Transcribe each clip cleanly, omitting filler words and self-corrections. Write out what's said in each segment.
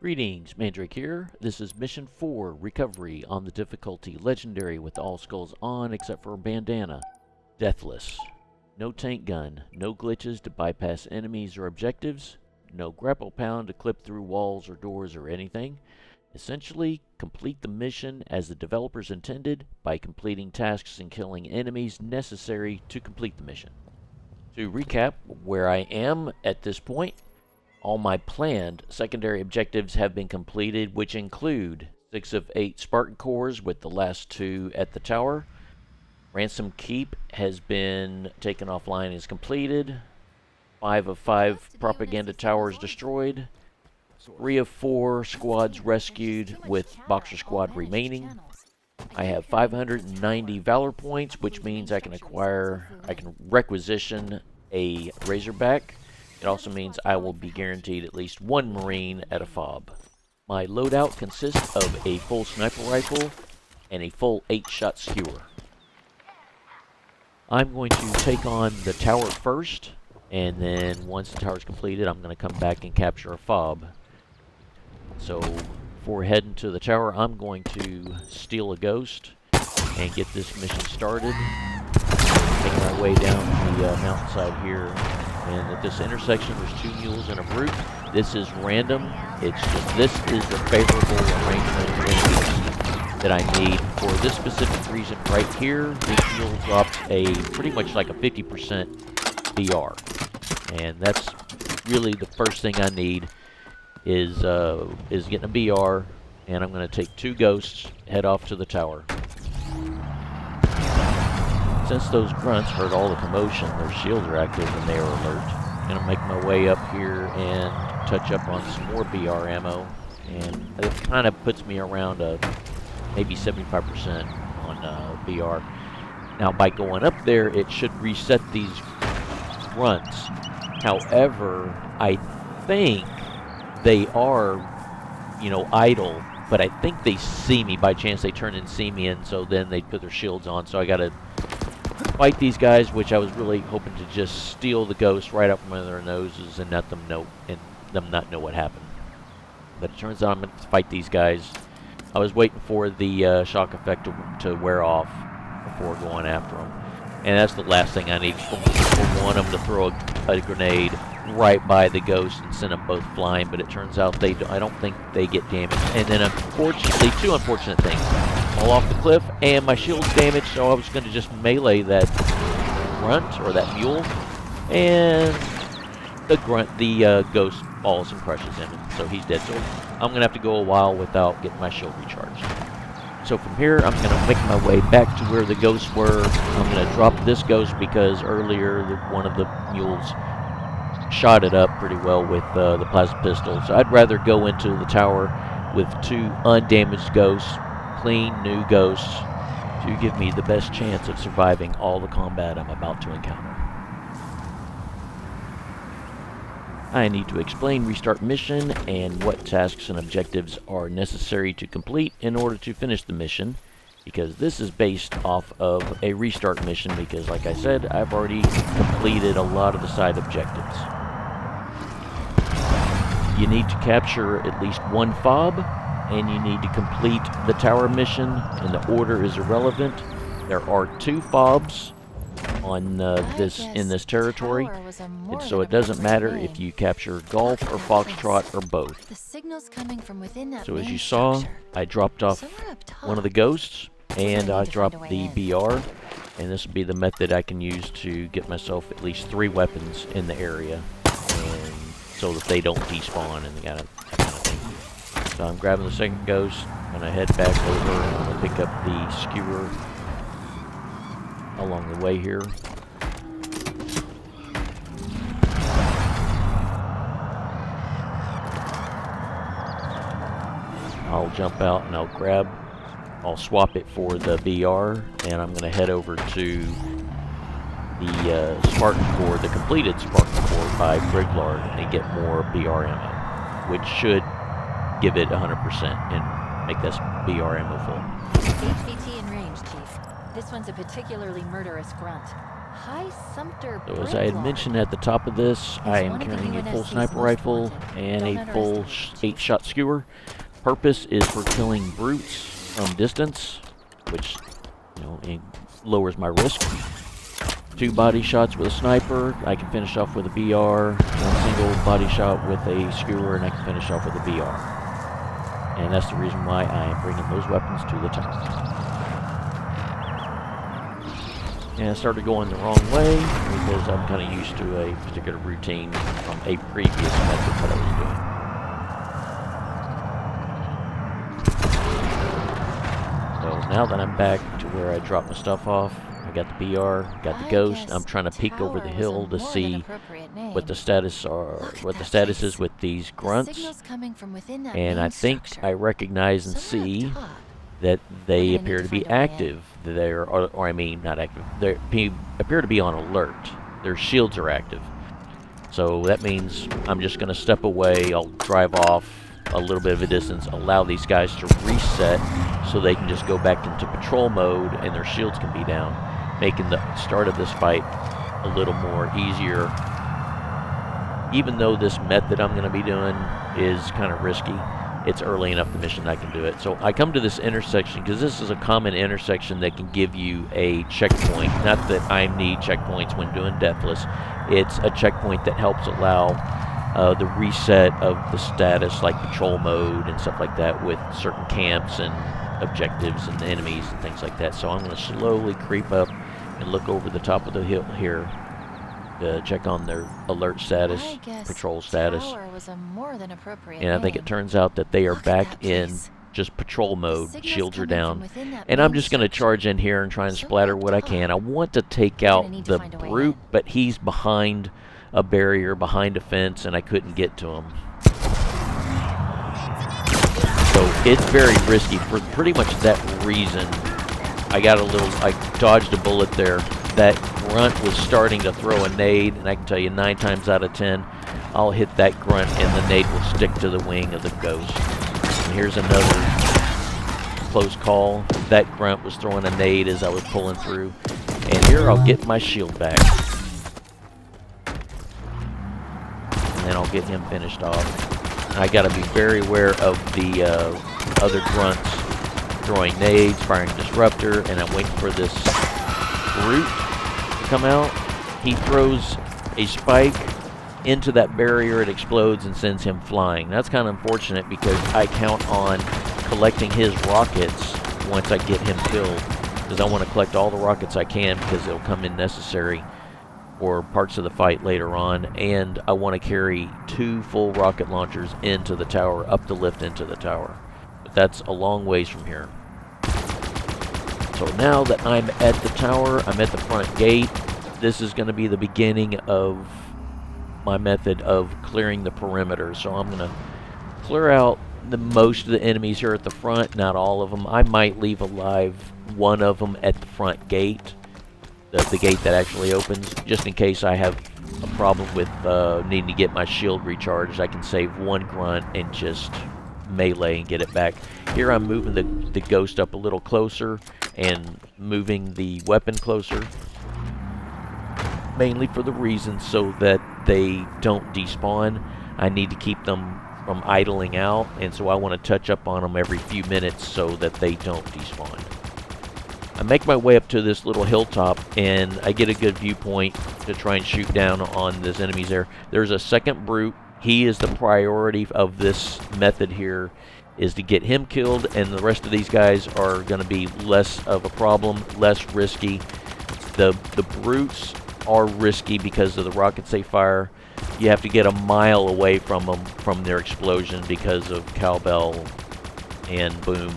Greetings, Mandrake here. This is Mission 4, Recovery on the difficulty Legendary with all skulls on except for Bandana. Deathless. No tank gun, no glitches to bypass enemies or objectives, no grapple pound to clip through walls or doors or anything. Essentially, complete the mission as the developers intended by completing tasks and killing enemies necessary to complete the mission. To recap where I am at this point, all my planned secondary objectives have been completed, which include 6 of 8 Spartan cores with the last 2 at the tower. Ransom Keep has been taken offline and is completed. 5 of 5 propaganda towers destroyed. 3 of 4 squads rescued with Boxer Squad remaining. I have 590 Valor points, which means I can requisition a Razorback. It also means I will be guaranteed at least 1 Marine at a FOB. My loadout consists of a full sniper rifle and a full 8-shot skewer. I'm going to take on the tower first, and then once the tower is completed, I'm going to come back and capture a FOB. So before heading to the tower, I'm going to steal a ghost and get this mission started. Making my way down the mountainside here. And at this intersection, there's 2 mules and a brute. This is random. It's just, this is the favorable arrangement that I need for this specific reason right here. This mule drops a pretty much like a 50% BR, and that's really the first thing I need is getting a BR. And I'm going to take 2 ghosts, head off to the tower. Since those grunts heard all the commotion, their shields are active and they are alert. I'm going to make my way up here and touch up on some more BR ammo. And it kind of puts me around maybe 75% on BR. Now by going up there, it should reset these grunts. However, I think they are, idle. But I think they see me. By chance they turn and see me, and so then they put their shields on. So I got to fight these guys, which I was really hoping to just steal the ghost right up from under their noses and let them know, and them not know what happened. But it turns out I'm going to fight these guys. I was waiting for the shock effect to wear off before going after them, and that's the last thing I need. I want them to throw a grenade right by the ghost and send them both flying, but it turns out I don't think they get damaged. And then unfortunately, 2 unfortunate things. Fall off the cliff, and my shield's damaged, so I was going to just melee that grunt, or that mule, and the ghost falls and crushes him, and so he's dead. So I'm going to have to go a while without getting my shield recharged. So from here, I'm going to make my way back to where the ghosts were. I'm going to drop this ghost because earlier one of the mules shot it up pretty well with the plasma pistol. So I'd rather go into the tower with 2 undamaged ghosts, clean new ghosts, to give me the best chance of surviving all the combat I'm about to encounter. I need to explain restart mission and what tasks and objectives are necessary to complete in order to finish the mission, because this is based off of a restart mission because, like I said, I've already completed a lot of the side objectives. You need to capture at least 1 FOB, and you need to complete the tower mission, and the order is irrelevant. There are 2 FOBs on in this territory, and so it doesn't matter if you capture Golf or Foxtrot or both. The signal's coming from within that So as you saw, I dropped off one of the ghosts, and I dropped the BR, and this will be the method I can use to get myself at least 3 weapons in the area, and so that they don't despawn and kind of thing. So I'm grabbing the second ghost, and I head back over, and I'm going to pick up the skewer along the way here. I'll jump out and I'll swap it for the BR, and I'm going to head over to the Spartan core, the completed Spartan core by Briglard, and get more BR ammo, which should give it 100% and make this BR ammo full. HVT in range, Chief. This one's a particularly murderous grunt. High Sumter So as I had mentioned at the top of this, I am carrying a full sniper rifle and a full 8-shot skewer. Purpose is for killing brutes from distance, which, you know, it lowers my risk. 2 body shots with a sniper, I can finish off with a BR. 1 single body shot with a skewer, and I can finish off with a BR. And that's the reason why I am bringing those weapons to the tower. And I started going the wrong way because I'm kind of used to a particular routine from a previous method that I was doing. So now that I'm back to where I dropped my stuff off, I got the BR, got the Ghost. I'm trying to peek over the hill to see what the status is with these grunts. And I think I recognize and see that they appear to be active. Or I mean, not active. They appear to be on alert. Their shields are active. So that means I'm just going to step away. I'll drive off a little bit of a distance, allow these guys to reset so they can just go back into patrol mode and their shields can be down, making the start of this fight a little more easier. Even though this method I'm going to be doing is kind of risky, it's early enough in the mission I can do it. So I come to this intersection because this is a common intersection that can give you a checkpoint. Not that I need checkpoints when doing Deathless. It's a checkpoint that helps allow the reset of the status, like patrol mode and stuff like that, with certain camps and objectives and enemies and things like that. So I'm going to slowly creep up and look over the top of the hill here to check on their alert status, patrol status. And I think it turns out that they are back in just patrol mode, shields are down. And I'm just going to charge in here and try and splatter what I can. I want to take out the brute, but he's behind a barrier, behind a fence, and I couldn't get to him. So it's very risky for pretty much that reason. I dodged a bullet there. That grunt was starting to throw a nade, and I can tell you 9 times out of 10, I'll hit that grunt and the nade will stick to the wing of the Ghost. And here's another close call. That grunt was throwing a nade as I was pulling through. And here I'll get my shield back. And then I'll get him finished off. And I gotta be very aware of the other grunts throwing nades, firing disruptor, and I'm waiting for this brute to come out. He throws a spike into that barrier, it explodes and sends him flying. That's kind of unfortunate because I count on collecting his rockets once I get him killed, because I want to collect all the rockets I can because they'll come in necessary for parts of the fight later on, and I want to carry 2 full rocket launchers into the tower, up the lift into the tower. But that's a long ways from here. So now that I'm at the tower, I'm at the front gate, this is going to be the beginning of my method of clearing the perimeter. So I'm going to clear out most of the enemies here at the front, not all of them. I might leave alive one of them at the front gate, the gate that actually opens, just in case I have a problem with needing to get my shield recharged. I can save 1 grunt and just melee and get it back. Here I'm moving the Ghost up a little closer and moving the weapon closer, mainly for the reason so that they don't despawn. I need to keep them from idling out, and so I want to touch up on them every few minutes so that they don't despawn. I make my way up to this little hilltop and I get a good viewpoint to try and shoot down on these enemies there. There's a second brute. He is the priority of this method here, is to get him killed, and the rest of these guys are going to be less of a problem, less risky. The brutes are risky because of the rockets they fire. You have to get a mile away from them, from their explosion, because of cowbell and boom.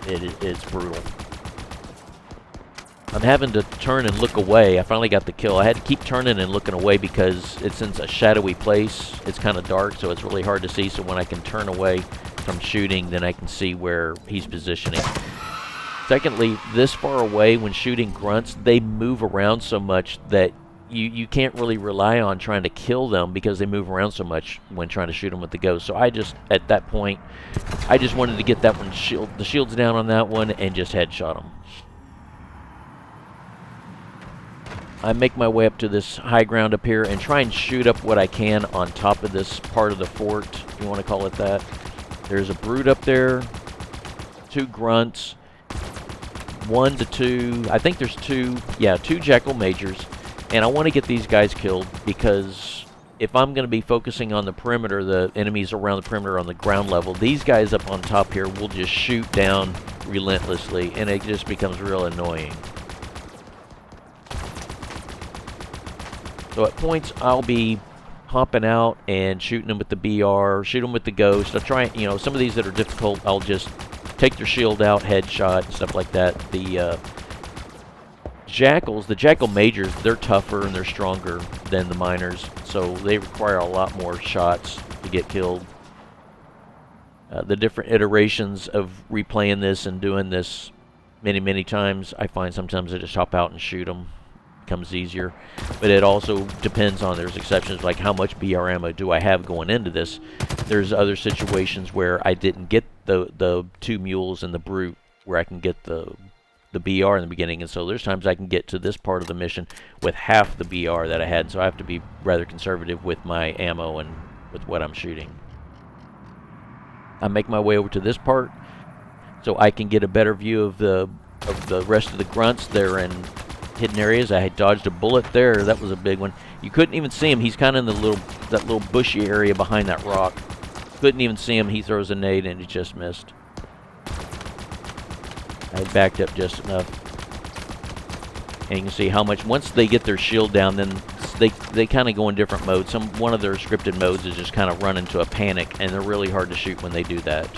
It's brutal. I'm having to turn and look away. I finally got the kill. I had to keep turning and looking away because it's in a shadowy place. It's kind of dark, so it's really hard to see. So when I can turn away from shooting, then I can see where he's positioning. Secondly, this far away, when shooting grunts, they move around so much that you can't really rely on trying to kill them because they move around so much when trying to shoot them with the Ghost. So I just, at that point, I just wanted to get that one, the shields down on that one and just headshot them. I make my way up to this high ground up here and try and shoot up what I can on top of this part of the fort, if you want to call it that. There's a brute up there, 2 grunts, 1 to 2, I think there's 2 jackal majors, and I want to get these guys killed because if I'm going to be focusing on the perimeter, the enemies around the perimeter on the ground level, these guys up on top here will just shoot down relentlessly, and it just becomes real annoying. So at points, I'll be hopping out and shooting them with the BR, shoot them with the Ghost. I'll try, you know, some of these that are difficult, I'll just take their shield out, headshot, and stuff like that. The Jackals, the Jackal Majors, they're tougher and they're stronger than the Miners, so they require a lot more shots to get killed. The different iterations of replaying this and doing this many times, I find sometimes I just hop out and shoot them. Becomes easier, but it also depends on, there's exceptions like how much BR ammo do I have going into this. There's other situations where I didn't get the 2 mules and the brute where I can get the BR in the beginning, and so there's times I can get to this part of the mission with half the BR that I had, so I have to be rather conservative with my ammo and with what I'm shooting. I make my way over to this part so I can get a better view of the rest of the grunts. They're in hidden areas. I had dodged a bullet there. That was a big one. You couldn't even see him. He's kind of in that little bushy area behind that rock. Couldn't even see him. He throws a nade and he just missed. I had backed up just enough. And you can see how much, once they get their shield down, then they kind of go in different modes. One of their scripted modes is just kind of run into a panic, and they're really hard to shoot when they do that.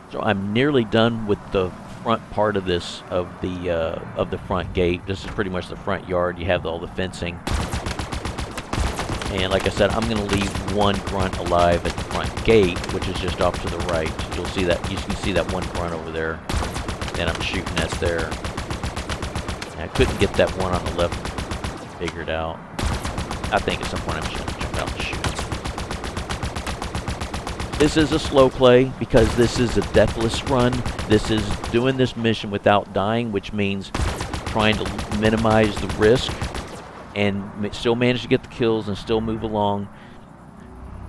So I'm nearly done with the front part of this, of the front gate. This is pretty much the front yard. You have all the fencing. And like I said, I'm going to leave 1 grunt alive at the front gate, which is just off to the right. You'll see that, you can see that 1 grunt over there. And I'm shooting at there. And I couldn't get that one on the left figured out. I think at some point I'm just going to jump out and shoot. This is a slow play because this is a deathless run. This is doing this mission without dying, which means trying to minimize the risk and still manage to get the kills and still move along.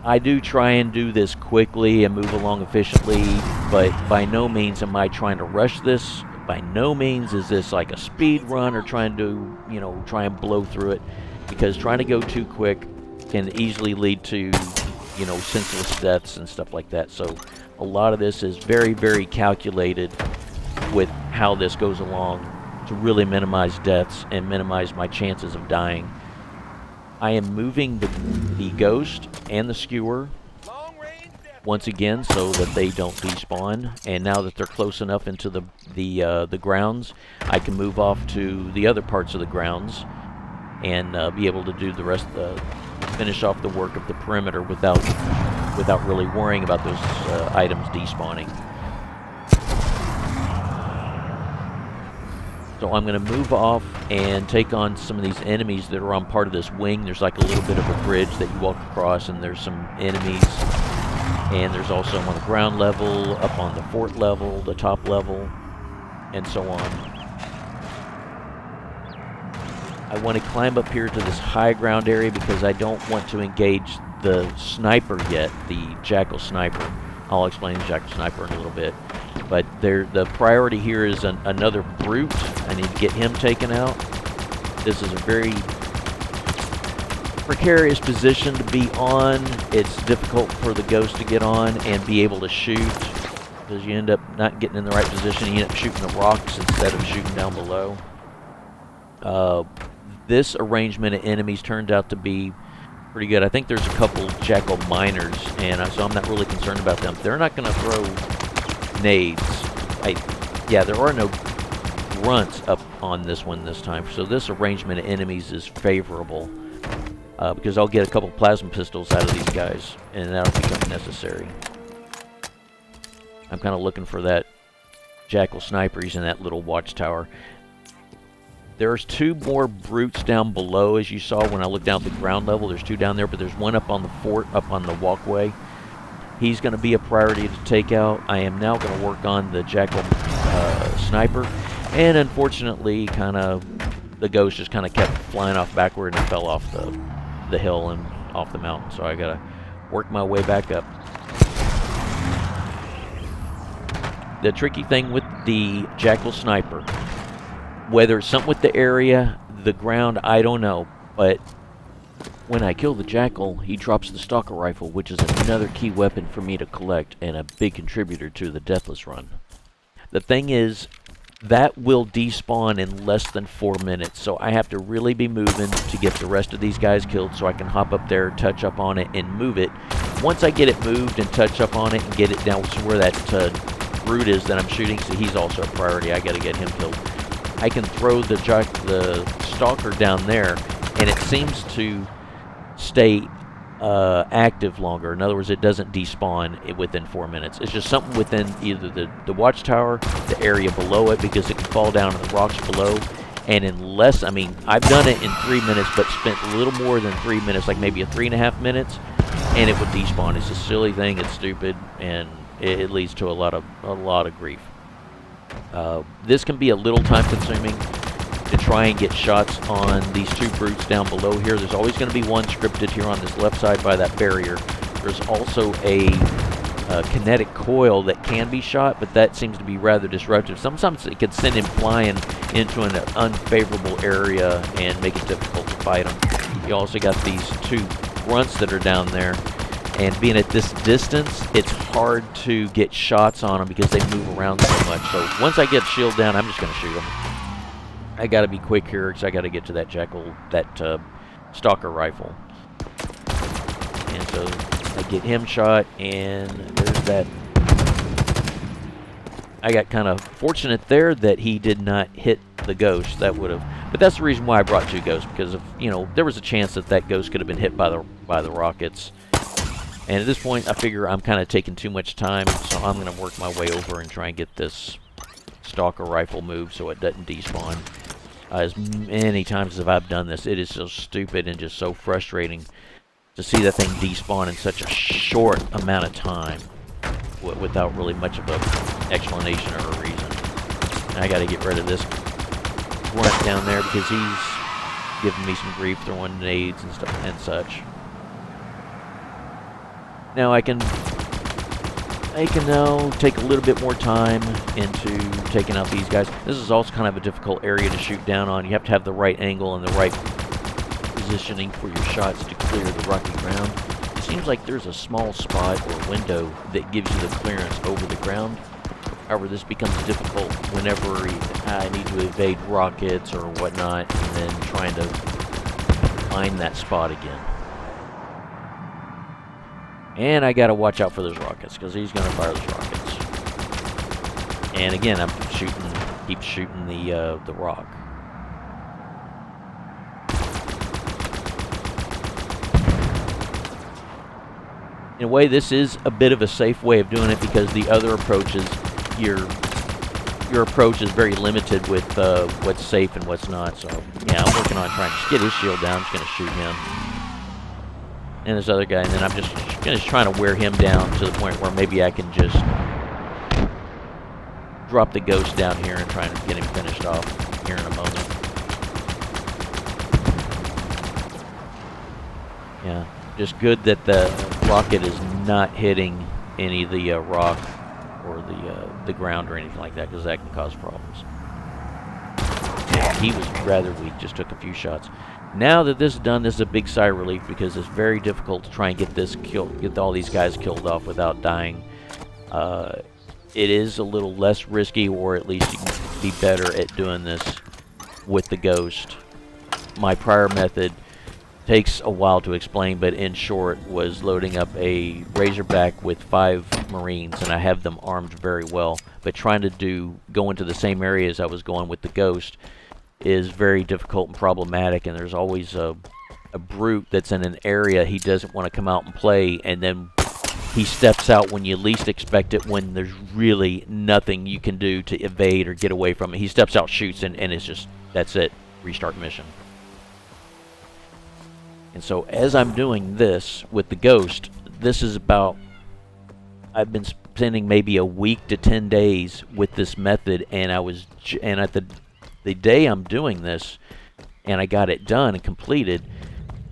I do try and do this quickly and move along efficiently, but by no means am I trying to rush this. By no means is this like a speed run or trying to, you know, try and blow through it, because trying to go too quick can easily lead to, you know, senseless deaths and stuff like that. So a lot of this is very calculated with how this goes along to really minimize deaths and minimize my chances of dying. I am moving the Ghost and the Skewer once again so that they don't despawn, and now that they're close enough into the grounds, I can move off to the other parts of the grounds and be able to do the rest finish off the work of the perimeter without really worrying about those items despawning. So I'm going to move off and take on some of these enemies that are on part of this wing. There's like a little bit of a bridge that you walk across, and there's some enemies. And there's also on the ground level, up on the fort level, the top level, and so on. I want to climb up here to this high ground area because I don't want to engage the sniper yet, the Jackal Sniper. I'll explain the Jackal Sniper in a little bit. But the priority here is another brute. I need to get him taken out. This is a very precarious position to be on. It's difficult for the Ghost to get on and be able to shoot, because you end up not getting in the right position. You end up shooting the rocks instead of shooting down below. This arrangement of enemies turned out to be pretty good. I think there's a couple Jackal Miners, and so I'm not really concerned about them. They're not going to throw nades. Yeah, there are no grunts up on this one this time, so this arrangement of enemies is favorable, because I'll get a couple plasma pistols out of these guys, and that'll become necessary. I'm kind of looking for that Jackal Sniper. He's in that little watchtower. There's 2 more brutes down below, as you saw when I looked down at the ground level. There's 2 down there, but there's one up on the fort, up on the walkway. He's going to be a priority to take out. I am now going to work on the Jackal sniper, and unfortunately, the ghost just kind of kept flying off backward and fell off the hill and off the mountain. So I got to work my way back up. The tricky thing with the Jackal sniper, whether it's something with the area, the ground, I don't know, but when I kill the Jackal, he drops the Stalker rifle, which is another key weapon for me to collect and a big contributor to the Deathless run. The thing is, that will despawn in less than 4 minutes, so I have to really be moving to get the rest of these guys killed so I can hop up there, touch up on it, and move it. Once I get it moved and touch up on it and get it down to where that brute is that I'm shooting, so he's also a priority. I got to get him killed. I can throw the Stalker down there, and it seems to stay active longer. In other words, it doesn't despawn within 4 minutes. It's just something within either the watchtower, the area below it, because it can fall down in the rocks below. And unless, I mean, I've done it in 3 minutes, but spent a little more than 3 minutes, like maybe 3.5 minutes, and it would despawn. It's a silly thing. It's stupid, and it leads to a lot of grief. This can be a little time consuming to try and get shots on these two brutes down below here. There's always going to be one scripted here on this left side by that barrier. There's also a kinetic coil that can be shot, but that seems to be rather disruptive. Sometimes it can send him flying into an unfavorable area and make it difficult to fight him. You also got these two grunts that are down there, and being at this distance, it's hard to get shots on them because they move around so much. So once I get shield down, I'm just going to shoot them. I got to be quick here because I got to get to that Jackal, that Stalker rifle. And so I get him shot, and there's that. I got kind of fortunate there that he did not hit the ghost. That would have, but that's the reason why I brought two ghosts, because of, you know, there was a chance that that ghost could have been hit by the rockets. And at this point, I figure I'm kind of taking too much time, so I'm going to work my way over and try and get this Stalker rifle moved so it doesn't despawn. As many times as I've done this, it is so stupid and just so frustrating to see that thing despawn in such a short amount of time without really much of an explanation or a reason. And I got to get rid of this grunt down there because he's giving me some grief throwing nades and stuff and such. Now I can now take a little bit more time into taking out these guys. This is also kind of a difficult area to shoot down on. You have to have the right angle and the right positioning for your shots to clear the rocky ground. It seems like there's a small spot or window that gives you the clearance over the ground. However, this becomes difficult whenever I need to evade rockets or whatnot, and then trying to find that spot again. And I gotta watch out for those rockets, because he's gonna fire those rockets. And again, I'm keep shooting the rock. In a way, this is a bit of a safe way of doing it, because the other approaches, your approach is very limited with what's safe and what's not. So yeah, I'm working on trying to get his shield down. I'm just gonna shoot him. And this other guy, and then I'm just trying to wear him down to the point where maybe I can just drop the ghost down here and try and get him finished off here in a moment. Yeah, just good that the rocket is not hitting any of the rock or the ground or anything like that, because that can cause problems. Yeah, he was rather weak, just took a few shots. Now that this is done, this is a big sigh of relief, because it's very difficult to try and get all these guys killed off without dying. It is a little less risky, or at least you can be better at doing this with the ghost. My prior method takes a while to explain, but in short, was loading up a Razorback with 5 Marines, and I have them armed very well. But trying to go into the same area as I was going with the ghost is very difficult and problematic, and there's always a brute that's in an area he doesn't want to come out and play, and then he steps out when you least expect it, when there's really nothing you can do to evade or get away from it. He steps out, shoots, and it's just, that's it, restart mission. And so as I'm doing this with the ghost, this is about I've been spending maybe a week to 10 days with this method, and at the day I'm doing this, and I got it done and completed,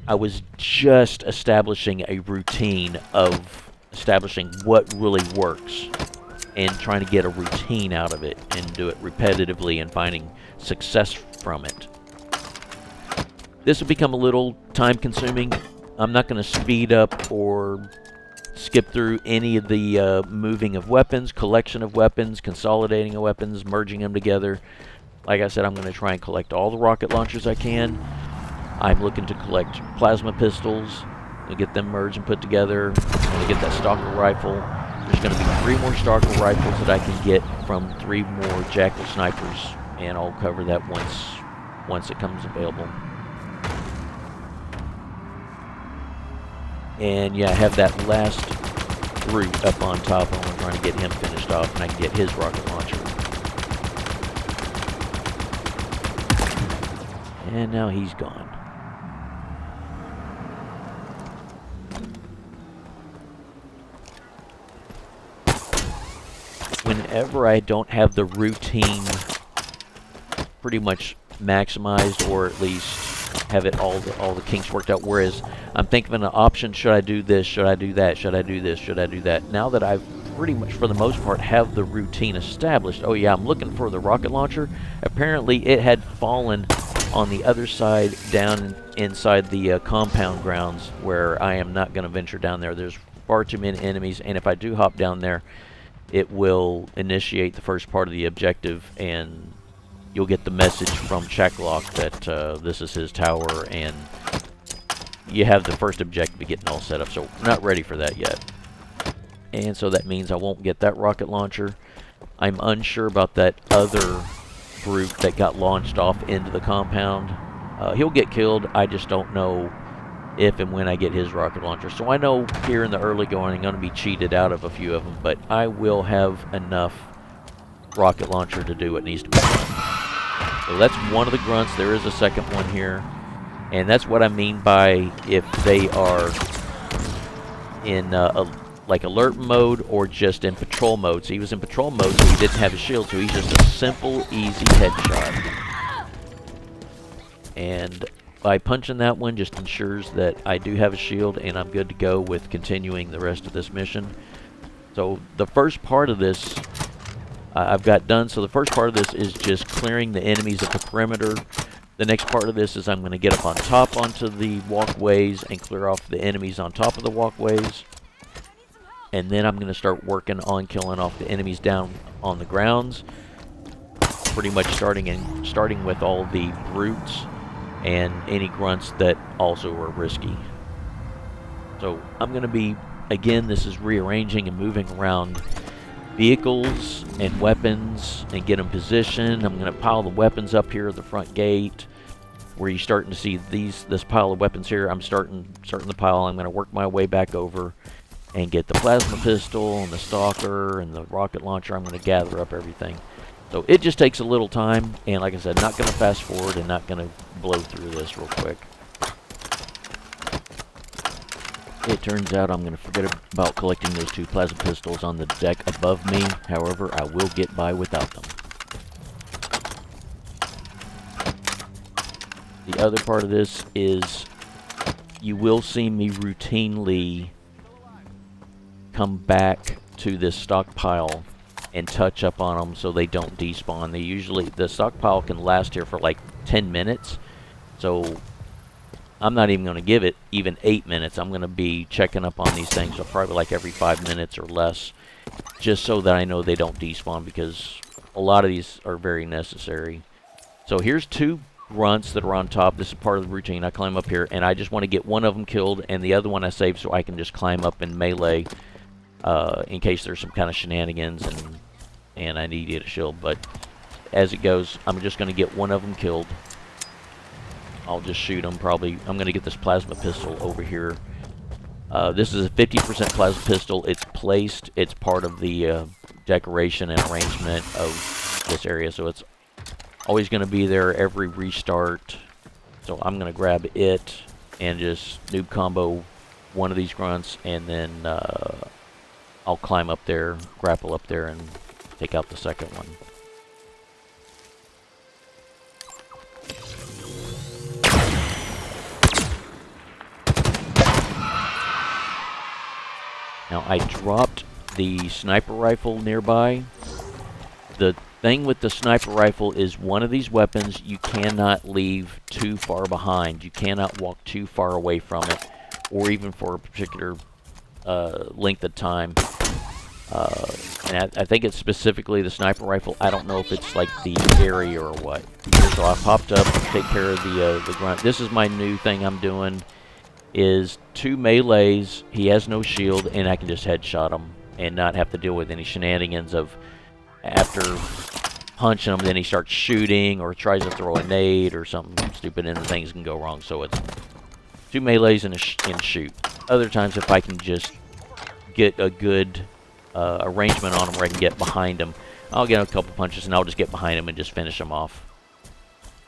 I was just establishing a routine of establishing what really works and trying to get a routine out of it and do it repetitively and finding success from it. This will become a little time consuming. I'm not going to speed up or skip through any of the moving of weapons, collection of weapons, consolidating of weapons, merging them together. Like I said, I'm going to try and collect all the rocket launchers I can. I'm looking to collect plasma pistols and get them merged and put together. I'm going to get that Stalker rifle. There's going to be 3 more Stalker rifles that I can get from 3 more Jackal snipers, and I'll cover that once it comes available. And yeah, I have that last brute up on top. I'm trying to get him finished off, and I can get his rocket launcher. And now he's gone. Whenever I don't have the routine pretty much maximized, or at least have it all the kinks worked out, whereas I'm thinking of an option, should I do this, should I do that, should I do this, should I do that? Now that I've pretty much, for the most part, have the routine established, oh yeah, I'm looking for the rocket launcher. Apparently it had fallen on the other side down inside the compound grounds, where I am not going to venture down there. There's far too many enemies, and if I do hop down there, it will initiate the first part of the objective, and you'll get the message from Chak Lok that this is his tower, and you have the first objective getting all set up. So we're not ready for that yet. And so that means I won't get that rocket launcher. I'm unsure about that other brute that got launched off into the compound. He'll get killed. I just don't know if and when I get his rocket launcher. So I know here in the early going I'm going to be cheated out of a few of them, but I will have enough rocket launcher to do what needs to be done. So that's one of the grunts. There is a second one here, and that's what I mean by if they are in like alert mode or just in patrol mode. So he was in patrol mode, so he didn't have a shield, so he's just a simple, easy headshot. And by punching that one just ensures that I do have a shield and I'm good to go with continuing the rest of this mission. So the first part of this I've got done. So the first part of this is just clearing the enemies at the perimeter. The next part of this is I'm going to get up on top onto the walkways and clear off the enemies on top of the walkways. And then I'm going to start working on killing off the enemies down on the grounds. Pretty much starting with all the brutes and any grunts that also are risky. So I'm going to be, again, this is rearranging and moving around vehicles and weapons and get them positioned. I'm going to pile the weapons up here at the front gate where you're starting to see this pile of weapons here. I'm starting the pile. I'm going to work my way back over and get the plasma pistol and the Stalker and the rocket launcher. I'm going to gather up everything. So it just takes a little time, and like I said, not going to fast forward and not going to blow through this real quick. It turns out I'm going to forget about collecting those 2 plasma pistols on the deck above me. However, I will get by without them. The other part of this is you will see me routinely come back to this stockpile and touch up on them so they don't despawn. The stockpile can last here for like 10 minutes. So I'm not even going to give it even 8 minutes. I'm going to be checking up on these things, so probably like every 5 minutes or less, just so that I know they don't despawn, because a lot of these are very necessary. So here's 2 grunts that are on top. This is part of the routine. I climb up here, and I just want to get one of them killed, and the other one I save so I can just climb up and melee in case there's some kind of shenanigans and I need to get a shield. But as it goes, I'm just going to get one of them killed. I'll just shoot them. Probably I'm going to get this plasma pistol over here. This is a 50% plasma pistol. It's placed. It's part of the decoration and arrangement of this area, so it's always going to be there every restart. So I'm going to grab it and just noob combo one of these grunts, and then I'll climb up there, grapple up there, and take out the second one. Now, I dropped the sniper rifle nearby. The thing with the sniper rifle is one of these weapons you cannot leave too far behind. You cannot walk too far away from it, or even for a particular length of time. And I think it's specifically the sniper rifle. I don't know if it's like the area or what. So I popped up to take care of the grunt. This is my new thing I'm doing. Is 2 melees, he has no shield, and I can just headshot him and not have to deal with any shenanigans of after punching him, then he starts shooting or tries to throw a nade or something stupid, and things can go wrong. So it's 2 melees and shoot. Other times, if I can just get a good arrangement on him where I can get behind him, I'll get a couple punches and I'll just get behind him and just finish him off,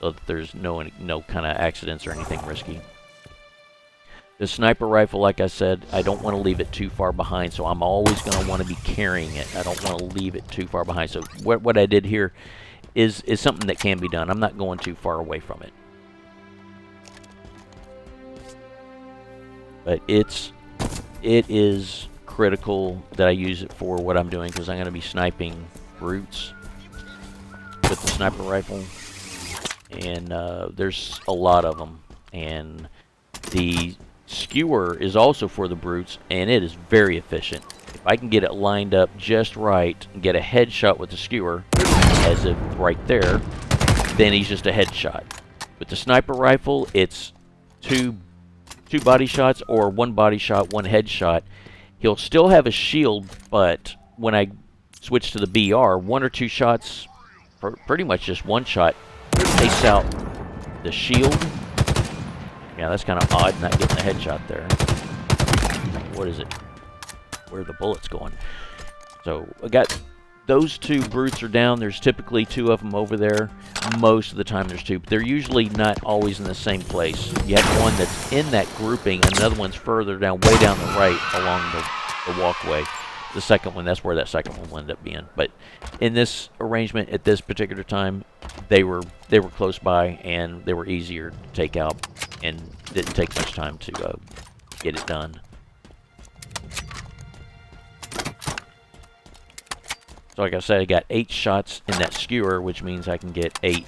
so that there's no kind of accidents or anything risky. The sniper rifle, like I said, I don't want to leave it too far behind, so I'm always going to want to be carrying it. I don't want to leave it too far behind. So what I did here is something that can be done. I'm not going too far away from it. But it is critical that I use it for what I'm doing, because I'm going to be sniping brutes with the sniper rifle. And there's a lot of them. And the skewer is also for the brutes, and it is very efficient. If I can get it lined up just right and get a headshot with the skewer, as if right there, then he's just a headshot. With the sniper rifle, it's two body shots, or 1 body shot, 1 headshot. He'll still have a shield, but when I switch to the BR, 1 or 2 shots, pretty much just 1 shot, takes out the shield. Yeah, that's kind of odd, not getting a headshot there. What is it? Where are the bullets going? So, I got those 2 brutes are down. There's typically 2 of them over there. Most of the time there's 2, but they're usually not always in the same place. You have one that's in that grouping, another one's further down, way down the right along the walkway. The second one, that's where that second one will end up being. But in this arrangement, at this particular time, they were close by, and they were easier to take out, and didn't take much time to get it done. So like I said, I got 8 shots in that skewer, which means I can get 8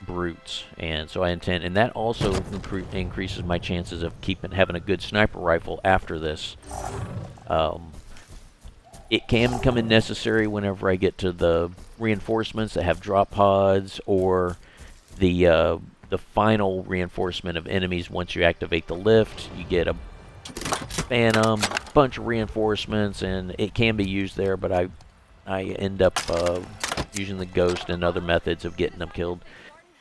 brutes. And so I intend, and that also increases my chances of having a good sniper rifle after this. It can come in necessary whenever I get to the reinforcements that have drop pods, or the final reinforcement of enemies. Once you activate the lift, you get a phantom, bunch of reinforcements, and it can be used there, but I end up using the ghost and other methods of getting them killed.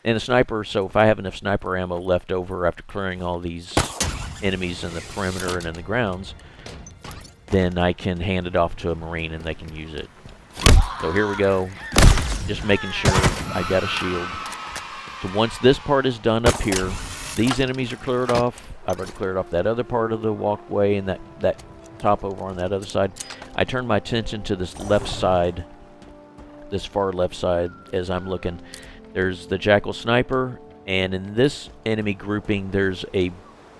And a sniper, so if I have enough sniper ammo left over after clearing all these enemies in the perimeter and in the grounds, then I can hand it off to a Marine and they can use it. So here we go, just making sure I got a shield. So once this part is done up here, these enemies are cleared off. I've already cleared off that other part of the walkway and that top over on that other side. I turn my attention to this left side, this far left side, as I'm looking. There's the Jackal Sniper, and in this enemy grouping, there's a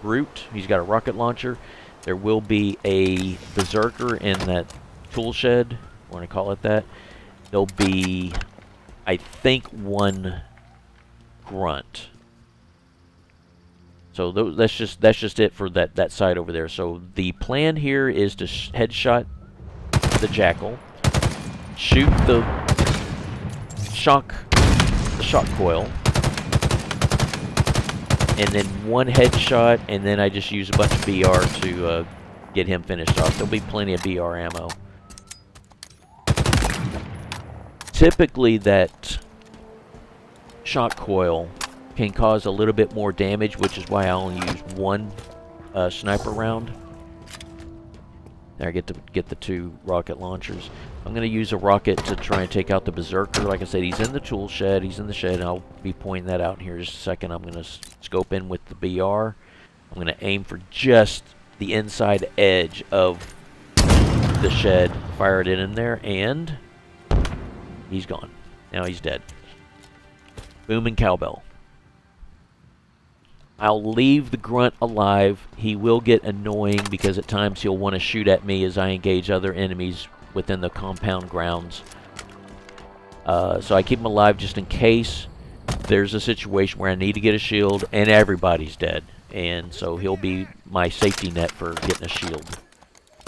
Brute. He's got a rocket launcher. There will be a Berserker in that tool shed, we're going to call it that. There'll be, I think, 1 Grunt. So that's just it for that side over there. So the plan here is to headshot the Jackal, shoot the shock coil, and then 1 headshot, and then I just use a bunch of BR to get him finished off. There'll be plenty of BR ammo. Typically, that shock coil can cause a little bit more damage, which is why I only use 1 sniper round. There, I get the 2 rocket launchers. I'm going to use a rocket to try and take out the Berserker. Like I said, he's in the tool shed. He's in the shed, and I'll be pointing that out in here in just a second. I'm going to scope in with the BR. I'm going to aim for just the inside edge of the shed, fired it in there, and he's gone. Now he's dead. Boom and cowbell. I'll leave the grunt alive. He will get annoying because at times he'll want to shoot at me as I engage other enemies within the compound grounds. So I keep him alive just in case there's a situation where I need to get a shield and everybody's dead. And so he'll be my safety net for getting a shield.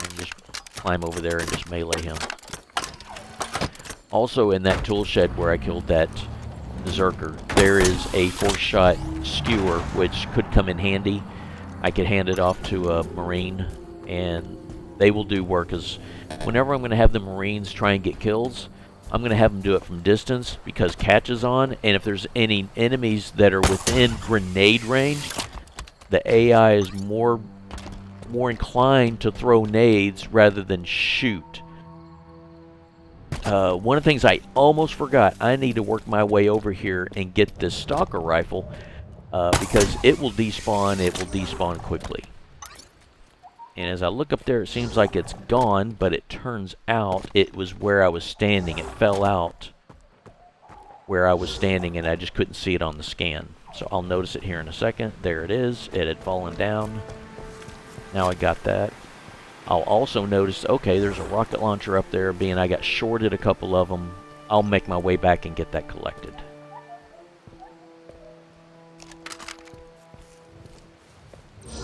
And just climb over there and just melee him. Also in that tool shed where I killed that berserker, there is a 4-shot skewer which could come in handy. I could hand it off to a Marine and they will do work, because whenever I'm going to have the Marines try and get kills, I'm going to have them do it from distance because catch is on, and if there's any enemies that are within grenade range, the AI is more inclined to throw nades rather than shoot. One of the things I almost forgot, I need to work my way over here and get this Stalker rifle because it will despawn quickly. And as I look up there, it seems like it's gone, but it turns out it was where I was standing. It fell out where I was standing, and I just couldn't see it on the scan. So I'll notice it here in a second. There it is. It had fallen down. Now I got that. I'll also notice, okay, there's a rocket launcher up there. Being I got shorted a couple of them, I'll make my way back and get that collected.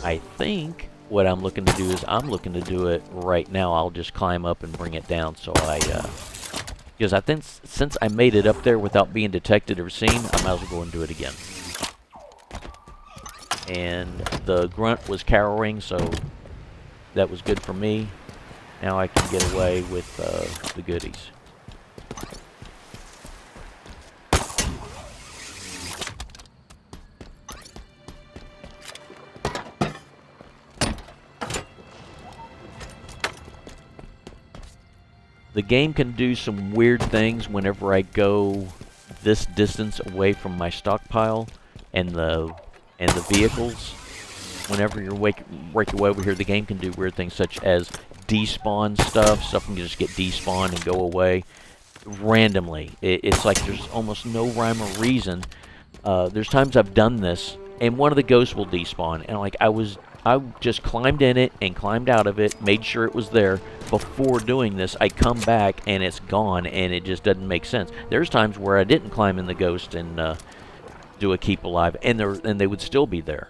I think what I'm looking to do is I'm looking to do it right now. I'll just climb up and bring it down. So because I think since I made it up there without being detected or seen, I might as well go and do it again. And the grunt was cowering, so that was good for me. Now I can get away with the goodies. The game can do some weird things whenever I go this distance away from my stockpile and the vehicles. Whenever you're work your way over here, the game can do weird things such as despawn stuff. Stuff can just get despawned and go away randomly. It's like there's almost no rhyme or reason. There's times I've done this, and one of the ghosts will despawn, and like I just climbed in it and climbed out of it, made sure it was there. Before doing this, I come back and it's gone, and it just doesn't make sense. There's times where I didn't climb in the ghost and do a keep alive, and they would still be there.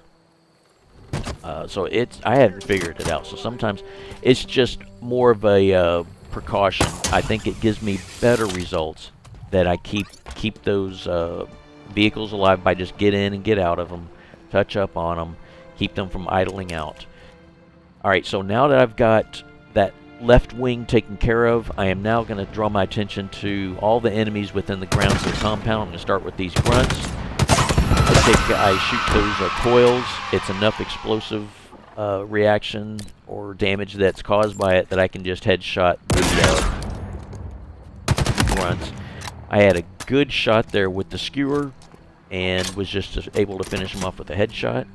So I hadn't figured it out. So sometimes it's just more of a precaution. I think it gives me better results that I keep those vehicles alive by just get in and get out of them, touch up on them, keep them from idling out. Alright, so now that I've got that left wing taken care of, I am now going to draw my attention to all the enemies within the grounds of the compound. I'm going to start with these grunts. I shoot those coils. It's enough explosive reaction or damage that's caused by it that I can just headshot the grunts. I had a good shot there with the skewer and was just able to finish them off with a headshot.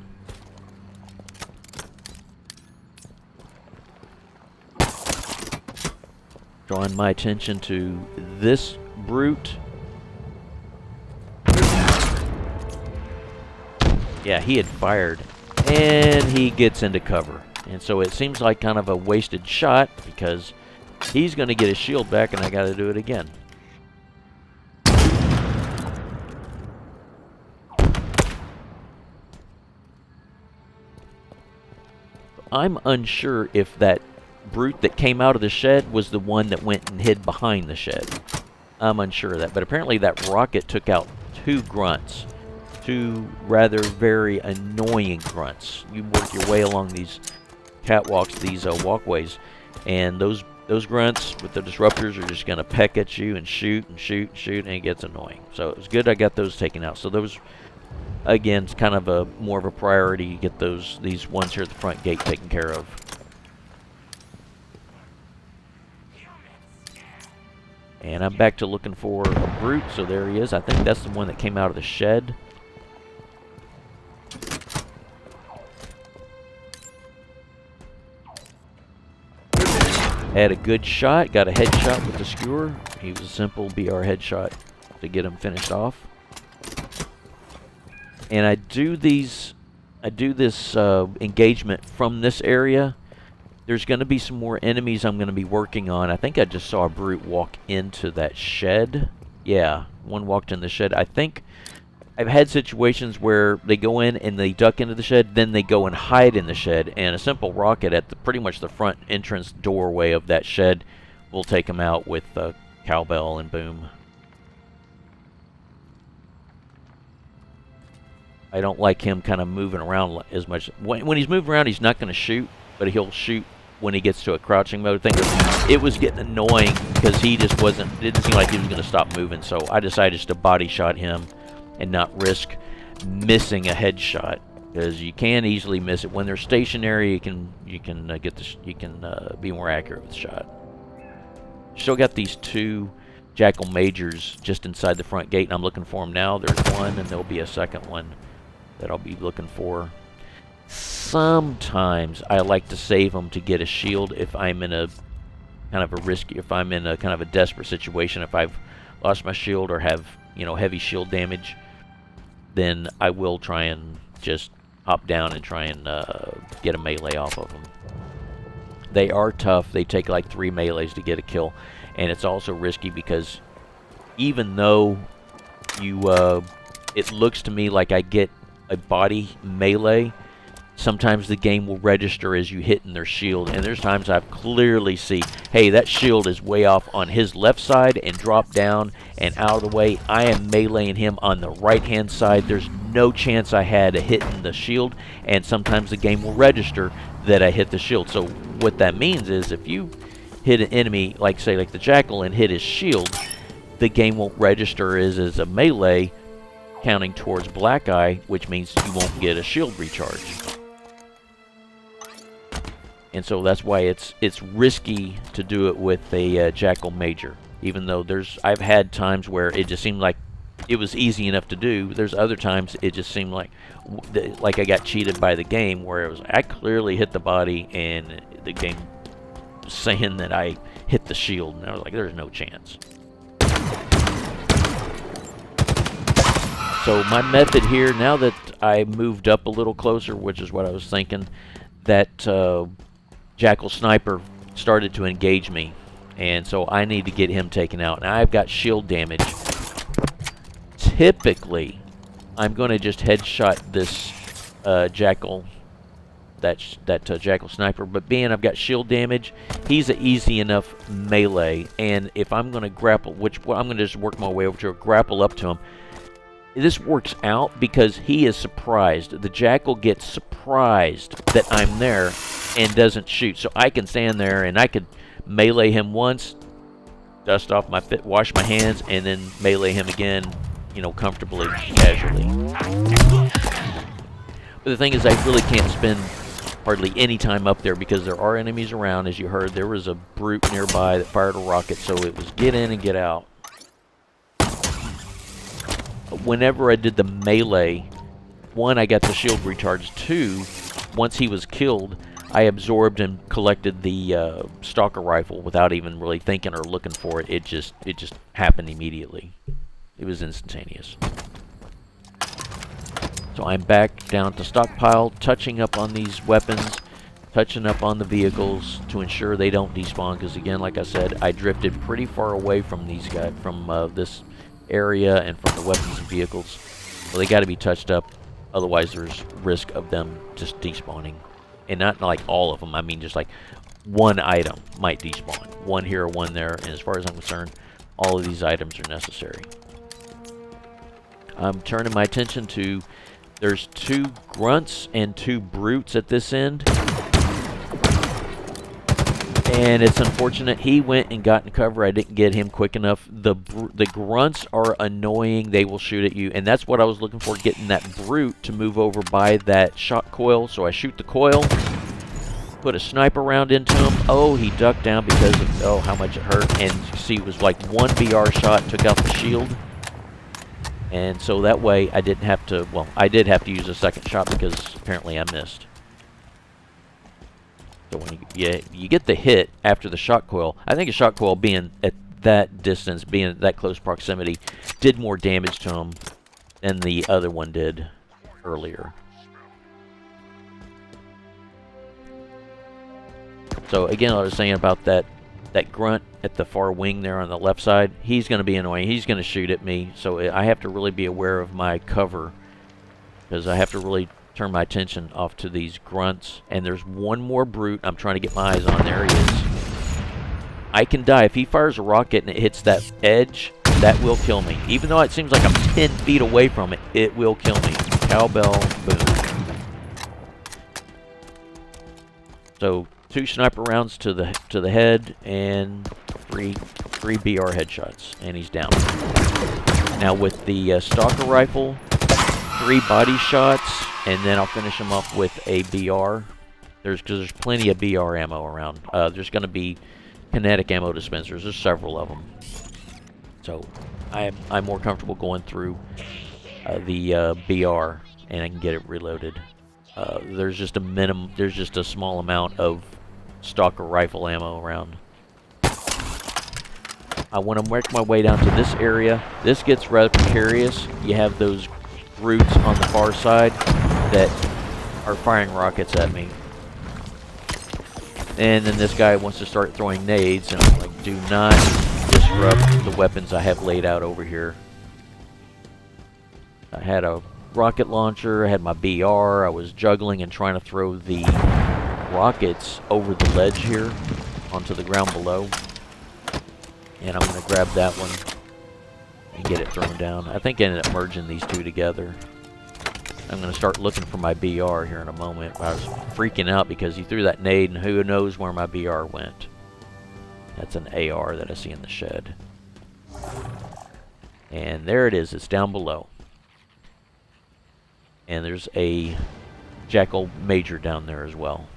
Drawing my attention to this brute. Yeah, he had fired, and he gets into cover. And so it seems like kind of a wasted shot because he's going to get his shield back, and I got to do it again. I'm unsure if that brute that came out of the shed was the one that went and hid behind the shed. I'm unsure of that, but apparently that rocket took out 2 grunts. 2 rather very annoying grunts. You work your way along these catwalks, these walkways, and those grunts with the disruptors are just going to peck at you and shoot and shoot and shoot, and it gets annoying. So it was good I got those taken out. So those, again, it's kind of more of a priority to get these ones here at the front gate taken care of. And I'm back to looking for a brute, so there he is. I think that's the one that came out of the shed. Had a good shot, got a headshot with the skewer. He was a simple BR headshot to get him finished off. And I do this engagement from this area. There's going to be some more enemies I'm going to be working on. I think I just saw a brute walk into that shed. Yeah, one walked in the shed. I think I've had situations where they go in and they duck into the shed, then they go and hide in the shed, and a simple rocket at pretty much the front entrance doorway of that shed will take them out with cowbell and boom. I don't like him kind of moving around as much. When he's moving around, he's not going to shoot, but he'll shoot when he gets to a crouching mode thing. It was getting annoying because he just wasn't, it didn't seem like he was going to stop moving, so I decided just to body shot him and not risk missing a headshot, because you can easily miss it when they're stationary. You can be more accurate with the shot. Still got these two Jackal Majors just inside the front gate, and I'm looking for them now. There's one, and there'll be a second one that I'll be looking for. Sometimes I like to save them to get a shield if I'm in a kind of a risky, if I'm in a kind of a desperate situation. If I've lost my shield or have, you know, heavy shield damage, then I will try and just hop down and try and get a melee off of them. They are tough. They take like 3 melees to get a kill, and it's also risky because even though you, it looks to me like I get a body melee, sometimes the game will register as you hitting their shield, and there's times I've clearly see, hey, that shield is way off on his left side and drop down and out of the way. I am meleeing him on the right hand side. There's no chance I had a hit in the shield, and sometimes the game will register that I hit the shield. So what that means is if you hit an enemy, like say like the Jackal, and hit his shield, the game won't register as a melee, counting towards black eye, which means you won't get a shield recharge. And so that's why it's risky to do it with a Jackal Major. Even though I've had times where it just seemed like it was easy enough to do. There's other times it just seemed like I got cheated by the game, where I clearly hit the body and the game was saying that I hit the shield, and I was like, there's no chance. So my method here, now that I moved up a little closer, which is what I was thinking, that Jackal Sniper started to engage me, and so I need to get him taken out. And I've got shield damage. Typically, I'm going to just headshot this Jackal, Jackal Sniper, but being I've got shield damage, he's an easy enough melee. And if I'm going to grapple, I'm going to just work my way over to grapple up to him. This works out because he is surprised. The Jackal gets surprised that I'm there and doesn't shoot. So I can stand there and I could melee him once, dust off my fit, wash my hands, and then melee him again, you know, comfortably, casually. But the thing is, I really can't spend hardly any time up there because there are enemies around. As you heard, there was a brute nearby that fired a rocket, so it was get in and get out. Whenever I did the melee, 1, I got the shield recharge. 2, once he was killed, I absorbed and collected the Stalker rifle without even really thinking or looking for it. It just happened immediately. It was instantaneous. So I'm back down to stockpile, touching up on these weapons, touching up on the vehicles to ensure they don't despawn. Because again, like I said, I drifted pretty far away from these guys, from this area and from the weapons and vehicles. So they got to be touched up, otherwise there's risk of them just despawning. And not like all of them, I mean just like one item might despawn. One here, one there, and as far as I'm concerned, all of these items are necessary. I'm turning my attention to, there's 2 grunts and 2 brutes at this end. And it's unfortunate he went and got in cover. I didn't get him quick enough. The grunts are annoying. They will shoot at you. And that's what I was looking for, getting that brute to move over by that shot coil. So I shoot the coil, put a sniper round into him. Oh, he ducked down because of, oh, how much it hurt. And you see, it was like 1 BR shot, took out the shield. And so that way I didn't have to, well, I did have to use a second shot because apparently I missed. So when you get the hit after the shot coil, I think a shot coil being at that distance, being at that close proximity, did more damage to him than the other one did earlier. So again, I was saying about that grunt at the far wing there on the left side. He's going to be annoying. He's going to shoot at me, so I have to really be aware of my cover, because I have to really turn my attention off to these grunts. And there's one more brute I'm trying to get my eyes on. There he is. I can die. If he fires a rocket and it hits that edge, that will kill me. Even though it seems like I'm 10 feet away from it, it will kill me. Cowbell, boom. So 2 sniper rounds to the head and three BR headshots, and he's down. Now with the Stalker rifle, 3 body shots, and then I'll finish him up with a BR. Because there's plenty of BR ammo around. There's going to be kinetic ammo dispensers. There's several of them. So I'm more comfortable going through the BR, and I can get it reloaded. There's just a small amount of Stalker rifle ammo around. I want to work my way down to this area. This gets rather precarious. You have those brutes on the far side that are firing rockets at me. And then this guy wants to start throwing nades, and I'm like, do not disrupt the weapons I have laid out over here. I had a rocket launcher, I had my BR, I was juggling and trying to throw the rockets over the ledge here onto the ground below. And I'm going to grab that one and get it thrown down. I think I ended up merging these two together. I'm going to start looking for my BR here in a moment. I was freaking out because he threw that nade and who knows where my BR went. That's an AR that I see in the shed. And there it is. It's down below. And there's a Jackal Major down there as well.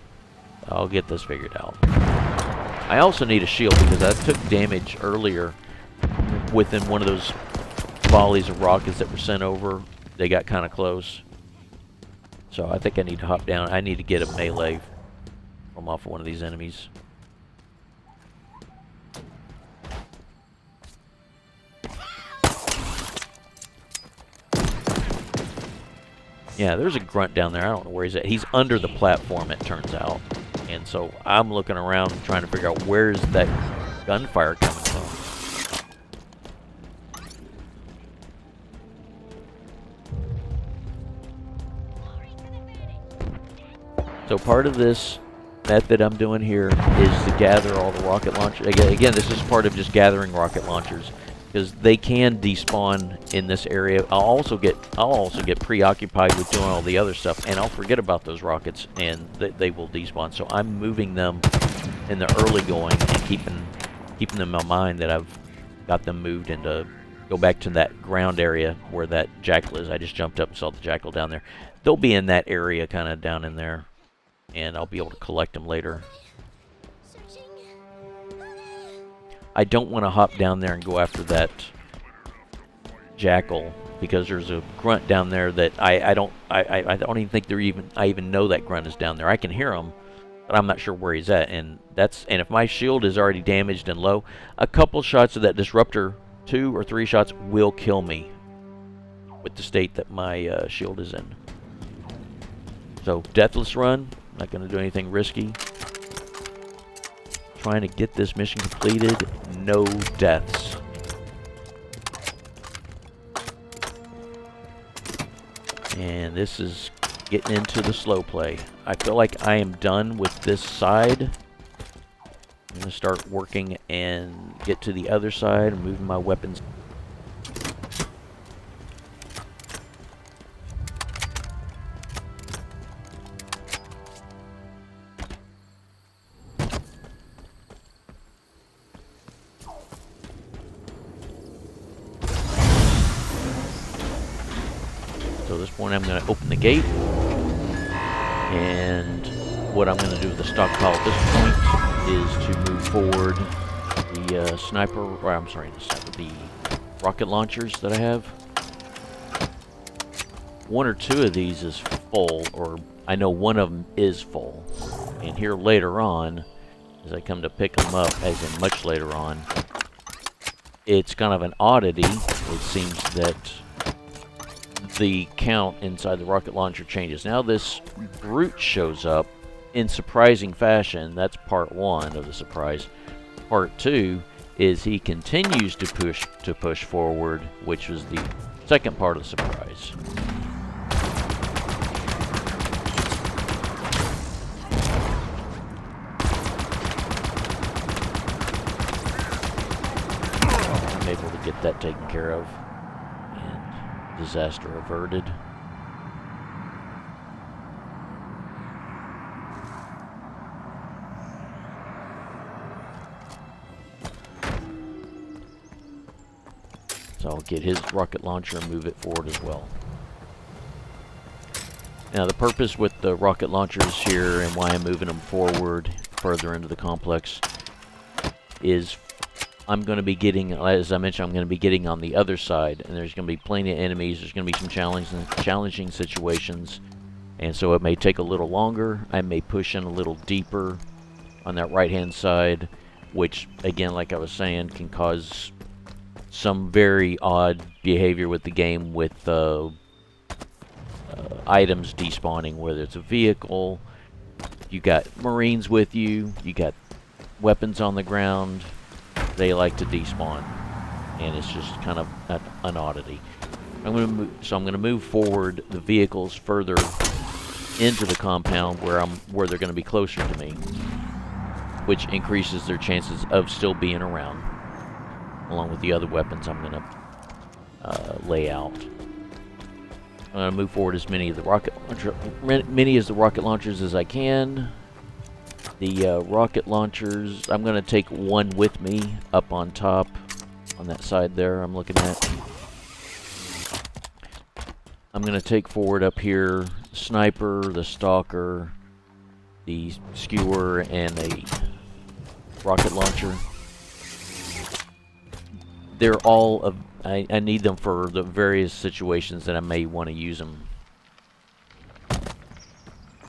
I'll get this figured out. I also need a shield because I took damage earlier within one of those volleys of rockets that were sent over. They got kind of close. So I think I need to hop down. I need to get a melee from off of one of these enemies. Yeah, there's a grunt down there. I don't know where he's at. He's under the platform, it turns out. And so I'm looking around trying to figure out where's that gunfire coming from. So part of this method I'm doing here is to gather all the rocket launchers. Again, this is part of just gathering rocket launchers, because they can despawn in this area. I'll also get preoccupied with doing all the other stuff, and I'll forget about those rockets, and they will despawn. So I'm moving them in the early going and keeping them in my mind that I've got them moved and to go back to that ground area where that Jackal is. I just jumped up and saw the Jackal down there. They'll be in that area, kind of down in there, and I'll be able to collect them later. I don't want to hop down there and go after that Jackal because there's a grunt down there that I don't even think I even know that grunt is down there. I can hear him, but I'm not sure where he's at. And if my shield is already damaged and low, a couple shots of that disruptor, 2 or 3 shots, will kill me with the state that my shield is in. So deathless run. Not going to do anything risky. Trying to get this mission completed. No deaths. And this is getting into the slow play. I feel like I am done with this side. I'm going to start working and get to the other side and moving my weapons. So at this point I'm going to open the gate, and what I'm going to do with the stockpile at this point is to move forward the rocket launchers that I have. 1 or 2 of these is full, or I know one of them is full. And here later on, as I come to pick them up, as in much later on, it's kind of an oddity. It seems that the count inside the rocket launcher changes. Now this brute shows up in surprising fashion. That's part one of the surprise. Part two is he continues to push forward, which was the second part of the surprise. I'm able to get that taken care of and disaster averted. So I'll get his rocket launcher and move it forward as well. Now the purpose with the rocket launchers here and why I'm moving them forward further into the complex is I'm going to be getting, as I mentioned, I'm going to be getting on the other side, and there's going to be plenty of enemies. There's going to be some challenging situations, and so it may take a little longer. I may push in a little deeper on that right-hand side, which, again, like I was saying, can cause some very odd behavior with the game, with items despawning, whether it's a vehicle, you got Marines with you, you got weapons on the ground, they like to despawn, and it's just kind of an oddity. I'm going to move forward the vehicles further into the compound where they're going to be closer to me, which increases their chances of still being around, along with the other weapons I'm going to lay out. I'm going to move forward as many of the rocket launchers as I can. The rocket launchers, I'm going to take one with me up on top, on that side there I'm looking at. I'm going to take forward up here Sniper, the Stalker, the Skewer, and a rocket launcher. They're all I need them for the various situations that I may want to use them.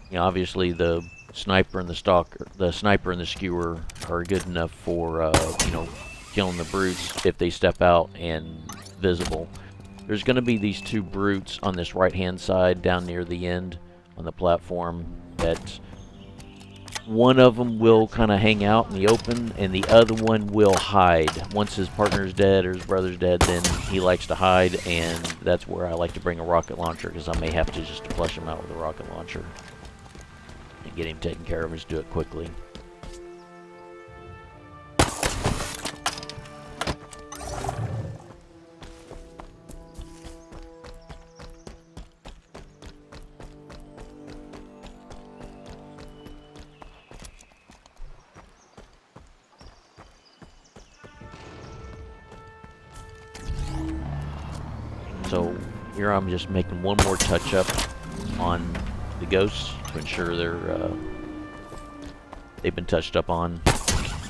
You know, obviously the Sniper and the Stalker, the Sniper and the Skewer are good enough for you know, killing the brutes if they step out and visible. There's going to be these two brutes on this right-hand side down near the end on the platform that one of them will kind of hang out in the open, and the other one will hide. Once his partner's dead or his brother's dead, then he likes to hide, and that's where I like to bring a rocket launcher, because I may have to just flush him out with a rocket launcher and get him taken care of and just do it quickly. So here I'm just making one more touch up on the ghosts to ensure they've been touched up on,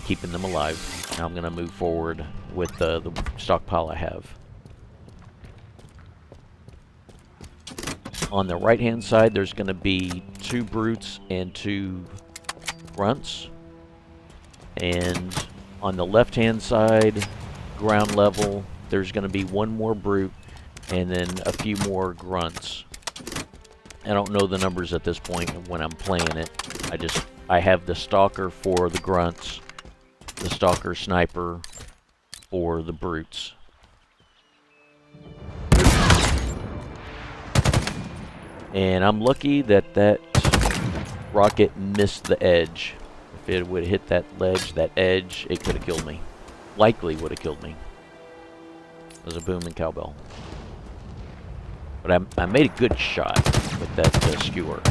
keeping them alive. Now I'm going to move forward with the stockpile I have. On the right hand side there's going to be two brutes and two grunts, and on the left hand side, ground level, there's going to be one more brute and then a few more grunts. I don't know the numbers at this point when I'm playing it. I have the Stalker for the grunts, the Stalker Sniper for the brutes. And I'm lucky that that rocket missed the edge. If it would have hit that ledge, that edge, it could have killed me. Likely would have killed me. It was a boom and cowbell. But I made a good shot with that skewer.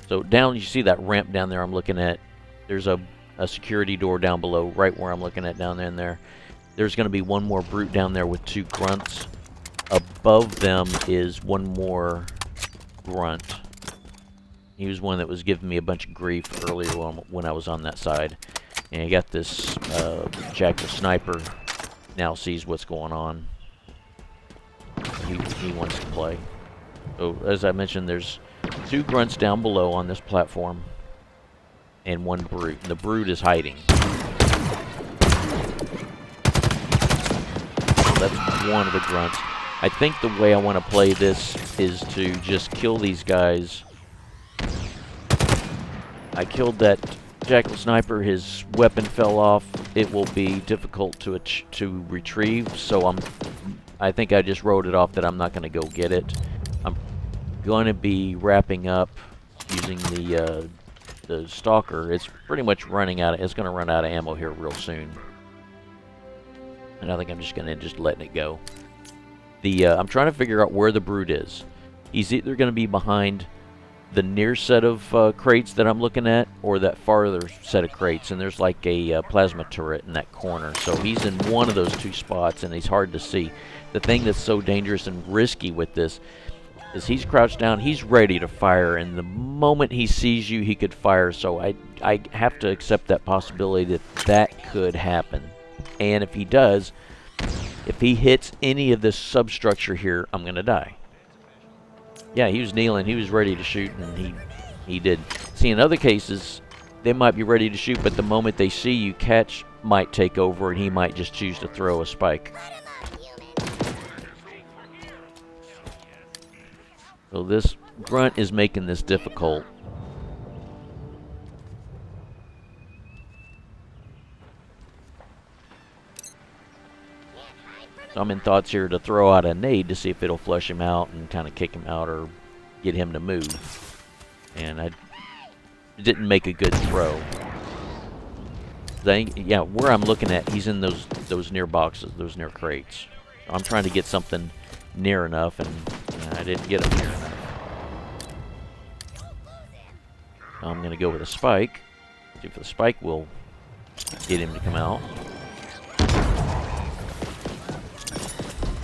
So down, you see that ramp down there I'm looking at. There's a security door down below, right where I'm looking at down there and there. There's going to be one more brute down there with two grunts. Above them is one more grunt. He was one that was giving me a bunch of grief earlier when I was on that side. And I got this Chak the Sniper now sees what's going on. He wants to play. So, as I mentioned, there's 2 grunts down below on this platform, and 1 brute. And the brute is hiding. So that's one of the grunts. I think the way I want to play this is to just kill these guys. I killed that jackal sniper. His weapon fell off. It will be difficult to retrieve. So I think I just wrote it off that I'm not going to go get it. I'm going to be wrapping up using the Stalker. It's pretty much running out. It's going to run out of ammo here real soon, and I think I'm just going to letting it go. I'm trying to figure out where the brute is. He's either going to be behind the near set of crates that I'm looking at, or that farther set of crates. And there's like a plasma turret in that corner. So he's in one of those 2 spots, and he's hard to see. The thing that's so dangerous and risky with this is he's crouched down. He's ready to fire, and the moment he sees you, he could fire. So I have to accept that possibility that could happen. And if he does, if he hits any of this substructure here, I'm going to die. Yeah, he was kneeling. He was ready to shoot, and he did. See, in other cases, they might be ready to shoot, but the moment they see you, catch might take over, and he might just choose to throw a spike. So this grunt is making this difficult. So I'm in thoughts here to throw out a nade to see if it'll flush him out and kind of kick him out or get him to move. And I didn't make a good throw. Yeah, where I'm looking at, he's in those near boxes, those near crates. So I'm trying to get something near enough, and I didn't get him near enough. So I'm going to go with a spike. See if the spike will get him to come out.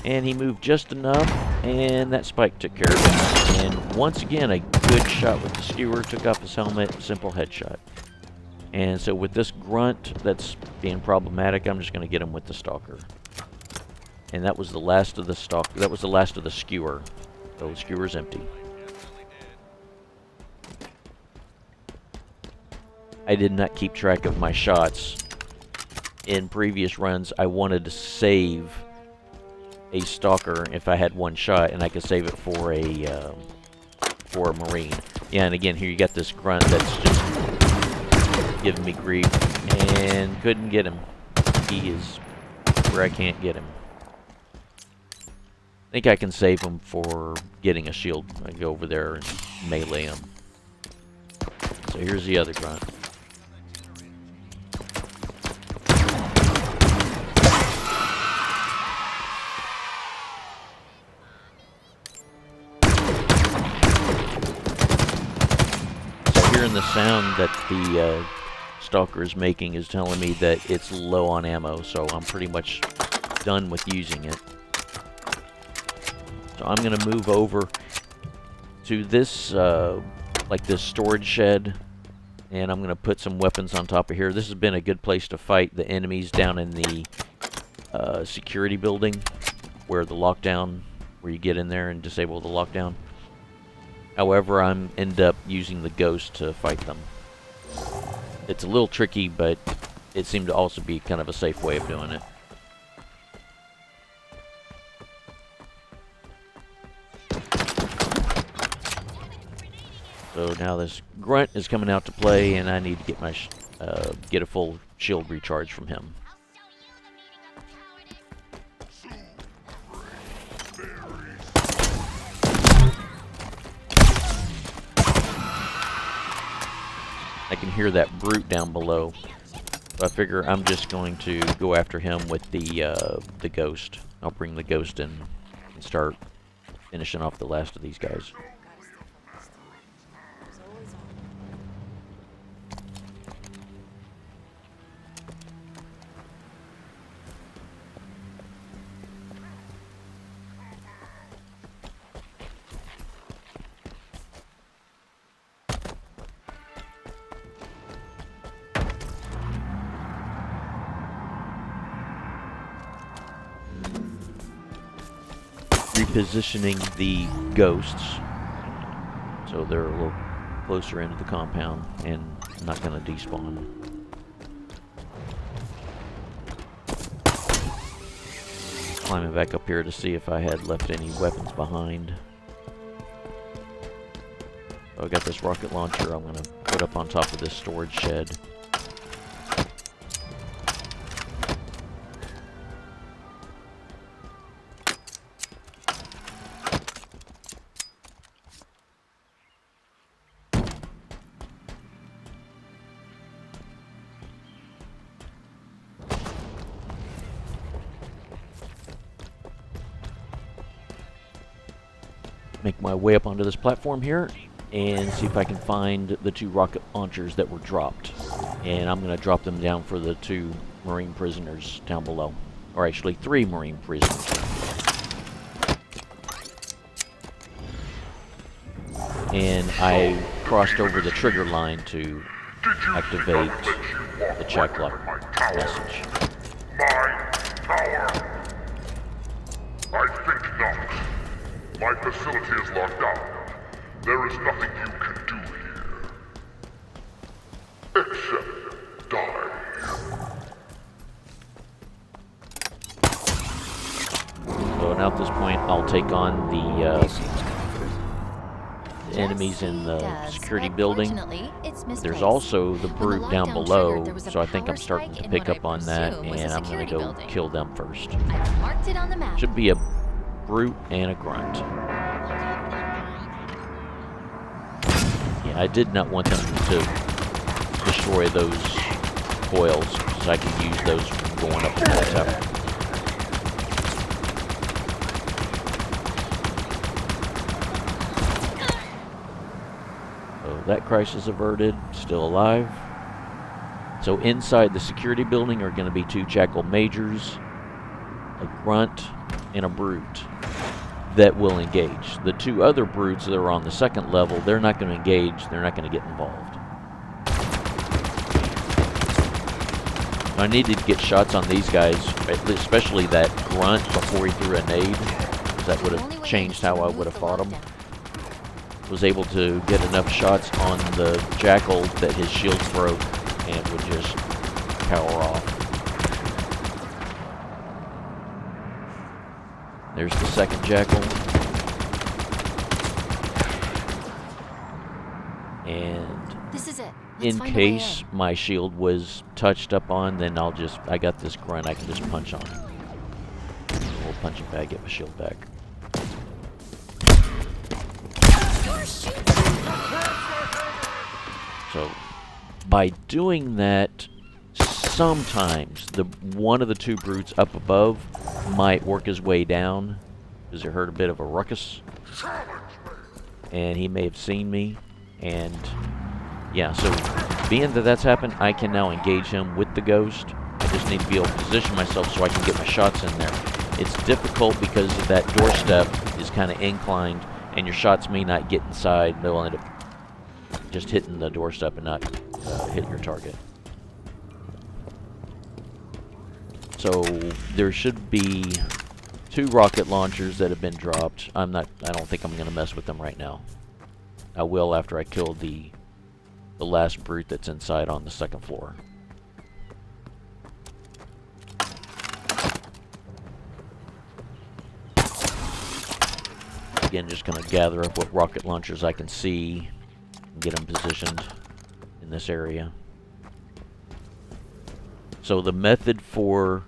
And he moved just enough, and that spike took care of him. And once again, a good shot with the skewer, took off his helmet, simple headshot. And so with this grunt that's being problematic, I'm just going to get him with the Stalker. And that was the last of the Stalker. That was the last of the skewer. So the skewer's empty. I did not keep track of my shots. In previous runs, I wanted to save a Stalker if I had 1 shot, and I could save it for a Marine. Yeah, and again, here you got this grunt that's just giving me grief, and couldn't get him. He is where I can't get him. I think I can save him for getting a shield. I go over there and melee him. So here's the other grunt. Hearing the sound that the Stalker is making is telling me that it's low on ammo, so I'm pretty much done with using it. So I'm going to move over to this, like this storage shed, and I'm going to put some weapons on top of here. This has been a good place to fight the enemies down in the security building, where the lockdown, where you get in there and disable the lockdown. However, I'm end up using the ghost to fight them. It's a little tricky, but it seemed to also be kind of a safe way of doing it. So now this grunt is coming out to play, and I need to get my get a full shield recharge from him. I can hear that brute down below, so I figure I'm just going to go after him with the ghost. I'll bring the ghost in and start finishing off the last of these guys. repositioning the ghosts so they're a little closer into the compound and not going to despawn. Climbing back up here to see if I had left any weapons behind. So I got this rocket launcher I'm going to put up on top of this storage shed. Make my way up onto this platform here and see if I can find the 2 rocket launchers that were dropped. And I'm going to drop them down for the 2 Marine prisoners down below. Or actually 3 Marine prisoners. And I crossed over the trigger line to activate the Chak Lok message. My tower! I think not. My facility is locked down. There is nothing you can do here. Except die. So now at this point, I'll take on the enemies in the security building. There's also the brute down below, so I think I'm starting to pick up on that, and I'm going to go kill them first. Should be a brute and a grunt. Yeah, I did not want them to destroy those coils, because I can use those from going up the tower. So that crisis averted, still alive. So inside the security building are going to be 2 Jackal Majors, a grunt, and a brute that will engage. The 2 other brutes that are on the 2nd level, they're not going to engage, they're not going to get involved. I needed to get shots on these guys, especially that grunt before he threw a nade. That would have changed how I would have fought him. Was able to get enough shots on the Jackal that his shields broke and would just power off. There's the 2nd Jackal. And this is it. in case my shield was touched up on, then I got this grunt I can just punch on. We'll punch it back, get my shield back. So by doing that, sometimes one of the 2 brutes up above might work his way down, because he heard a bit of a ruckus, and he may have seen me, and yeah, so being that that's happened, I can now engage him with the ghost. I just need to be able to position myself so I can get my shots in there. It's difficult because that doorstep is kind of inclined, and your shots may not get inside. They'll end up just hitting the doorstep and not hit your target. So there should be 2 rocket launchers that have been dropped. I don't think I'm going to mess with them right now. I will after I kill the last brute that's inside on the 2nd floor. Again, just going to gather up what rocket launchers I can see and get them positioned in this area. So the method for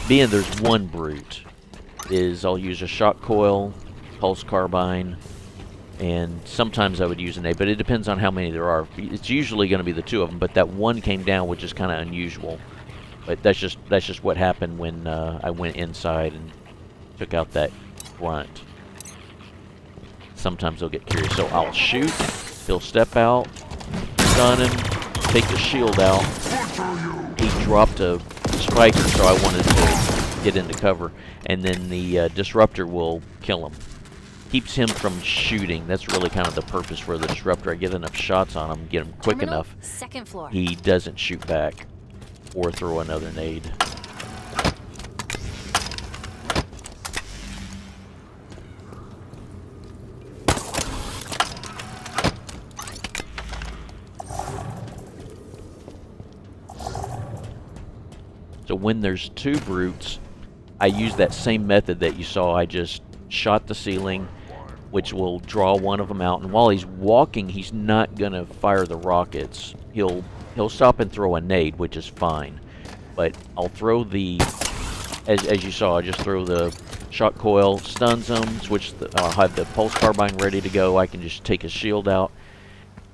being there's 1 brute is I'll use a shot coil, pulse carbine, and sometimes I would use a nade, but it depends on how many there are. It's usually going to be the 2 of them, but that 1 came down, which is kind of unusual. But that's just what happened when I went inside and took out that grunt. Sometimes they'll get curious, so I'll shoot, he'll step out, stun him, take the shield out. He dropped a spiker, so I wanted to get into cover, and then the disruptor will kill him. Keeps him from shooting. That's really kind of the purpose for the disruptor. I get enough shots on him, get him quick enough. 2nd floor. He doesn't shoot back or throw another nade. when there's 2 brutes, I use that same method that you saw. I just shot the ceiling, which will draw one of them out. And while he's walking, he's not going to fire the rockets. He'll stop and throw a nade, which is fine. But I'll throw the, as you saw, I just throw the shot coil, stuns them, I'll have the pulse carbine ready to go. I can just take his shield out.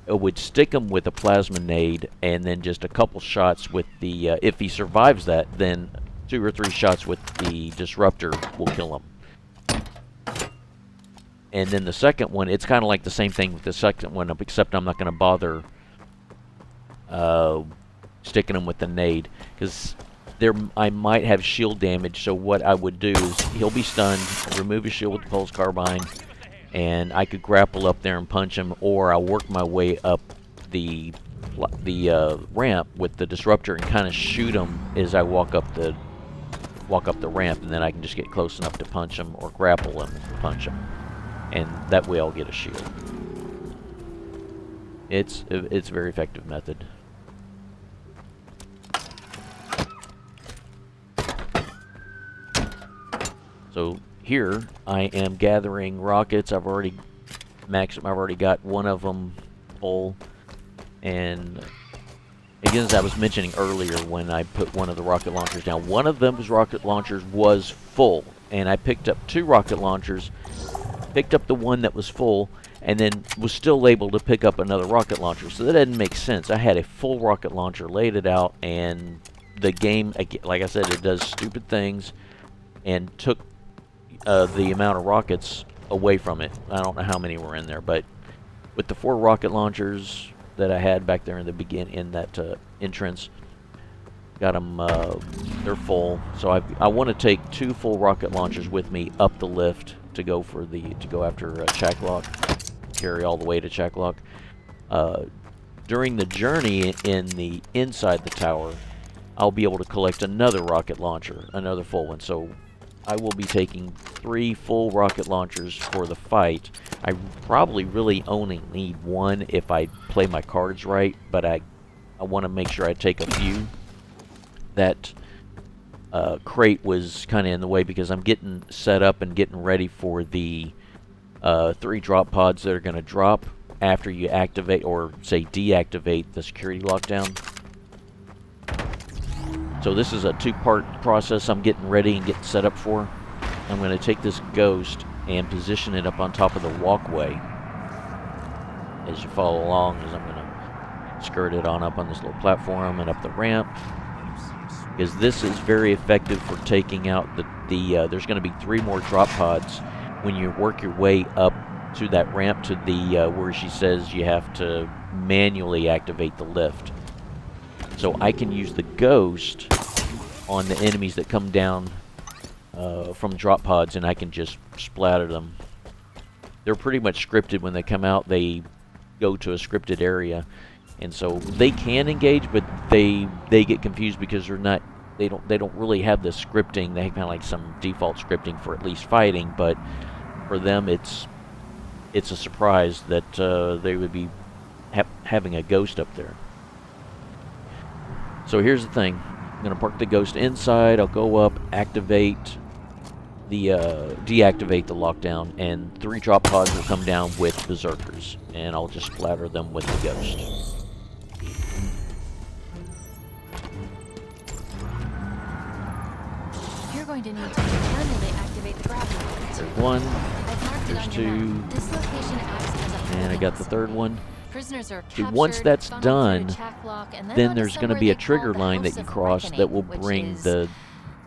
It would stick him with a plasma nade, and then just a couple shots with the, if he survives that, then 2 or 3 shots with the disruptor will kill him. And then the second one, it's kind of like the same thing with the second one, except I'm not going to bother sticking him with the nade, because I might have shield damage. So what I would do is, he'll be stunned, remove his shield with the pulse carbine, and I could grapple up there and punch him, or I'll work my way up the ramp with the disruptor and kind of shoot him as I walk up the ramp, and then I can just get close enough to punch him, or grapple him and punch him, and that way I'll get a shield. It's a very effective method. So here I am gathering rockets. I've already got one of them full, and again, as I was mentioning earlier, when I put one of the rocket launchers down, one of those rocket launchers was full, and I picked up 2 rocket launchers, picked up the one that was full, and then was still able to pick up another rocket launcher. So that didn't make sense. I had a full rocket launcher, laid it out, and the game, like I said, it does stupid things, and took the amount of rockets away from it. I don't know how many were in there, but with the 4 rocket launchers that I had back there in the in that entrance, got them. They're full. So I want to take 2 full rocket launchers with me up the lift to go after Chak Lok, carry all the way to Chak Lok. During the journey inside the tower, I'll be able to collect another rocket launcher, another full one. So I will be taking 3 full rocket launchers for the fight. I probably really only need 1 if I play my cards right, but I want to make sure I take a few. That crate was kind of in the way because I'm getting set up and getting ready for the 3 drop pods that are going to drop after you activate, or say deactivate, the security lockdown. So this is a 2-part process I'm getting ready and getting set up for. I'm going to take this ghost and position it up on top of the walkway as you follow along, as I'm going to skirt it on up on this little platform and up the ramp, because this is very effective for taking out there's going to be 3 more drop pods when you work your way up to that ramp to the where she says you have to manually activate the lift. So I can use the ghost on the enemies that come down from drop pods, and I can just splatter them. They're pretty much scripted. When they come out, they go to a scripted area, and so they can engage, but they get confused because they don't really have the scripting. They have kind of like some default scripting for at least fighting, but for them it's a surprise that they would be having a ghost up there. So here's the thing. I'm going to park the ghost inside. I'll go up, deactivate the lockdown, and 3 drop pods will come down with berserkers, and I'll just splatter them with the ghost. You're going to need to manually activate the gravity. There's 1. I've marked it There's on 2. your map. This location acts as a And I got the 3rd one. Prisoners are See, captured, once that's funneled done, through Chak Lok, and then onto there's going to somewhere be a they call trigger the line that House you of cross Reckoning, that will which bring is the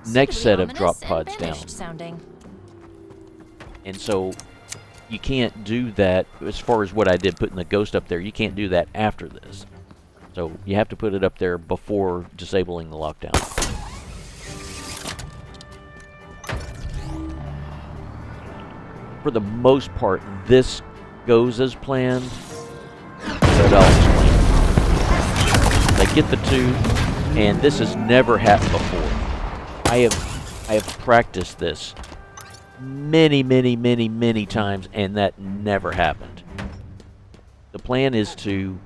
next suitably set of ominous drop and pods down. banished sounding. And so you can't do that, as far as what I did putting the ghost up there, you can't do that after this. So you have to put it up there before disabling the lockdown. For the most part, this goes as planned, but I'll explain. I get the 2, and this has never happened before. I have practiced this many times, and that never happened. The plan is to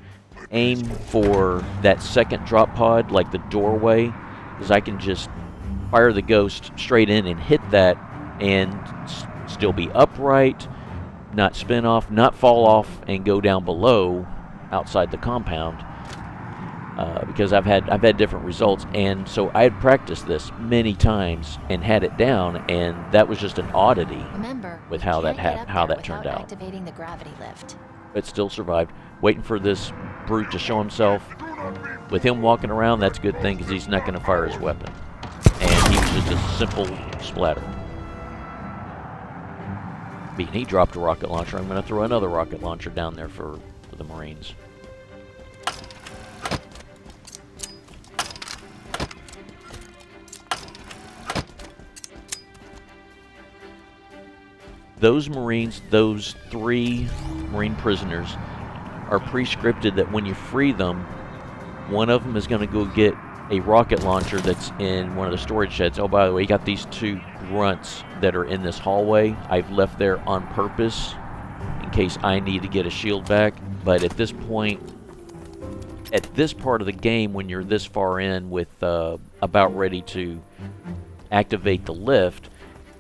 aim for that second drop pod, like the doorway, because I can just fire the Ghost straight in and hit that and still be upright, not spin off, not fall off and go down below outside the compound. Because I've had different results, and so I had practiced this many times and had it down, and that was just an oddity. Remember, with how that turned out. Activating the gravity lift. But still survived. Waiting for this brute to show himself. With him walking around, that's a good thing because he's not going to fire his weapon. And he was just a simple splatter. Being he dropped a rocket launcher, I'm going to throw another rocket launcher down there for the Marines. Those Marines, those 3 Marine prisoners, are pre-scripted that when you free them, one of them is going to go get a rocket launcher that's in one of the storage sheds. Oh, by the way, you got these 2 grunts that are in this hallway. I've left there on purpose in case I need to get a shield back. But at this point, at this part of the game, when you're this far in with about ready to activate the lift,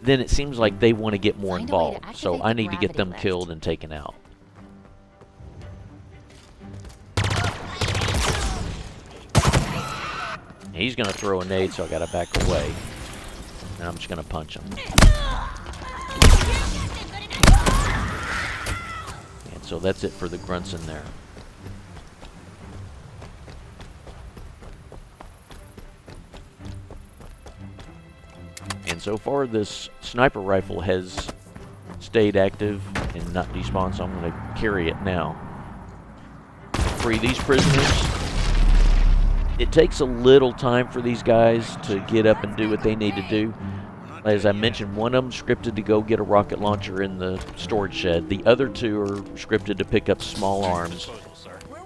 then it seems like they want to get more involved. So I need to get them killed and taken out. He's going to throw a nade, so I got to back away. And I'm just going to punch him. And so that's it for the grunts in there. And so far, this sniper rifle has stayed active and not despawned, so I'm going to carry it now. Free these prisoners. It takes a little time for these guys to get up and do what they need to do. As I mentioned, one of them scripted to go get a rocket launcher in the storage shed. The other 2 are scripted to pick up small arms.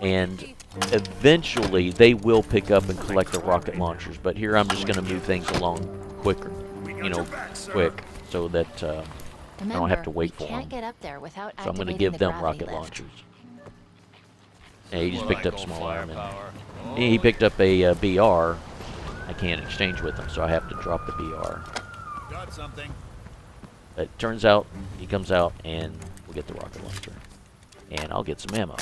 And eventually, they will pick up and collect the rocket launchers. But here, I'm just going to move things along quicker. Quick, so that I don't have to wait for them. Get up there without so I'm going to give them rocket launchers. Yeah, he just picked up small arm, and he picked up a BR. I can't exchange with him, so I have to drop the BR. Got something. But it turns out he comes out, and we'll get the rocket launcher, and I'll get some ammo.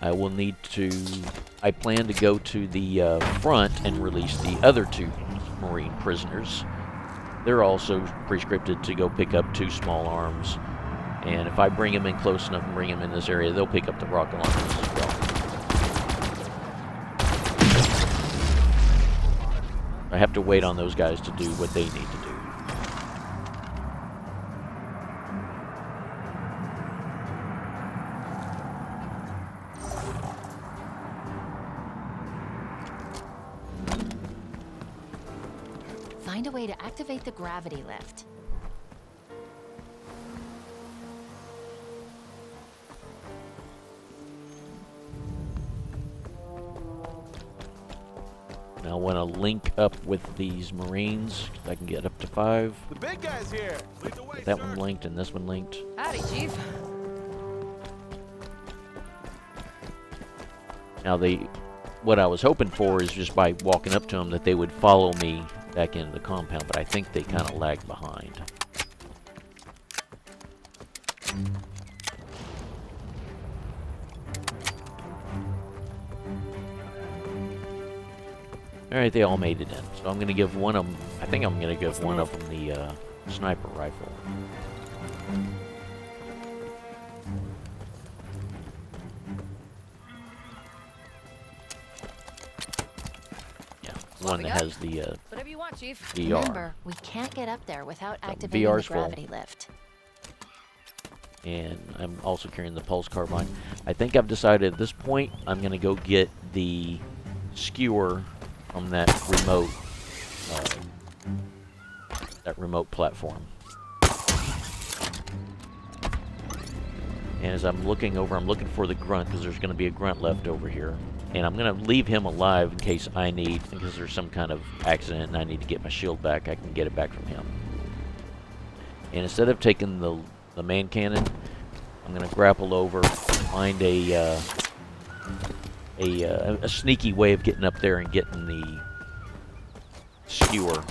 I will need to... I plan to go to the front and release the other 2 Marine prisoners. They're also pre-scripted to go pick up 2 small arms. And if I bring them in close enough and bring them in this area, they'll pick up the rocket launchers as well. I have to wait on those guys to do what they need to do. Find a way to activate the gravity lift. Now I want to link up with these Marines. I can get up to 5. The big guy's here. Lead the way, Get that sir. one linked and this one linked. Howdy, Chief. Now what I was hoping for is just by walking up to them that they would follow me back into the compound, but I think they kind of lagged behind. Alright, they all made it in. So I'm going to give one of them, I think I'm going to give one of them the sniper rifle. Yeah, one that has the Whatever you want, Chief. VR. Remember, we can't get up there without activating the VR's full. gravity lift. And I'm also carrying the pulse carbine. I think I've decided at this point I'm going to go get the skewer from that remote platform. And as I'm looking over, I'm looking for the grunt because there's going to be a grunt left over here. And I'm going to leave him alive in case I need, because there's some kind of accident and I need to get my shield back, I can get it back from him. And instead of taking the man cannon, I'm going to grapple over, find a a sneaky way of getting up there and getting the skewer.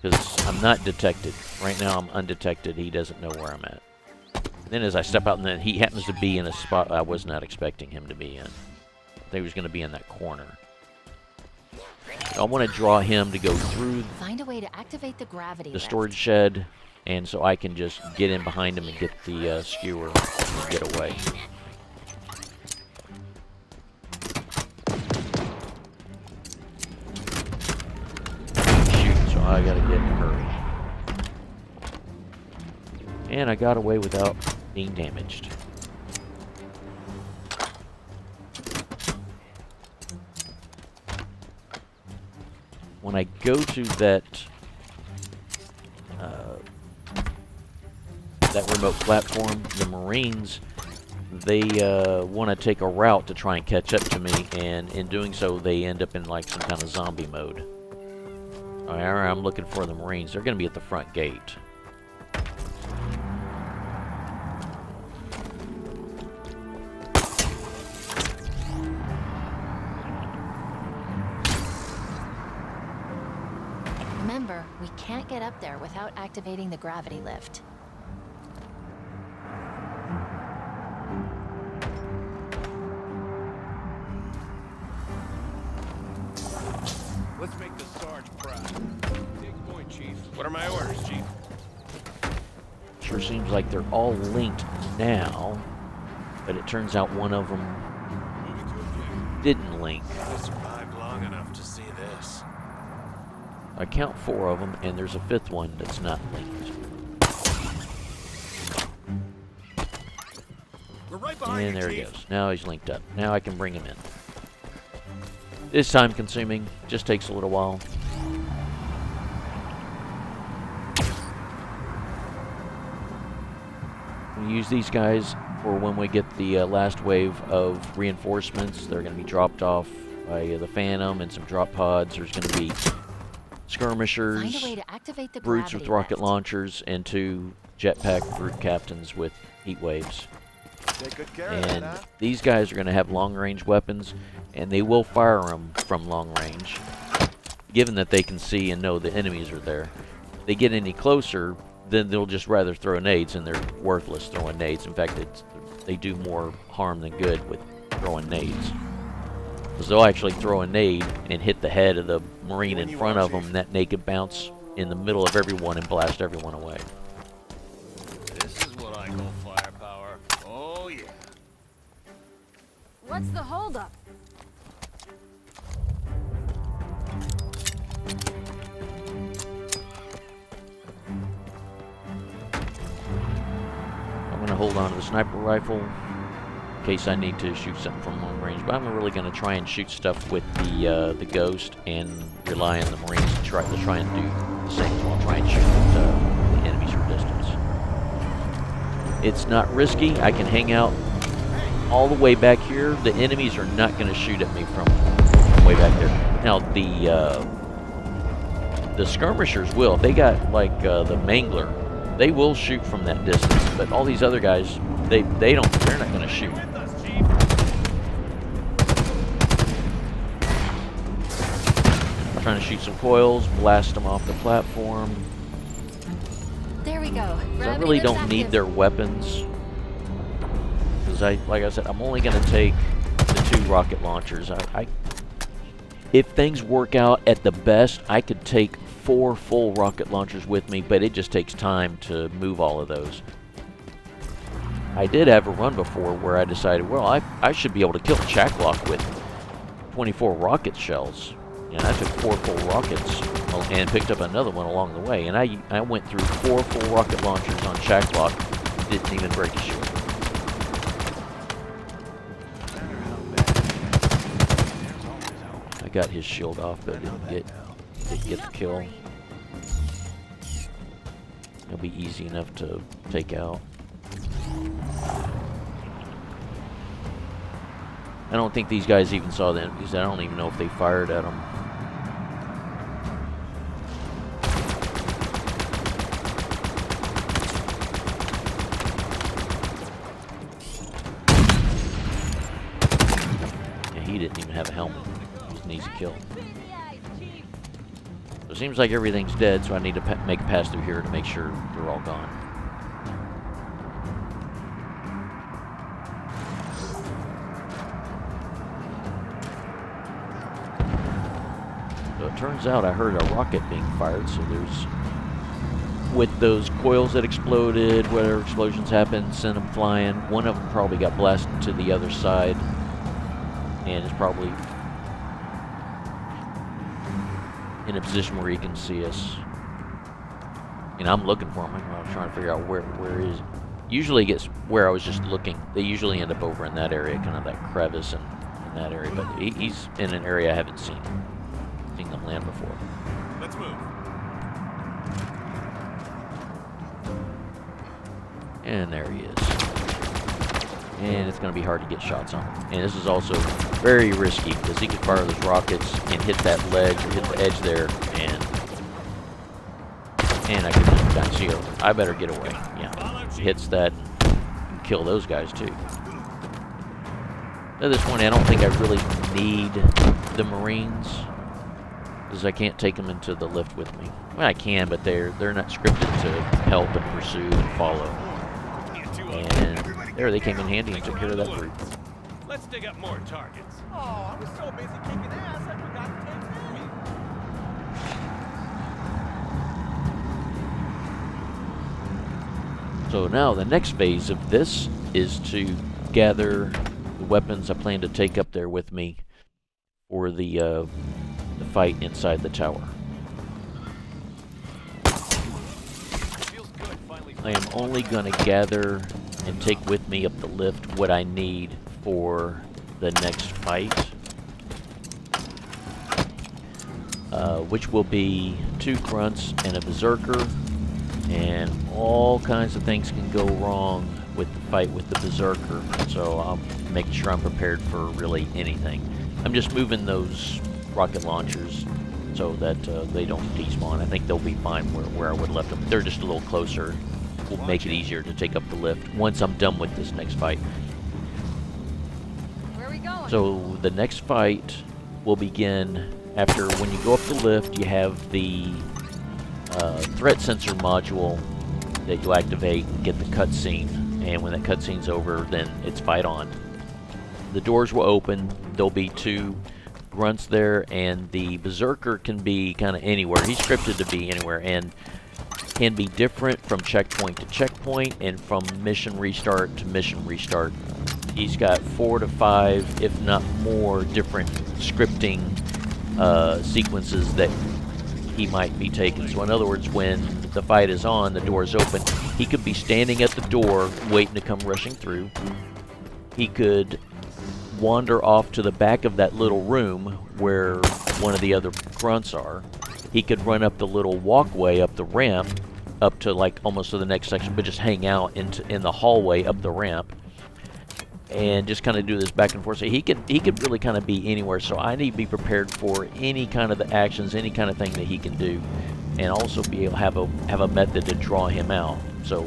Because I'm not detected. Right now I'm undetected. He doesn't know where I'm at. Then as I step out, and then he happens to be in a spot I was not expecting him to be in. I thought he was going to be in that corner. So I want to draw him to go through Find a way to activate the gravity the lift. storage shed, and so I can just get in behind him and get the skewer and get away. Shoot, so I gotta get in a hurry. And I got away without being damaged. When I go to that remote platform, the Marines, they want to take a route to try and catch up to me, and in doing so, they end up in like some kind of zombie mode. Alright, I'm looking for the Marines. They're going to be at the front gate. Remember, we can't get up there without activating the gravity lift. Let's make the Sarge proud. Take point, Chief. What are my orders, Chief? Sure seems like they're all linked now, but it turns out one of them Moving to objective. didn't link. I survived long enough to see this. I count 4 of them, and there's a 5th one that's not linked. We're right behind And you, there he Chief. goes. Now he's linked up. Now I can bring him in. It's time consuming. Just takes a little while. We use these guys for when we get the last wave of reinforcements. They're going to be dropped off by the Phantom and some drop pods. There's going to be skirmishers, Find a way to activate the brutes gravity with rocket lift. launchers, and 2 jetpack brute captains with heat waves. Take good care of that, And huh? these guys are going to have long-range weapons, and they will fire them from long range, given that they can see and know the enemies are there. If they get any closer, then they'll just rather throw nades, and they're worthless throwing nades. In fact, they do more harm than good with throwing nades. Because they'll actually throw a nade and hit the head of the Marine in front of them, and that nade can bounce in the middle of everyone and blast everyone away. This is what I call firepower. Oh, yeah. What's the holdup? I'm going to hold on to the sniper rifle in case I need to shoot something from long range, but I'm really going to try and shoot stuff with the Ghost and rely on the Marines to try and do the same as well. Try and shoot the enemies from distance. It's not risky. I can hang out all the way back here. The enemies are not going to shoot at me from way back there. Now the skirmishers will. If they got like the Mangler, they will shoot from that distance. But all these other guys, they're not going to shoot. With us, Chief. Trying to shoot some coils, blast them off the platform. There we go. So I really don't need their weapons. Because like I said, I'm only going to take the 2 rocket launchers. If things work out at the best, I could take 4 full rocket launchers with me, but it just takes time to move all of those. I did have a run before where I decided, well, I should be able to kill Chak Lok with 24 rocket shells. And I took 4 full rockets and picked up another one along the way. And I went through 4 full rocket launchers on Chak Lok, didn't even break a shield. I got his shield off, but didn't get the kill. It'll be easy enough to take out. I don't think these guys even saw the enemies. I don't even know if they fired at them. he didn't even have a helmet. It was an easy kill. So it seems like everything's dead, so I need to make a pass through here to make sure they're all gone. So it turns out I heard a rocket being fired, so there's... With those coils that exploded, whatever explosions happened, sent them flying. One of them probably got blasted to the other side, and is probably in a position where he can see us. And I'm looking for him. I'm trying to figure out where is. Usually gets where I was just looking. They usually end up over in that area, kind of that crevice and in that area. But he's in an area I haven't seen them land before. Let's move. And there he is. And it's going to be hard to get shots on him. And this is also very risky because he could fire those rockets and hit that ledge or hit the edge there, and I could just kind of see it. I better get away. Yeah, he hits that and kill those guys too. At this point, I don't think I really need the Marines because I can't take them into the lift with me. Well, I can, but they're not scripted to help and pursue and follow. And there, they came in handy and took care of that group. Let's dig up more targets. Oh, I was so busy kicking ass, I forgot to take me. So now the next phase of this is to gather the weapons I plan to take up there with me for the fight inside the tower. I am only going to gather and take with me up the lift what I need for the next fight, which will be 2 grunts and a berserker, and all kinds of things can go wrong with the fight with the berserker, so I'll make sure I'm prepared for really anything. I'm just moving those rocket launchers so that they don't despawn. I think they'll be fine where I would have left them. They're just a little closer. Will make it easier to take up the lift once I'm done with this next fight. Where are we going? So the next fight will begin after, when you go up the lift, you have the threat sensor module that you activate and get the cutscene, and when that cutscene's over, then it's fight on. The doors will open. There'll be 2 grunts there, and the berserker can be kind of anywhere. He's scripted to be anywhere, and can be different from checkpoint to checkpoint and from mission restart to mission restart. He's got 4 to 5, if not more, different scripting sequences that he might be taking. So in other words, when the fight is on, the door is open, he could be standing at the door waiting to come rushing through. He could wander off to the back of that little room where one of the other grunts are. He could run up the little walkway up the ramp up to like almost to the next section, but just hang out in the hallway up the ramp and just kind of do this back and forth. So he could really kind of be anywhere. So I need to be prepared for any kind of the actions, any kind of thing that he can do, and also be able to have a method to draw him out. So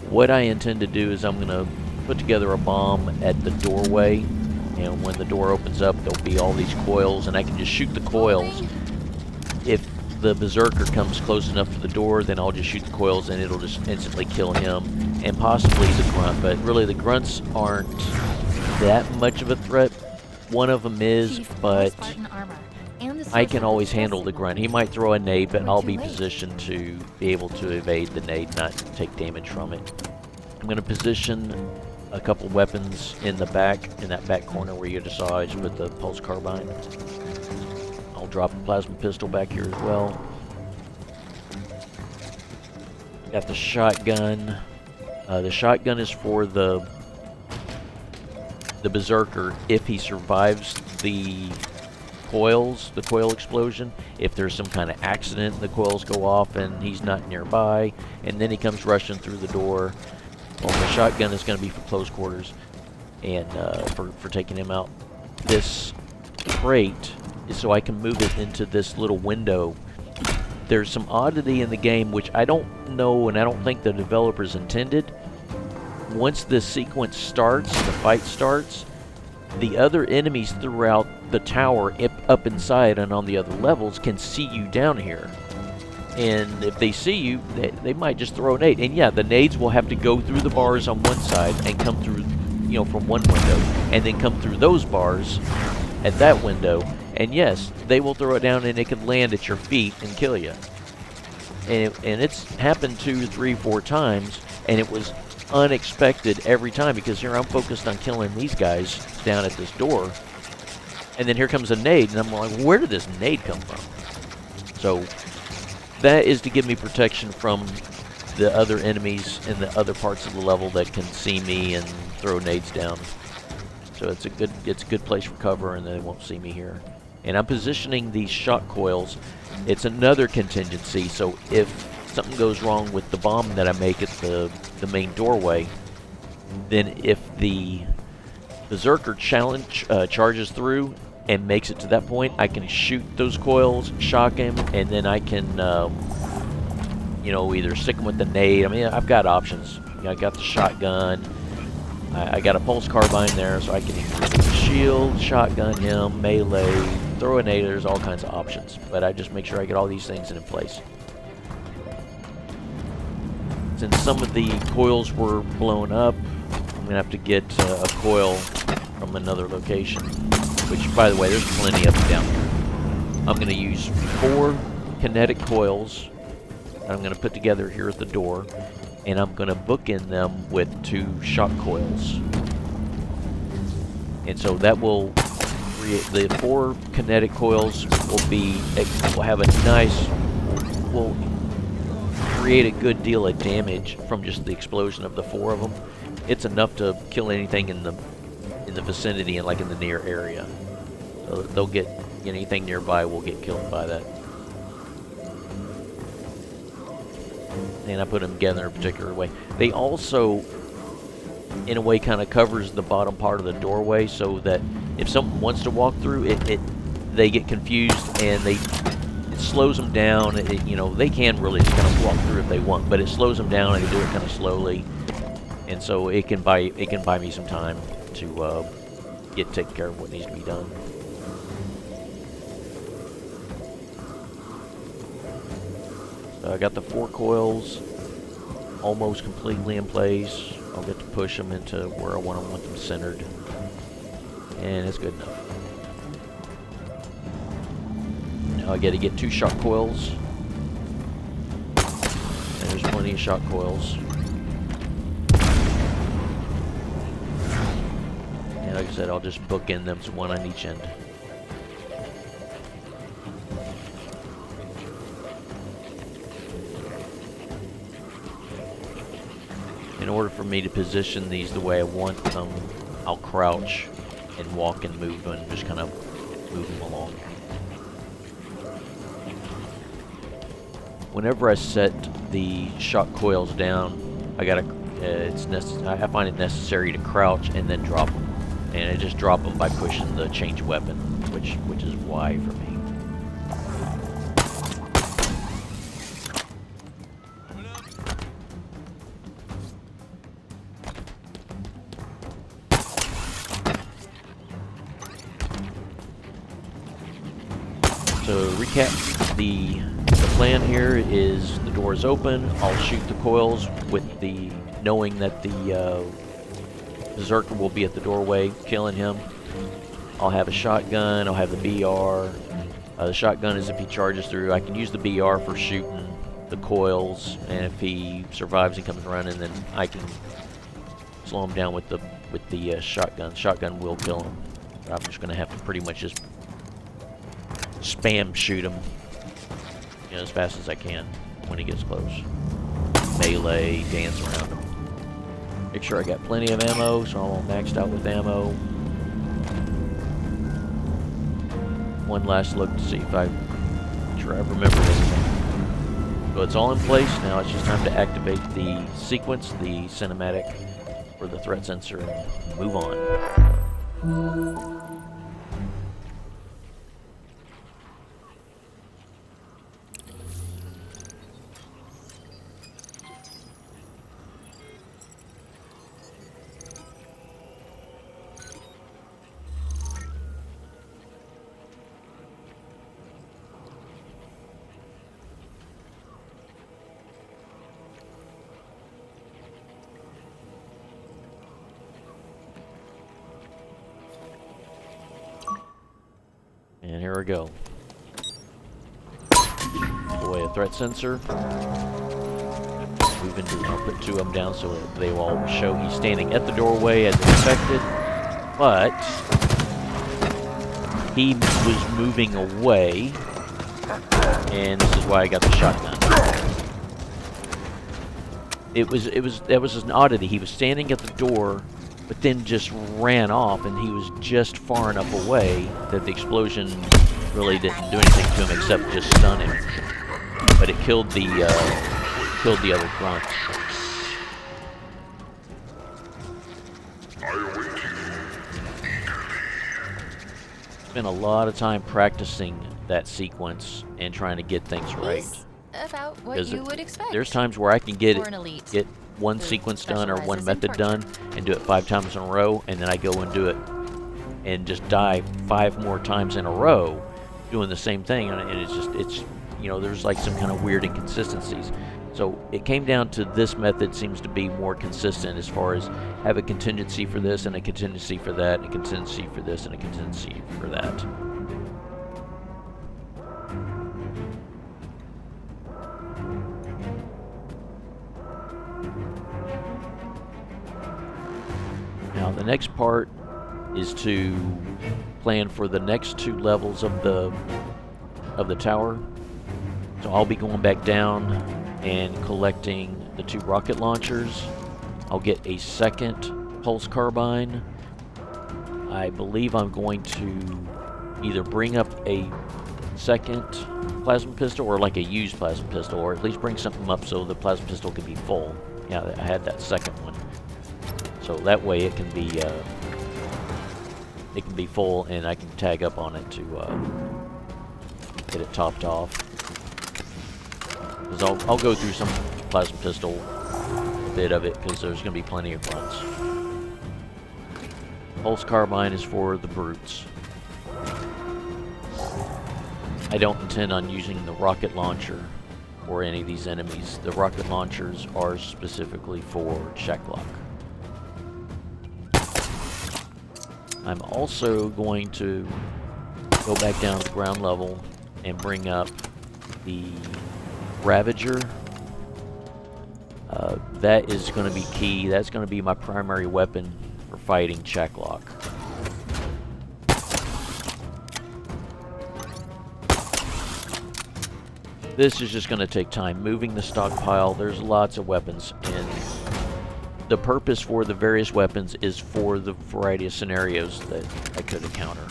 what I intend to do is I'm going to put together a bomb at the doorway, and when the door opens up, there'll be all these coils, and I can just shoot the coils. If the berserker comes close enough to the door, then I'll just shoot the coils and it'll just instantly kill him, and possibly the grunt. But really, the grunts aren't that much of a threat. One of them is, but I can always handle the grunt. He might throw a nade, but I'll be positioned to be able to evade the nade, not take damage from it. I'm going to position a couple weapons in the back, in that back corner where you just saw I just put the pulse carbine. I'll drop a plasma pistol back here as well. Got the shotgun. The shotgun is for the berserker if he survives the coils, the coil explosion. If there's some kind of accident, the coils go off and he's not nearby, and then he comes rushing through the door. Well, the shotgun is going to be for close quarters and for taking him out. This crate is so I can move it into this little window. There's some oddity in the game which I don't know, and I don't think the developers intended. Once this sequence starts, the fight starts, the other enemies throughout the tower up inside and on the other levels can see you down here. And if they see you, they might just throw a nade. And yeah, the nades will have to go through the bars on one side and come through, you know, from one window, and then come through those bars at that window. And yes, they will throw it down and it can land at your feet and kill you. And it's happened 2, 3, 4 times, and it was unexpected every time, because here I'm focused on killing these guys down at this door, and then here comes a nade, and I'm like, where did this nade come from? So that is to give me protection from the other enemies in the other parts of the level that can see me and throw nades down. So it's a good place for cover, and they won't see me here. And I'm positioning these shot coils. It's another contingency, so if something goes wrong with the bomb that I make at the main doorway, then if the Berserker charges through and makes it to that point, I can shoot those coils, shock him, and then I can, you know, either stick him with the nade. I mean, I've got options. You know, I got the shotgun. I got a pulse carbine there, so I can either shield, shotgun him, melee, throw a nade. There's all kinds of options, but I just make sure I get all these things in place. Since some of the coils were blown up, I'm gonna have to get a coil from another location, which, by the way, there's plenty of them down here. I'm gonna use 4 kinetic coils that I'm gonna put together here at the door, and I'm gonna bookend them with 2 shock coils. And so that will create, the 4 kinetic coils will have a nice, will create a good deal of damage from just the explosion of the 4 of them. It's enough to kill anything in the vicinity and like in the near area. So they'll get, anything nearby will get killed by that. And I put them together in a particular way. They also, in a way, kind of covers the bottom part of the doorway, so that if someone wants to walk through they get confused, and it slows them down. You know, they can really just kind of walk through if they want, but it slows them down, and they do it kind of slowly, and so it can buy me some time to take care of what needs to be done. So I got the 4 coils almost completely in place. I'll get to push them into where I want them centered, and it's good enough. Now I got to get 2 shot coils, and there's plenty of shot coils. And like I said, I'll just bookend them, so 1 on each end. In order for me to position these the way I want them, I'll crouch and walk and move and just kind of move them along. Whenever I set the shot coils down, I find it necessary to crouch and then drop them, and I just drop them by pushing the change weapon, which is Y for me. So to recap, the plan here is the door is open. I'll shoot the coils with the knowing that the Berserker will be at the doorway, killing him. I'll have a shotgun. I'll have the BR. The shotgun is if he charges through. I can use the BR for shooting the coils, and if he survives and comes running, then I can slow him down with the shotgun. Shotgun will kill him. I'm just going to have to pretty much just spam shoot him, you know, as fast as I can when he gets close. Melee, dance around him. Make sure I got plenty of ammo, so I'm all maxed out with ammo. One last look to see if I remember anything. So it's all in place. Now it's just time to activate the sequence, the cinematic, or the threat sensor, and move on. And here we go. Away a threat sensor. Moving to, I'll put 2 of them down so they will all show he's standing at the doorway as expected. But he was moving away, and this is why I got the shotgun. That was an oddity. He was standing at the door, but then just ran off, and he was just far enough away that the explosion really didn't do anything to him except just stun him. But it killed the other grunts. Spent a lot of time practicing that sequence and trying to get things right. He's about what you would expect. There's times where I can get For an elite one who sequence done or one specializes in method done and do it 5 times in a row, and then I go and do it and just die 5 more times in a row doing the same thing, and it's there's like some kind of weird inconsistencies. So it came down to this method seems to be more consistent as far as have a contingency for this and a contingency for that and a contingency for this and a contingency for that. Now the next part is to plan for the next 2 levels of the tower. So I'll be going back down and collecting the 2 rocket launchers. I'll get a second pulse carbine. I believe I'm going to either bring up a second plasma pistol or like a used plasma pistol, or at least bring something up so the plasma pistol can be full. Yeah, I had that second one. So that way it can be full and I can tag up on it to get it topped off. Because I'll go through some plasma pistol bit of it because there's going to be plenty of runs. Pulse carbine is for the brutes. I don't intend on using the rocket launcher for any of these enemies. The rocket launchers are specifically for Chak Lok. I'm also going to go back down to the ground level and bring up the Ravager. That is going to be key. That's going to be my primary weapon for fighting Chak Lok. This is just going to take time. Moving the stockpile, there's lots of weapons, and the purpose for the various weapons is for the variety of scenarios that I could encounter.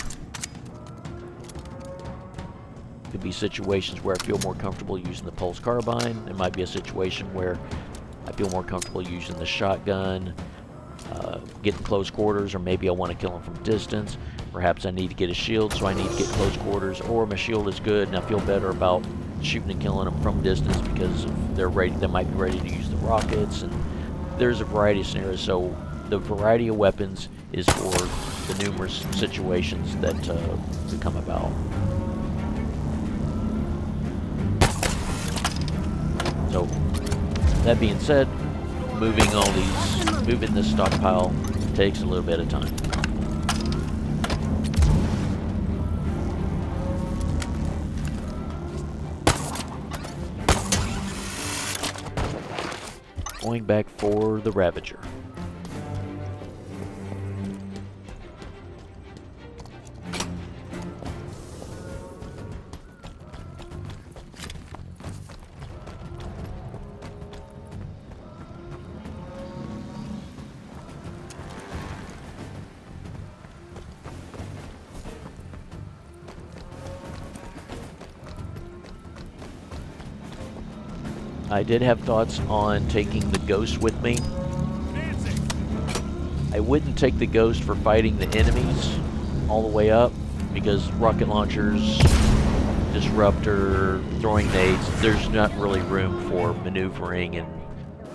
Could be situations where I feel more comfortable using the pulse carbine. There might be a situation where I feel more comfortable using the shotgun, getting close quarters, or maybe I want to kill them from distance. Perhaps I need to get a shield, so I need to get close quarters, or my shield is good and I feel better about shooting and killing them from distance because they're ready. They might be ready to use the rockets, and there's a variety of scenarios. So the variety of weapons is for the numerous situations that could come about. So that being said, moving this stockpile takes a little bit of time. Going back for the Ravager. I did have thoughts on taking the Ghost with me. I wouldn't take the Ghost for fighting the enemies all the way up because rocket launchers, disruptor, throwing nades, there's not really room for maneuvering and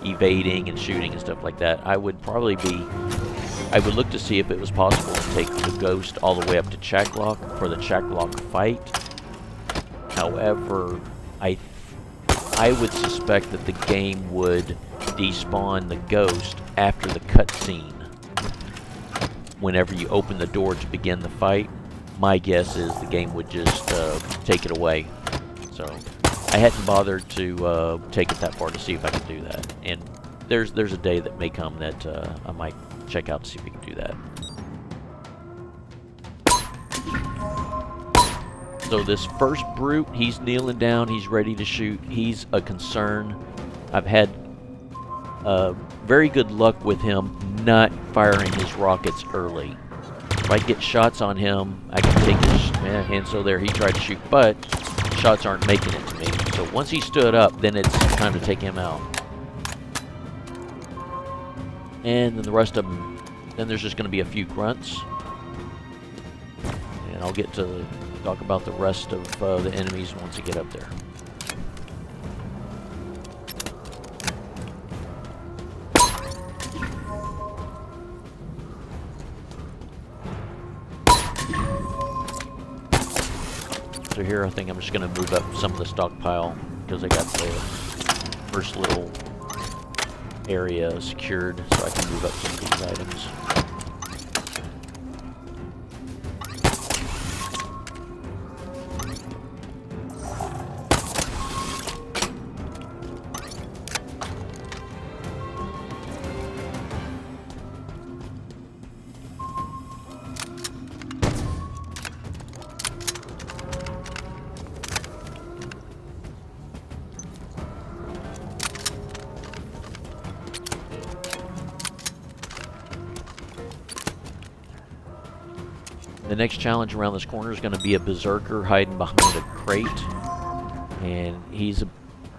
evading and shooting and stuff like that. I would look to see if it was possible to take the Ghost all the way up to Chak Lok for the Chak Lok fight. However, I would suspect that the game would despawn the Ghost after the cutscene whenever you open the door to begin the fight. my guess is the game would just take it away. So I hadn't bothered to take it that far to see if I could do that. And there's a day that may come that I might check out to see if we can do that. So this first brute, he's kneeling down, he's ready to shoot. He's a concern. I've had very good luck with him not firing his rockets early. If I get shots on him, I can take his, and so there he tried to shoot, but shots aren't making it to me. So once he stood up, then it's time to take him out. And then the rest of them, then there's just going to be a few grunts. And I'll get to talk about the rest of the enemies once I get up there. So here I think I'm just going to move up some of the stockpile because I got the first little area secured, so I can move up some of these items. The next challenge around this corner is going to be a berserker hiding behind a crate, and he's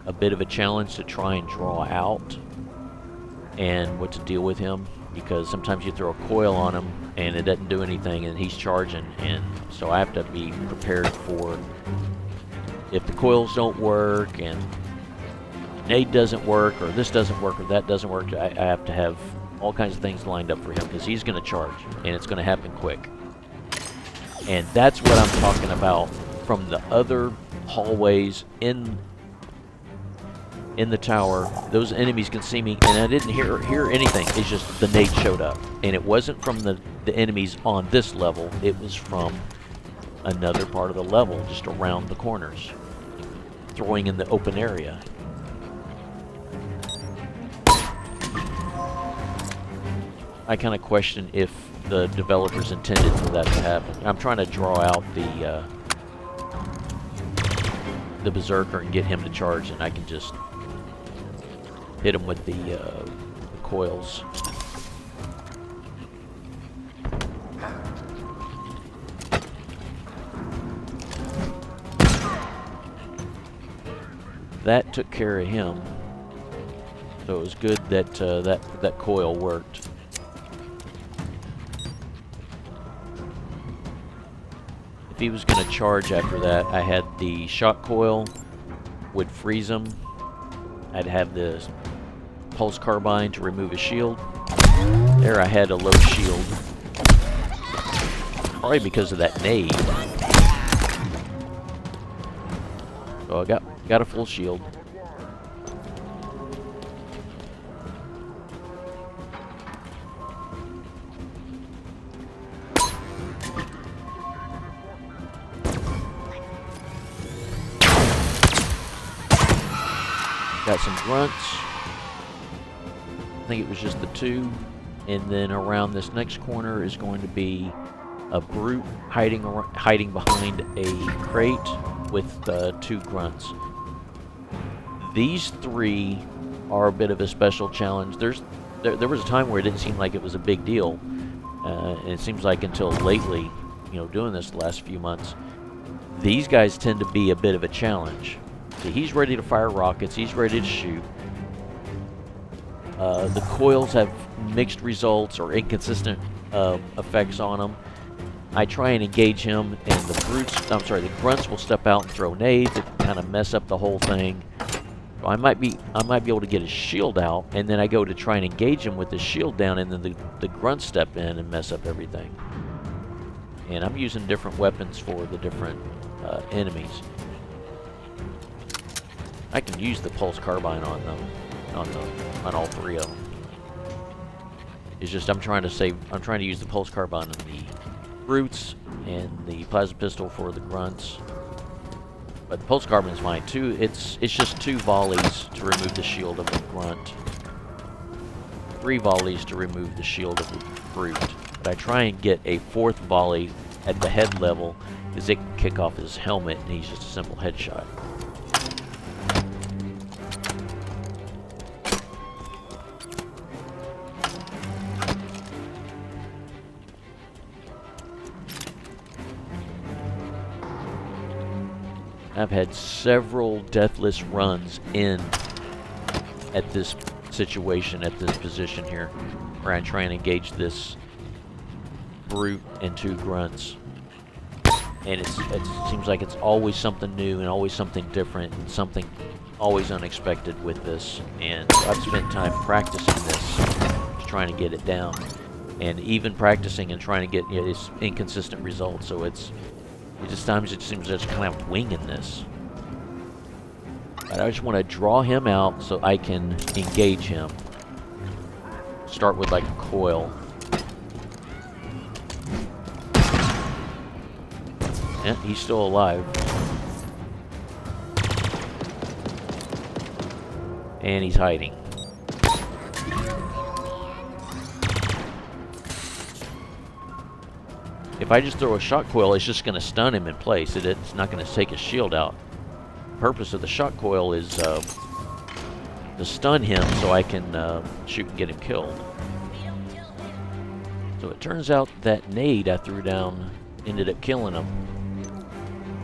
a bit of a challenge to try and draw out and what to deal with him, because sometimes you throw a coil on him and it doesn't do anything and he's charging, and so I have to be prepared for if the coils don't work and nade doesn't work or this doesn't work or that doesn't work. I have to have all kinds of things lined up for him because he's going to charge and it's going to happen quick. And that's what I'm talking about from the other hallways in the tower. Those enemies can see me, and I didn't hear anything. It's just the nade showed up. And it wasn't from the enemies on this level. It was from another part of the level, just around the corners, throwing in the open area. I kind of question if the developers intended for that to happen. I'm trying to draw out the berserker and get him to charge, and I can just hit him with the coils. That took care of him, so it was good that that coil worked. If he was going to charge after that, I had the shot coil, would freeze him. I'd have the pulse carbine to remove his shield. There I had a low shield. Probably because of that nade. So I got a full shield. Got some grunts. I think it was just the two. And then around this next corner is going to be a brute hiding behind a crate with two grunts. These three are a bit of a special challenge. There was a time where it didn't seem like it was a big deal. And it seems like until lately, you know, doing this the last few months, these guys tend to be a bit of a challenge. See, he's ready to fire rockets. He's ready to shoot. The coils have mixed results or inconsistent effects on them. I try and engage him, and the grunts will step out and throw nades that kind of mess up the whole thing. So I might be able to get his shield out, and then I go to try and engage him with his shield down, and then the grunts step in and mess up everything. And I'm using different weapons for the different enemies. I can use the pulse carbine on them, on all three of them. It's just I'm trying to use the pulse carbine on the brutes and the plasma pistol for the grunts. But the pulse carbine is fine too. It's just 2 volleys to remove the shield of the grunt. 3 volleys to remove the shield of the brute. But I try and get a 4th volley at the head level, because it can kick off his helmet and he's just a simple headshot. I've had several deathless runs in at this situation, at this position here, where I try and engage this brute and 2 grunts. And it seems like it's always something new and always something different and something always unexpected with this. And I've spent time practicing this, just trying to get it down. And even practicing and trying to get it's inconsistent results, so times it seems just kind of winging this. But I just want to draw him out so I can engage him. Start with like a coil. Yeah, he's still alive. And he's hiding. If I just throw a shot coil, it's just going to stun him in place. It's not going to take his shield out. The purpose of the shot coil is to stun him so I can shoot and get him killed. So it turns out that nade I threw down ended up killing him.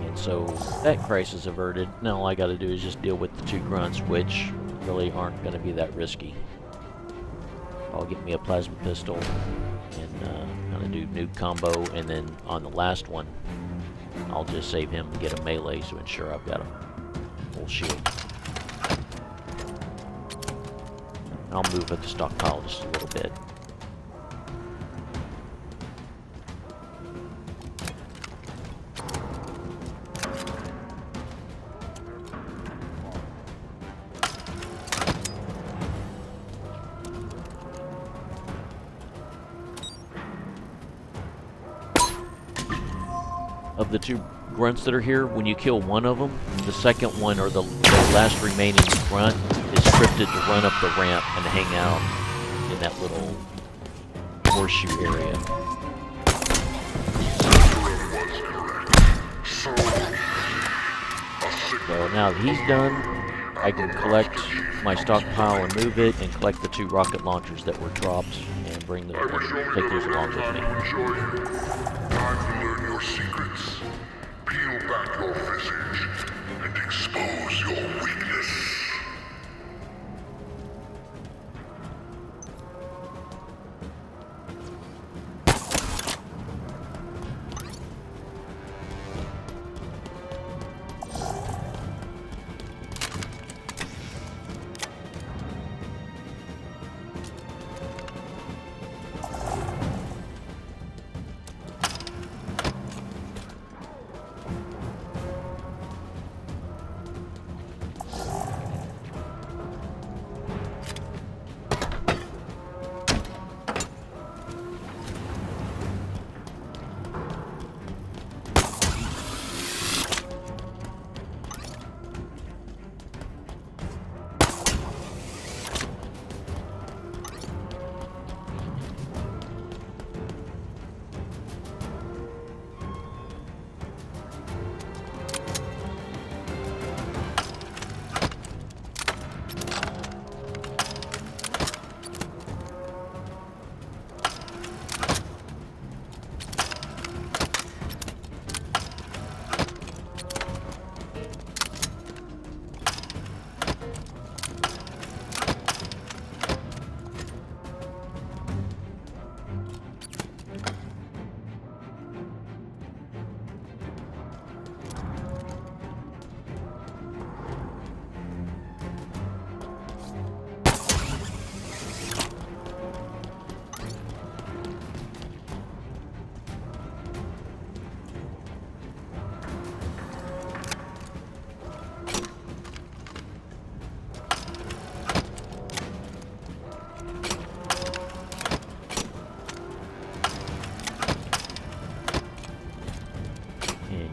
And so that crisis averted. Now all I got to do is just deal with the 2 grunts, which really aren't going to be that risky. I'll get me a plasma pistol and kind of do nuke combo, and then on the last one I'll just save him and get a melee to ensure I've got a full shield. I'll move at the stockpile just a little bit. Of the 2 grunts that are here, when you kill one of them, the second one, or the last remaining grunt, is scripted to run up the ramp and hang out in that little horseshoe area. So now that he's done, I can collect my stockpile and move it, and collect the 2 rocket launchers that were dropped and bring them, take those along with me. Time to learn your secrets. Peel back your visage and expose your weakness.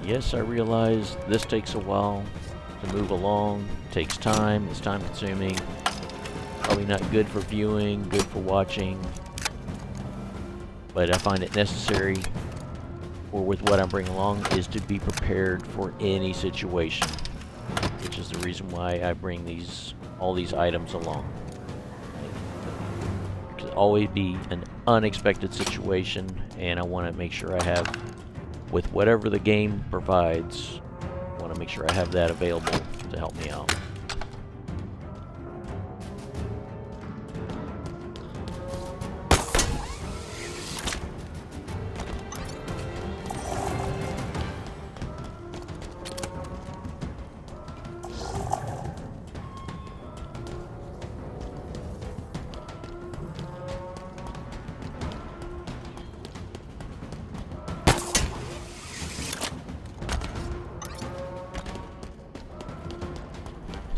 yes, I realize this takes a while to move along. It takes time. It's time consuming. Probably not good for viewing, good for watching. But I find it necessary, or with what I'm bringing along, is to be prepared for any situation, which is the reason why I bring all these items along. It could always be an unexpected situation, and I want to make sure I have, with whatever the game provides, I want to make sure I have that available to help me out.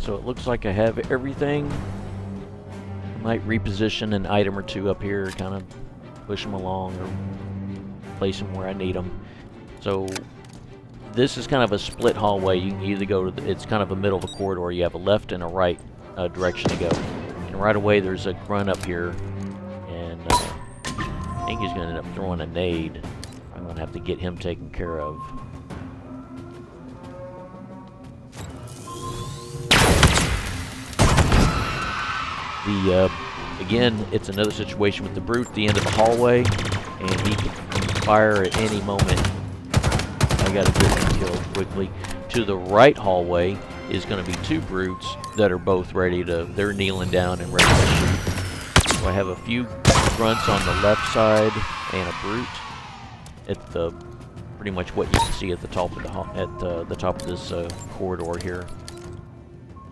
So it looks like I have everything. I might reposition an item or two up here, kind of push them along or place them where I need them. So this is kind of a split hallway. You can either go to it's kind of a middle of a corridor. You have a left and a right direction to go. And right away there's a grunt up here, and I think he's going to end up throwing a nade. I'm going to have to get him taken care of. Again, it's another situation with the brute at the end of the hallway, and he can fire at any moment. I gotta get him killed quickly. To the right hallway is going to be two brutes that are both ready to, they're kneeling down and ready to shoot. So I have a few grunts on the left side and a brute at the, pretty much what you can see at the top of the top of this corridor here.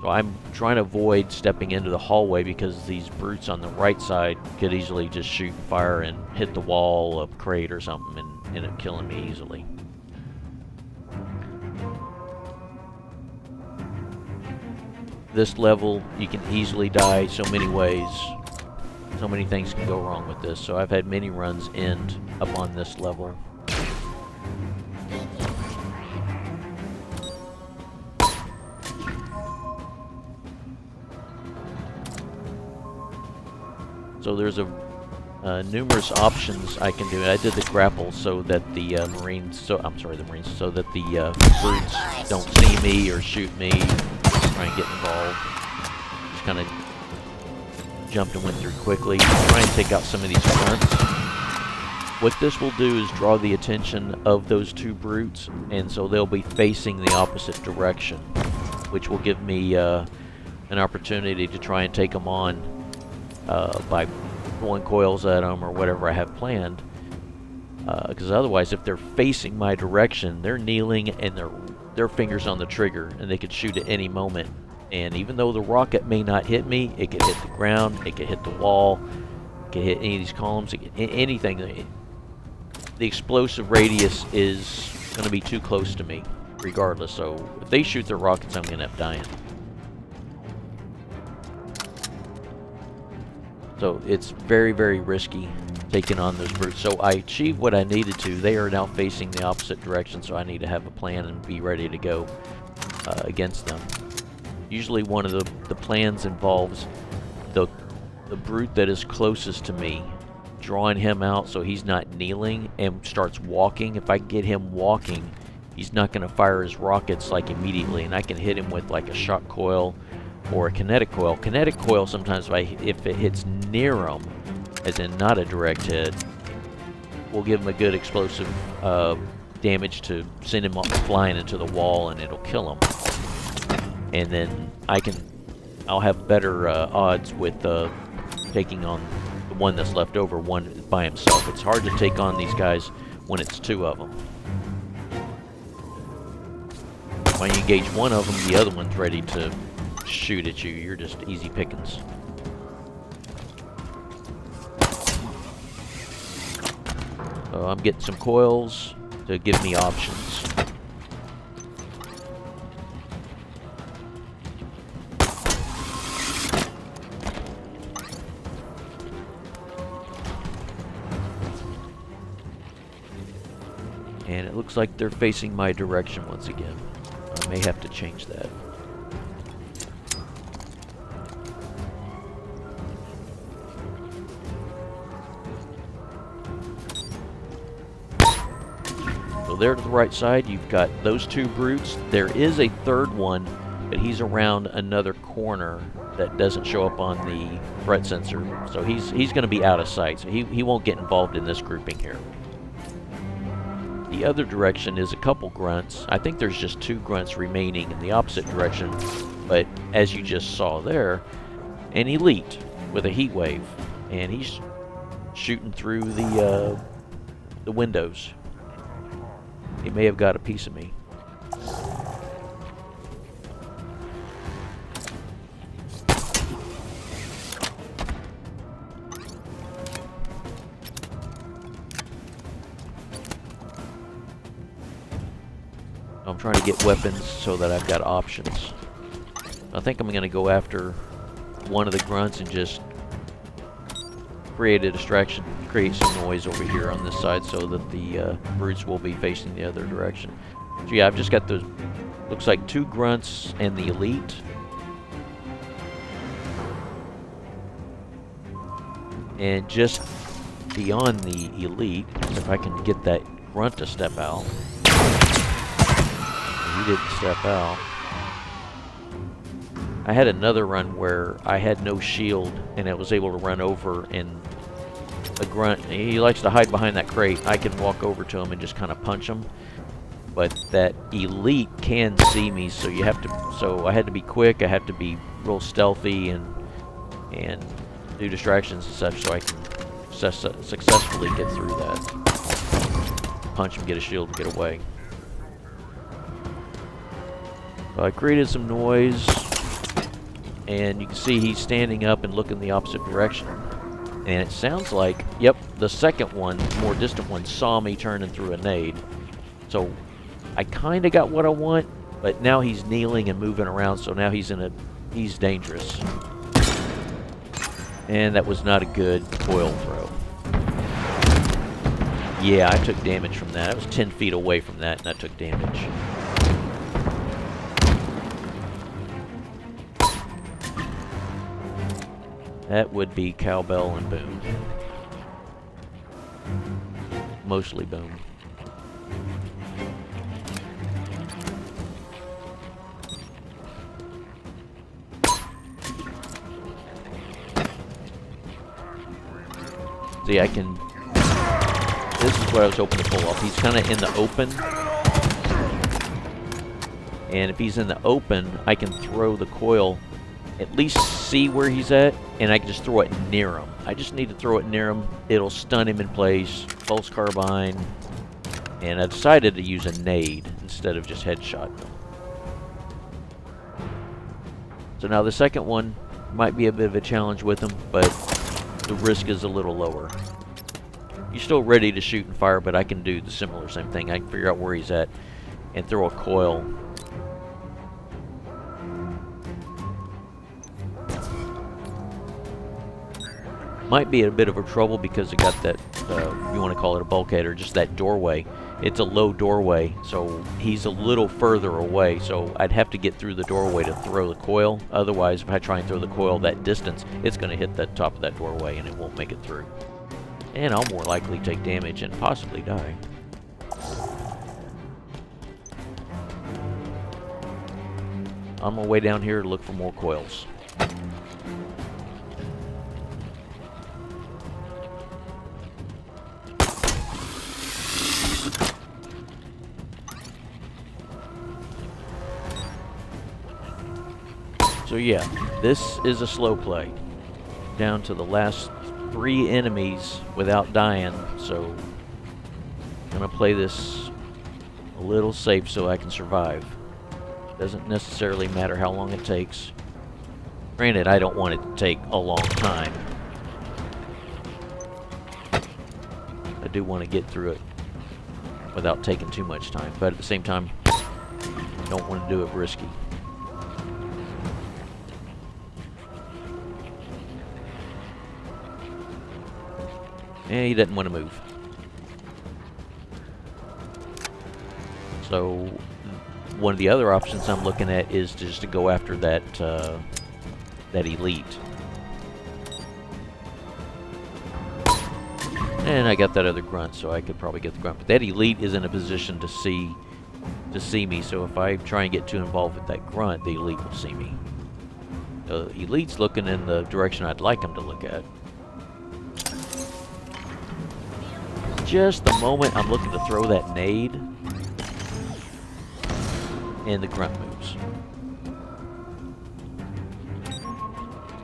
So I'm trying to avoid stepping into the hallway because these brutes on the right side could easily just shoot and fire and hit the wall of crate or something and end up killing me easily. This level, you can easily die so many ways. So many things can go wrong with this. So I've had many runs end up on this level. So there's numerous options I can do. I did the grapple so that the Marines, so that the brutes don't see me or shoot me, try and get involved. Just kind of jumped and went through quickly. Try and take out some of these grunts. What this will do is draw the attention of those two brutes, and so they'll be facing the opposite direction, which will give me an opportunity to try and take them on by throwing coils at them or whatever I have planned. Because otherwise, if they're facing my direction, they're kneeling and their fingers on the trigger, and they could shoot at any moment. And even though the rocket may not hit me, it could hit the ground, it could hit the wall, it could hit any of these columns, it could, anything. The explosive radius is going to be too close to me, regardless. So if they shoot their rockets, I'm going to end up dying. So it's very, very risky taking on those brutes. So I achieved what I needed to. They are now facing the opposite direction, so I need to have a plan and be ready to go against them. Usually one of the plans involves the brute that is closest to me, drawing him out so he's not kneeling and starts walking. If I get him walking, he's not going to fire his rockets like immediately, and I can hit him with like a shock coil or a kinetic coil. Kinetic coil, sometimes if it hits near him, as in not a direct hit, will give him a good explosive damage to send him flying into the wall, and it'll kill him. And then I'll have better odds with taking on the one that's left over, one by himself. It's hard to take on these guys when it's two of them. When you engage one of them, the other one's ready to shoot at you. You're just easy pickings. So I'm getting some coils to give me options. And it looks like they're facing my direction once again. I may have to change that. So there to the right side, you've got those two brutes. There is a third one, but he's around another corner that doesn't show up on the threat sensor. So he's going to be out of sight, so he won't get involved in this grouping here. The other direction is a couple grunts. I think there's just 2 grunts remaining in the opposite direction, but as you just saw there, an elite with a heat wave, and he's shooting through the windows. He may have got a piece of me. I'm trying to get weapons so that I've got options. I think I'm going to go after one of the grunts and just create a distraction, create some noise over here on this side so that the brutes will be facing the other direction. So yeah, I've just got those, looks like 2 grunts and the elite. And just beyond the elite, if I can get that grunt to step out. He didn't step out. I had another run where I had no shield and I was able to run over, and a grunt, he likes to hide behind that crate. I can walk over to him and just kind of punch him. But that elite can see me, so you have to, so I had to be quick, I had to be real stealthy and do distractions and such so I can successfully get through that. Punch him, get a shield, and get away. I created some noise, and you can see he's standing up and looking the opposite direction. And it sounds like, yep, the second one, more distant one, saw me turning through a nade. So I kind of got what I want, but now he's kneeling and moving around, so now he's dangerous. And that was not a good coil throw. Yeah, I took damage from that. I was 10 feet away from that, and I took damage. That would be cowbell and boom. Mostly boom. See, I can... This is what I was hoping to pull off. He's kind of in the open. And if he's in the open, I can throw the coil, at least see where he's at, and I can just throw it near him. I just need to throw it near him. It'll stun him in place. Pulse carbine. And I decided to use a nade instead of just headshotting him. So now the second one might be a bit of a challenge with him, but the risk is a little lower. You're still ready to shoot and fire, but I can do the similar same thing. I can figure out where he's at and throw a coil. Might be a bit of a trouble because it got that, you want to call it a bulkhead or just that doorway. It's a low doorway, so he's a little further away, so I'd have to get through the doorway to throw the coil. Otherwise, if I try and throw the coil that distance, it's going to hit the top of that doorway and it won't make it through. And I'll more likely take damage and possibly die. On my way down here to look for more coils. So yeah, this is a slow play. Down to the last 3 enemies without dying, so I'm going to play this a little safe so I can survive. Doesn't necessarily matter how long it takes. Granted, I don't want it to take a long time. I do want to get through it without taking too much time, but at the same time, don't want to do it risky. And he doesn't want to move. So one of the other options I'm looking at is just to go after that that elite. And I got that other grunt, so I could probably get the grunt. But that elite is in a position to see me, so if I try and get too involved with that grunt, the elite will see me. The elite's looking in the direction I'd like him to look at. Just the moment I'm looking to throw that nade, and the grunt moves.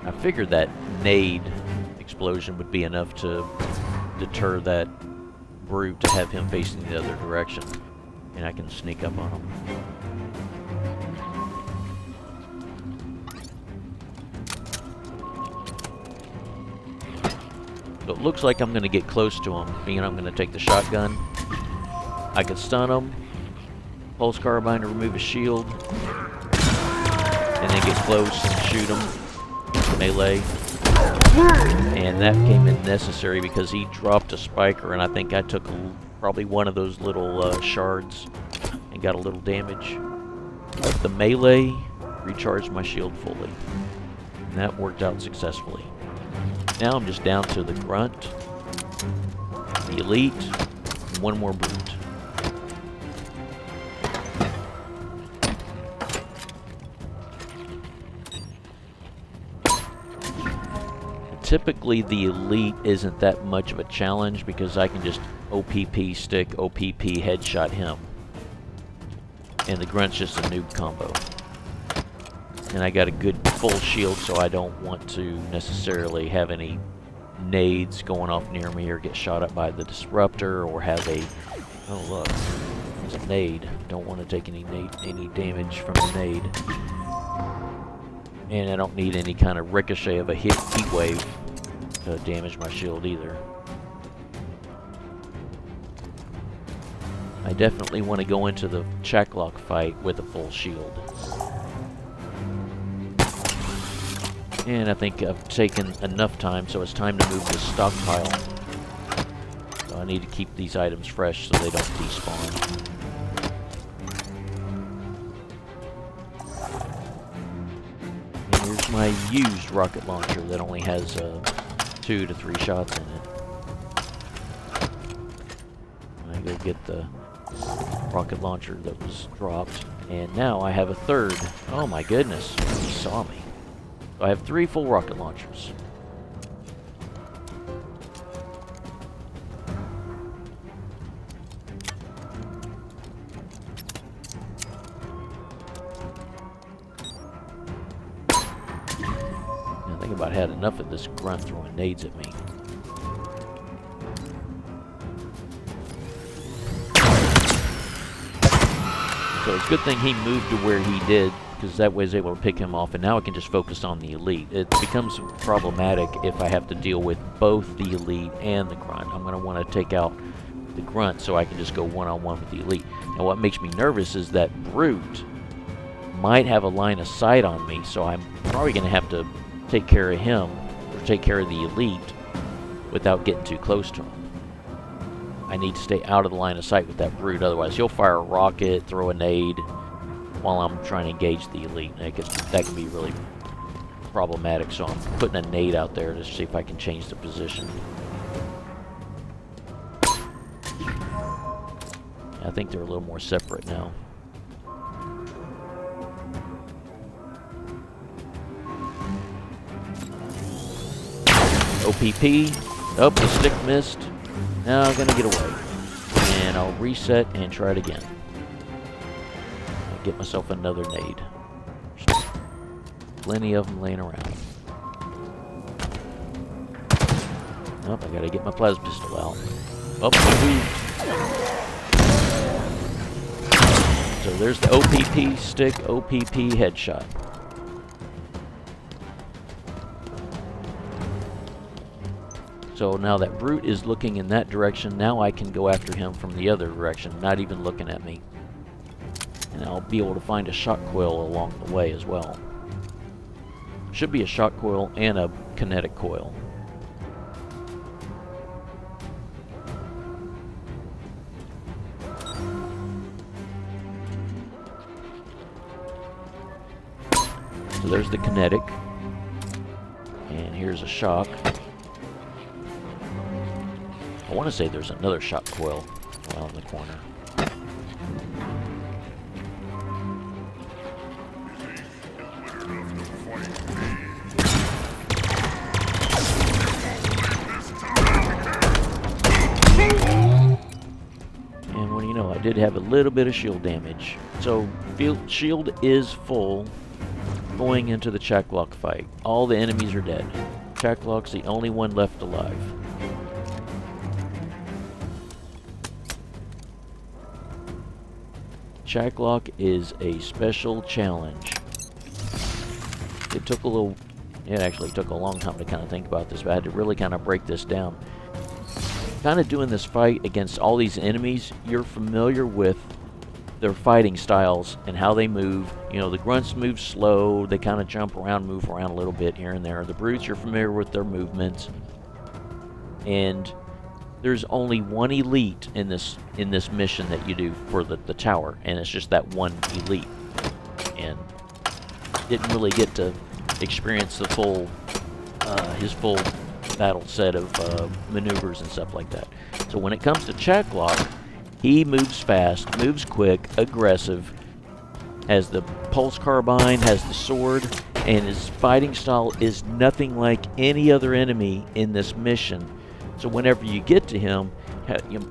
I figured that nade explosion would be enough to deter that brute to have him facing the other direction, and I can sneak up on him. So it looks like I'm going to get close to him, being I'm going to take the shotgun. I could stun him, pulse carbine to remove his shield, and then get close and shoot him, melee. And that came in necessary because he dropped a spiker, and I think I took probably one of those little shards and got a little damage. But the melee recharged my shield fully, and that worked out successfully. Now I'm just down to the grunt, the elite, and one more brute. Typically the elite isn't that much of a challenge because I can just OPP stick, OPP headshot him. And the grunt's just a noob combo. And I got a good full shield, so I don't want to necessarily have any nades going off near me or get shot up by the disruptor or have a... Oh look, there's a nade. Don't want to take any damage from the nade. And I don't need any kind of ricochet of a heat wave to damage my shield either. I definitely want to go into the Chak Lok fight with a full shield. And I think I've taken enough time, so it's time to move to stockpile. So I need to keep these items fresh so they don't despawn. Here's my used rocket launcher that only has 2 to 3 shots in it. I go get the rocket launcher that was dropped, and now I have a third. Oh my goodness, he saw me. So I have 3 full rocket launchers. I think about had enough of this grunt throwing nades at me. So it's a good thing he moved to where he did, because that way I was able to pick him off, and now I can just focus on the elite. It becomes problematic if I have to deal with both the elite and the grunt. I'm going to want to take out the grunt so I can just go one-on-one with the elite. And what makes me nervous is that brute might have a line of sight on me, so I'm probably going to have to take care of him, or take care of the elite, without getting too close to him. I need to stay out of the line of sight with that brute, otherwise he'll fire a rocket, throw a nade, while I'm trying to engage the elite. That can be really problematic, so I'm putting a nade out there to see if I can change the position. I think they're a little more separate now. OPP. Oh, the stick missed. Now I'm going to get away. And I'll reset and try it again. I'll get myself another nade. There's plenty of them laying around. Nope, I got to get my plasma pistol out. Oh, so there's the OPP stick, OPP headshot. So now that brute is looking in that direction, now I can go after him from the other direction, not even looking at me. And I'll be able to find a shock coil along the way as well. Should be a shock coil and a kinetic coil. So there's the kinetic. And here's a shock. I want to say there's another shock coil around the corner. And what do you know, I did have a little bit of shield damage. So shield is full going into the Chak Lok fight. All the enemies are dead. Chak Lok's the only one left alive. Chak Lok is a special challenge. It took a little, it actually took a long time to kind of think about this, but I had to really kind of break this down. Kind of doing this fight against all these enemies, you're familiar with their fighting styles and how they move. You know, the grunts move slow, they kind of jump around, move around a little bit here and there. The brutes, you're familiar with their movements. And there's only one elite in this mission that you do for the tower, and it's just that one elite. And didn't really get to experience the full his full battle set of maneuvers and stuff like that. So when it comes to Chak Lok, he moves fast, moves quick, aggressive, has the pulse carbine, has the sword, and his fighting style is nothing like any other enemy in this mission. So whenever you get to him,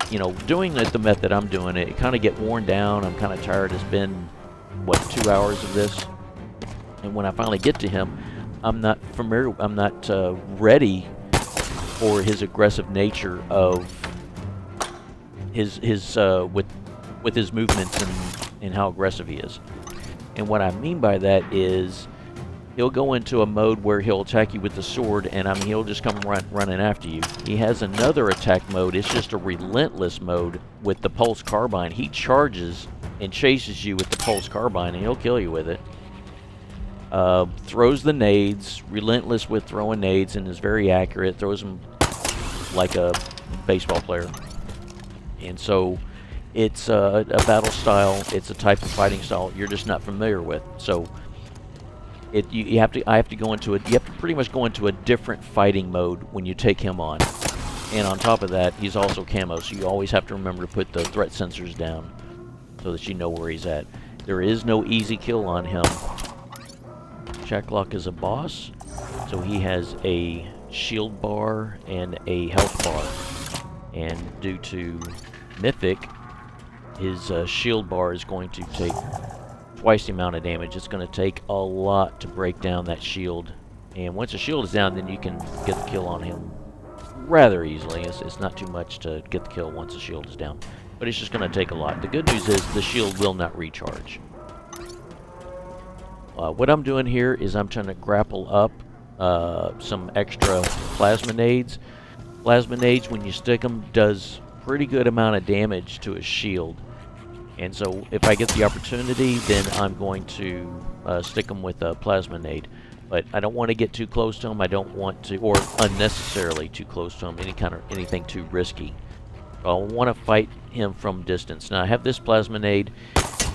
you know, doing it the method I'm doing it, kind of get worn down. I'm kind of tired. It's been, what, 2 hours of this? And when I finally get to him, I'm not familiar, I'm not ready for his aggressive nature of his with his movements and how aggressive he is. And what I mean by that is he'll go into a mode where he'll attack you with the sword, and I mean he'll just come running after you. He has another attack mode. It's just a relentless mode with the pulse carbine. He charges and chases you with the pulse carbine, and he'll kill you with it. Throws the nades, relentless with throwing nades, and is very accurate. Throws them like a baseball player. And so it's a battle style. It's a type of fighting style you're just not familiar with. So you have to go into it. You have to pretty much go into a different fighting mode when you take him on. And on top of that, he's also camo, so you always have to remember to put the threat sensors down so that you know where he's at. There is no easy kill on him. Chak Lok is a boss, so he has a shield bar and a health bar. And due to Mythic, his shield bar is going to take twice the amount of damage. It's going to take a lot to break down that shield. And once the shield is down, then you can get the kill on him rather easily. It's not too much to get the kill once the shield is down. But it's just going to take a lot. The good news is the shield will not recharge. What I'm doing here is I'm trying to grapple up some extra plasma nades. Plasma nades, when you stick them, does pretty good amount of damage to his shield. And so if I get the opportunity, then I'm going to stick them with a plasma nade. But I don't want to get too close to him. I don't want to, or unnecessarily too close to him, anything too risky. I want to fight him from distance. Now I have this plasma nade.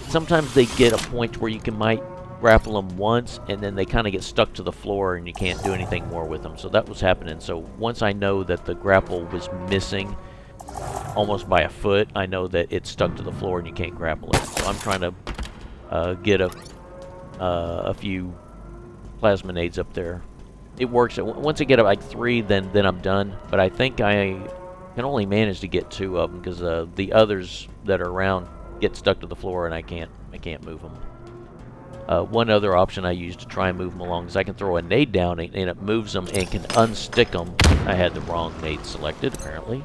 Sometimes they get a point where you might grapple them once, and then they kind of get stuck to the floor, and you can't do anything more with them. So that was happening. So once I know that the grapple was missing almost by a foot, I know that it's stuck to the floor and you can't grapple it. So I'm trying to get a few plasma nades up there. It works. Once I get up like 3, then I'm done. But I think I can only manage to get 2 of them because the others that are around get stuck to the floor, and I can't move them. One other option I use to try and move them along is I can throw a nade down and it moves them and can unstick them. I had the wrong nade selected, apparently.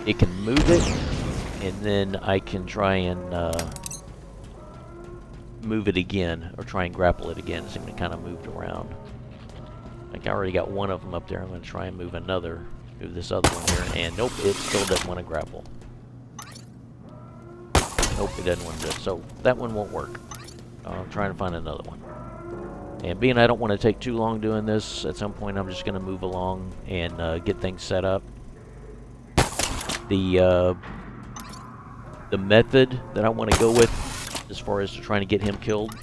It can move it, and then I can try and move it again, or try and grapple it again. So it kind of moved around. Like I already got one of them up there. I'm going to try and move this other one here, and nope, it still doesn't want to grapple. Nope, it doesn't want to do it. So that one won't work. I'm trying to find another one. And being I don't want to take too long doing this, at some point I'm just going to move along and get things set up. The method that I want to go with as far as trying to get him killed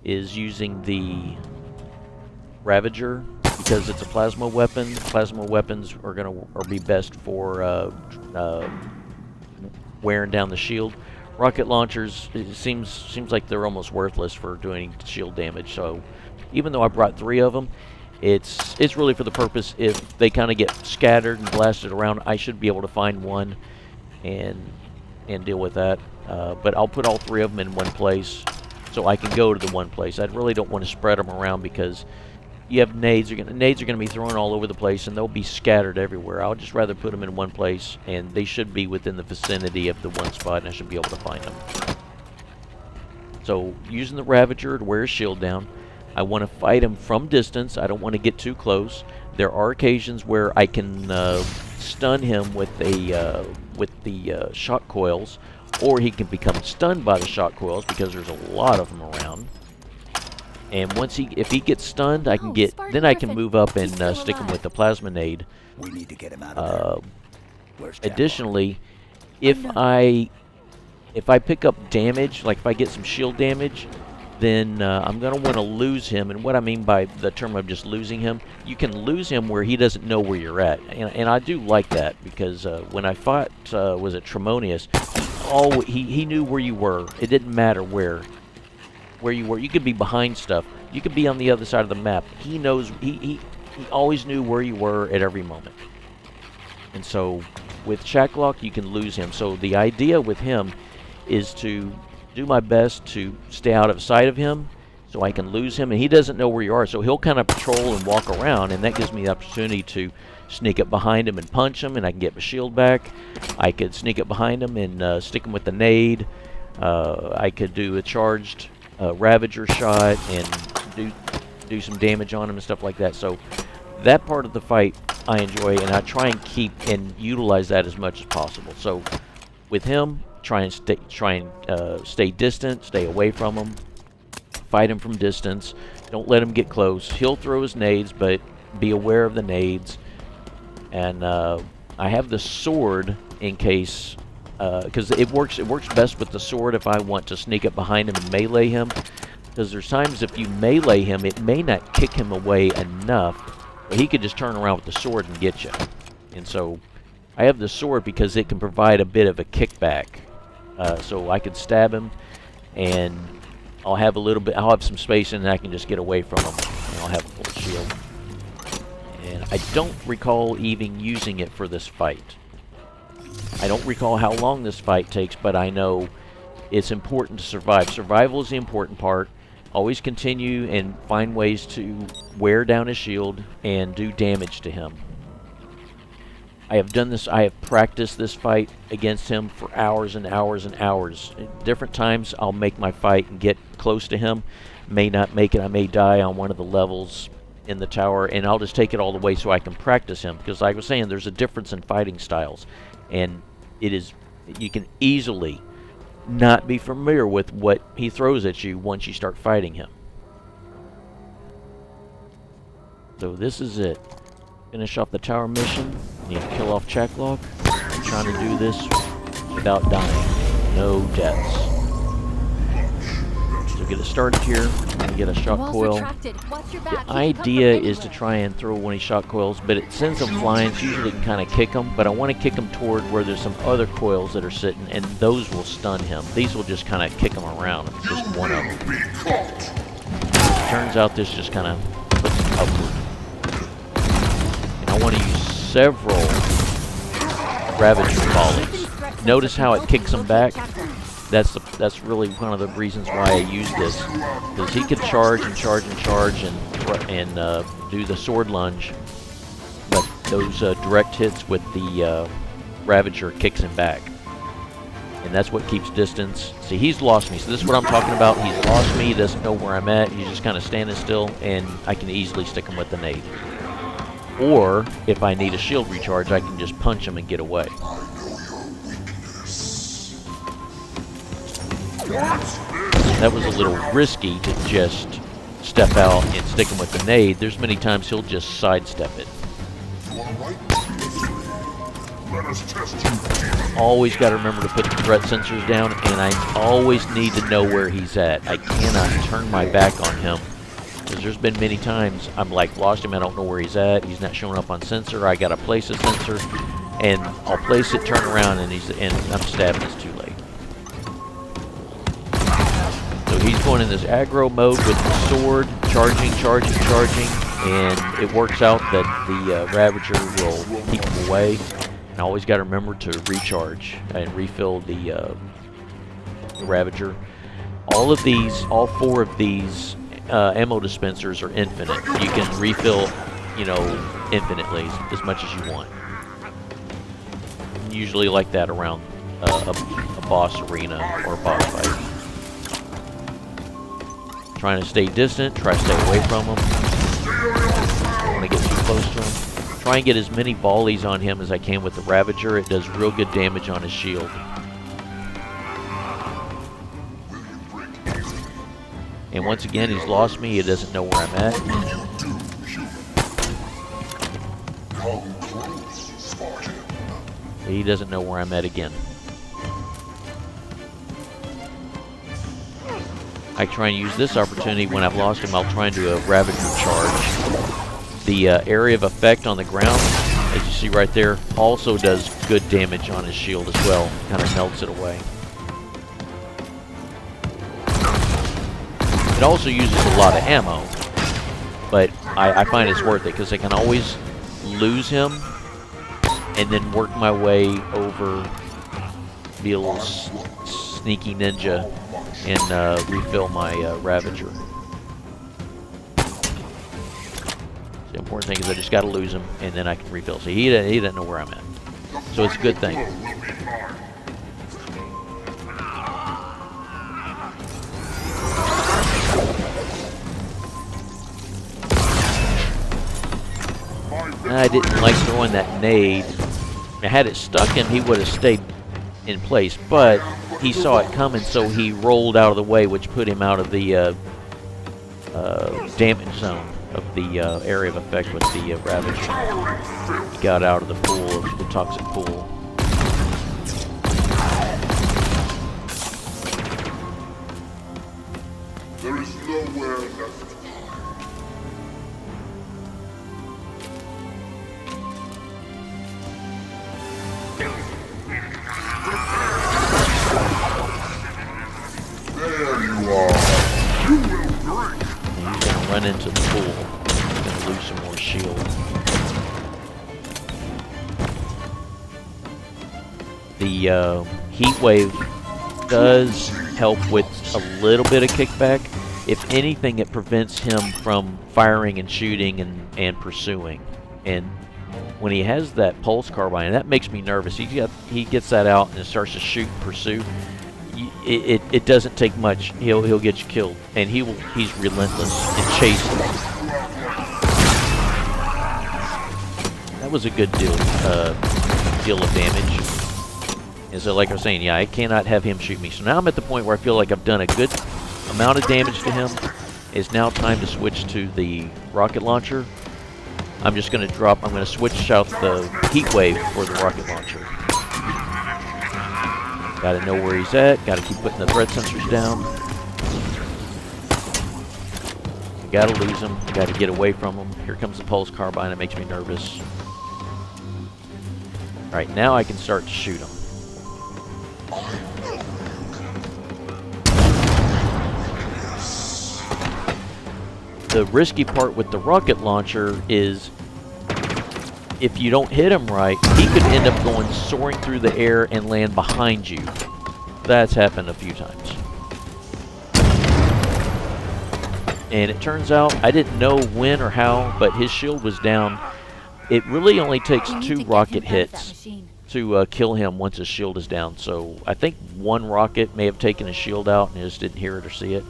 is using the Ravager, because it's a plasma weapon. Plasma weapons are be best for wearing down the shield. Rocket launchers, it seems like they're almost worthless for doing shield damage. So even though I brought 3 of them, it's really for the purpose if they kind of get scattered and blasted around, I should be able to find one and deal with that. But I'll put all 3 of them in one place so I can go to the one place. I really don't want to spread them around because you have nades. Nades are going to be thrown all over the place and they'll be scattered everywhere. I'll just rather put them in one place, and they should be within the vicinity of the one spot, and I should be able to find them. So using the Ravager to wear his shield down, I want to fight him from distance. I don't want to get too close. There are occasions where I can stun him with the shock coils, or he can become stunned by the shock coils because there's a lot of them around. And if he gets stunned, I can then I can move up and stick him with the plasma nade. We need to get him out of there. Additionally, if I pick up damage, like if I get some shield damage, then I'm going to want to lose him. And what I mean by the term of just losing him, you can lose him where he doesn't know where you're at. And I do like that, because when I fought, was it Tremonius, he knew where you were. It didn't matter where you were. You could be behind stuff. You could be on the other side of the map. He knows. He always knew where you were at every moment. And so with Chak Lok, you can lose him. So the idea with him is to do my best to stay out of sight of him so I can lose him, and he doesn't know where you are, so he'll kind of patrol and walk around, and that gives me the opportunity to sneak up behind him and punch him, and I can get my shield back. I could sneak up behind him and stick him with the nade. I could do a charged Ravager shot and do some damage on him and stuff like that. So that part of the fight I enjoy, and I try and keep and utilize that as much as possible. So with him, try and stay distant, stay away from him, fight him from distance. Don't let him get close. He'll throw his nades, but be aware of the nades. And I have the sword in case, because it works best with the sword if I want to sneak up behind him and melee him. Because there's times if you melee him, it may not kick him away enough, but he could just turn around with the sword and get you. And so I have the sword because it can provide a bit of a kickback. So I could stab him, and I'll have some space, and I can just get away from him, and I'll have a full shield. And I don't recall even using it for this fight. I don't recall how long this fight takes, but I know it's important to survive. Survival is the important part. Always continue and find ways to wear down his shield and do damage to him. I have done this, I have practiced this fight against him for hours and hours and hours. At different times I'll make my fight and get close to him. May not make it, I may die on one of the levels in the tower, and I'll just take it all the way so I can practice him. Because like I was saying, there's a difference in fighting styles. And you can easily not be familiar with what he throws at you once you start fighting him. So this is it. Finish off the tower mission. Need to kill off Chak Lok. I'm trying to do this without dying. No deaths. So get it started here. I'm going to get a shock coil. The idea is to try and throw one of these shock coils, but it sends them flying, so usually you can kind of kick them, but I want to kick them toward where there's some other coils that are sitting, and those will stun him. These will just kind of kick him around. It's just one of them. Turns out this just kind of puts him upward. And I want to use several Ravager volleys. Notice how it kicks him back? That's really one of the reasons why I use this, because he could charge and charge and charge and do the sword lunge, but those direct hits with the Ravager kicks him back, and that's what keeps distance. See, he's lost me, so this is what I'm talking about. He's lost me, he doesn't know where I'm at, he's just kind of standing still, and I can easily stick him with the nade. Or, if I need a shield recharge, I can just punch him and get away. That was a little risky to just step out and stick him with the nade. There's many times he'll just sidestep it. Always got to remember to put the threat sensors down, and I always need to know where he's at. I cannot turn my back on him, because there's been many times I'm like lost him, I don't know where he's at, he's not showing up on sensor, I got to place a sensor, and I'll place it, turn around, and I'm stabbing, it's too late. So he's going in this aggro mode with the sword, charging, and it works out that the Ravager will keep him away. And I always got to remember to recharge and refill the Ravager. All 4 of these ammo dispensers are infinite. You can refill, you know, infinitely, as much as you want. Usually like that around a boss arena or a boss fight. Trying to stay distant, try to stay away from him. Don't want to get too close to him. Try and get as many volleys on him as I can with the Ravager. It does real good damage on his shield. And once again, he's lost me. He doesn't know where I'm at. He doesn't know where I'm at again. I try and use this opportunity when I've lost him. I'll try and do a Ravager charge. The area of effect on the ground, as you see right there, also does good damage on his shield as well. Kind of melts it away. It also uses a lot of ammo, but I find it's worth it because I can always lose him and then work my way over, be a little sneaky ninja, and refill my Ravager. The important thing is I just got to lose him, and then I can refill. So he doesn't know where I'm at. So it's a good thing. I didn't like throwing that nade. Had it stuck him, he would have stayed in place, but he saw it coming, so he rolled out of the way, which put him out of the damage zone of the area of effect with the Ravager. He got out of the pool, of the toxic pool. There is nowhere left. There you are. You will drink. And he's going to run into the pool. He's going to lose some more shield. The heat wave does help with a little bit of kickback. If anything, it prevents him from firing and shooting and pursuing. And when he has that pulse carbine, that makes me nervous. He gets that out and starts to shoot and pursue. It doesn't take much. He'll get you killed, and he's relentless in chasing. That was a good deal of damage. And so, like I was saying, yeah, I cannot have him shoot me. So now I'm at the point where I feel like I've done a good amount of damage to him. It's now time to switch to the rocket launcher. I'm just going to I'm going to switch out the heat wave for the rocket launcher. Got to know where he's at. Got to keep putting the threat sensors down. Got to lose him. Got to get away from him. Here comes the pulse carbine. It makes me nervous. All right, now I can start to shoot him. The risky part with the rocket launcher is if you don't hit him right, he could end up going soaring through the air and land behind you. That's happened a few times. And it turns out, I didn't know when or how, but his shield was down. It really only takes 2 rocket hits to kill him once his shield is down. So I think 1 rocket may have taken his shield out and he just didn't hear it or see it.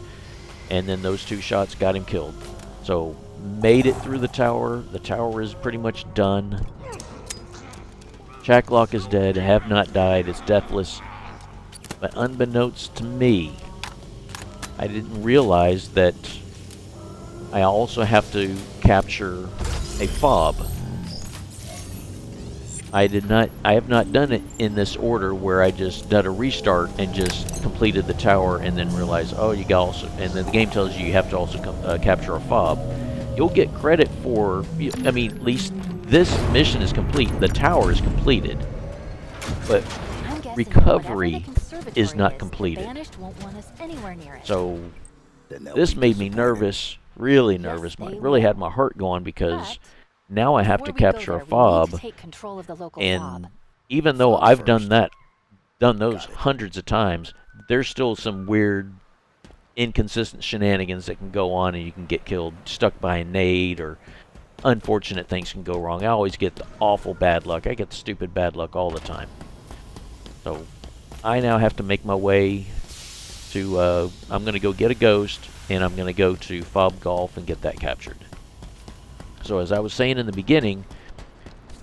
And then those 2 shots got him killed. So made it through the tower. The tower is pretty much done. Chak Lok is dead. Have not died. It's deathless. But unbeknownst to me, I didn't realize that I also have to capture a FOB. I have not done it in this order where I just did a restart and just completed the tower and then realized, oh, you got also, and then the game tells you have to also capture a FOB. You'll get credit for, I mean, at least this mission is complete. The tower is completed, but recovery is not completed. So this made me nervous, really nervous. Really had my heart going because now I have to capture a FOB, and even though I've done those hundreds of times, there's still some weird, inconsistent shenanigans that can go on, and you can get killed, stuck by a nade, or unfortunate things can go wrong. I always get the awful bad luck. I get the stupid bad luck all the time. So I now have to make my way to, I'm going to go get a ghost, and I'm going to go to FOB Golf and get that captured. So as I was saying in the beginning,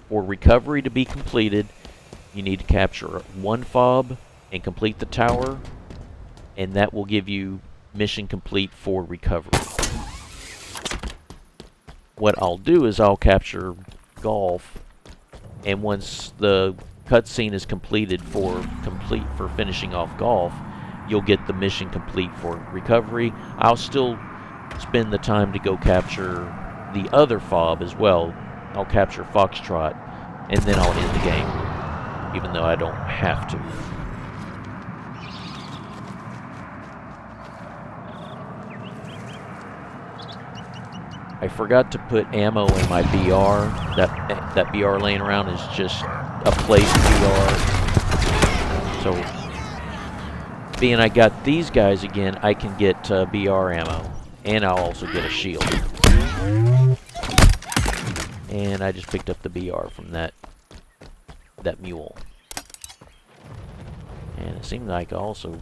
for recovery to be completed, you need to capture one FOB and complete the tower, and that will give you mission complete for recovery. What I'll do is I'll capture Golf, and once the cutscene is completed for finishing off Golf, you'll get the mission complete for recovery. I'll still spend the time to go capture the other FOB as well. I'll capture Foxtrot, and then I'll end the game, even though I don't have to. I forgot to put ammo in my BR. That BR laying around is just a place BR. So, being I got these guys again, I can get BR ammo, and I'll also get a shield. And I just picked up the BR from that mule. And it seemed like I also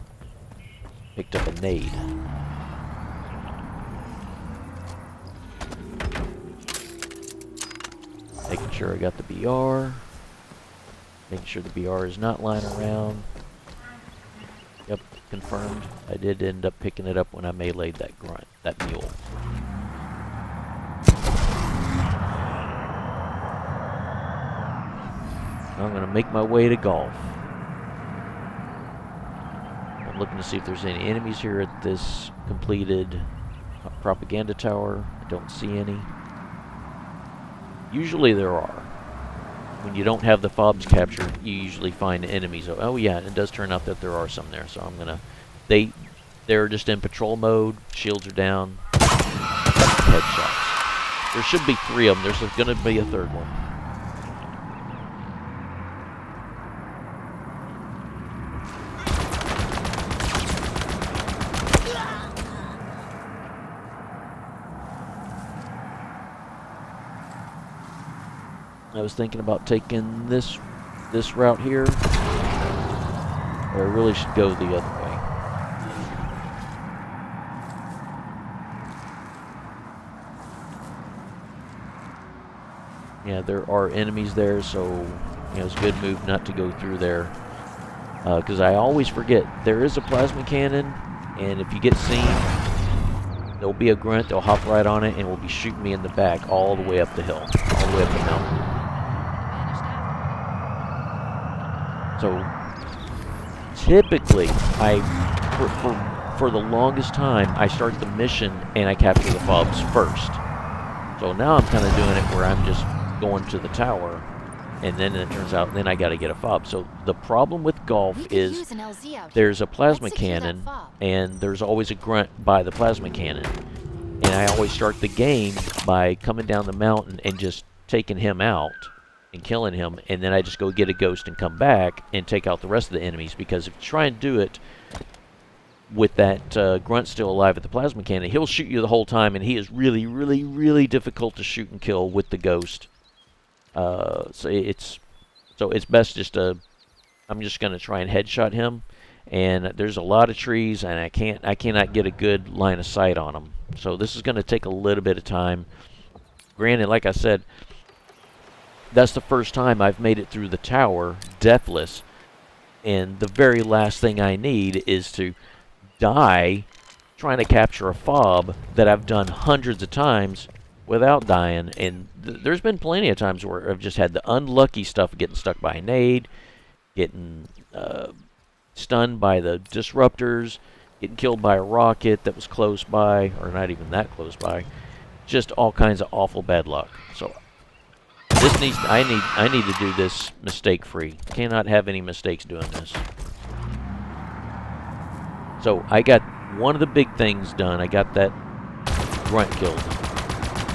picked up a nade. Making sure I got the BR. Making sure the BR is not lying around. Yep, confirmed. I did end up picking it up when I meleeed that mule. I'm going to make my way to Golf. I'm looking to see if there's any enemies here at this completed propaganda tower. I don't see any. Usually there are. When you don't have the FOBs captured, you usually find enemies. Oh yeah, it does turn out that there are some there. So I'm going to... They're just in patrol mode. Shields are down. Headshots. There should be 3 of them. There's going to be a 3rd one. I was thinking about taking this route here, or I really should go the other way. Yeah, there are enemies there, so it's a good move not to go through there. Because I always forget, there is a plasma cannon, and if you get seen, there'll be a grunt, they'll hop right on it, and will be shooting me in the back all the way up the hill, all the way up the mountain. So typically, for the longest time, I start the mission and I capture the FOBs first. So now I'm kind of doing it where I'm just going to the tower, and then it turns out then I got to get a FOB. So the problem with Golf is there's a plasma cannon, and there's always a grunt by the plasma cannon. And I always start the game by coming down the mountain and just taking him out and killing him, and then I just go get a ghost and come back and take out the rest of the enemies, because if you try and do it with that grunt still alive at the plasma cannon, he'll shoot you the whole time, and he is really, really, really difficult to shoot and kill with the ghost. So it's best just to, I'm just going to try and headshot him, and there's a lot of trees, and I cannot get a good line of sight on him. So this is going to take a little bit of time. Granted, like I said, that's the first time I've made it through the tower deathless, and the very last thing I need is to die trying to capture a FOB that I've done hundreds of times without dying. And there's been plenty of times where I've just had the unlucky stuff of getting stuck by a nade, getting stunned by the disruptors, getting killed by a rocket that was close by, or not even that close by. Just all kinds of awful bad luck. So this needs. I need to do this mistake-free. Cannot have any mistakes doing this. So I got one of the big things done. I got that grunt killed.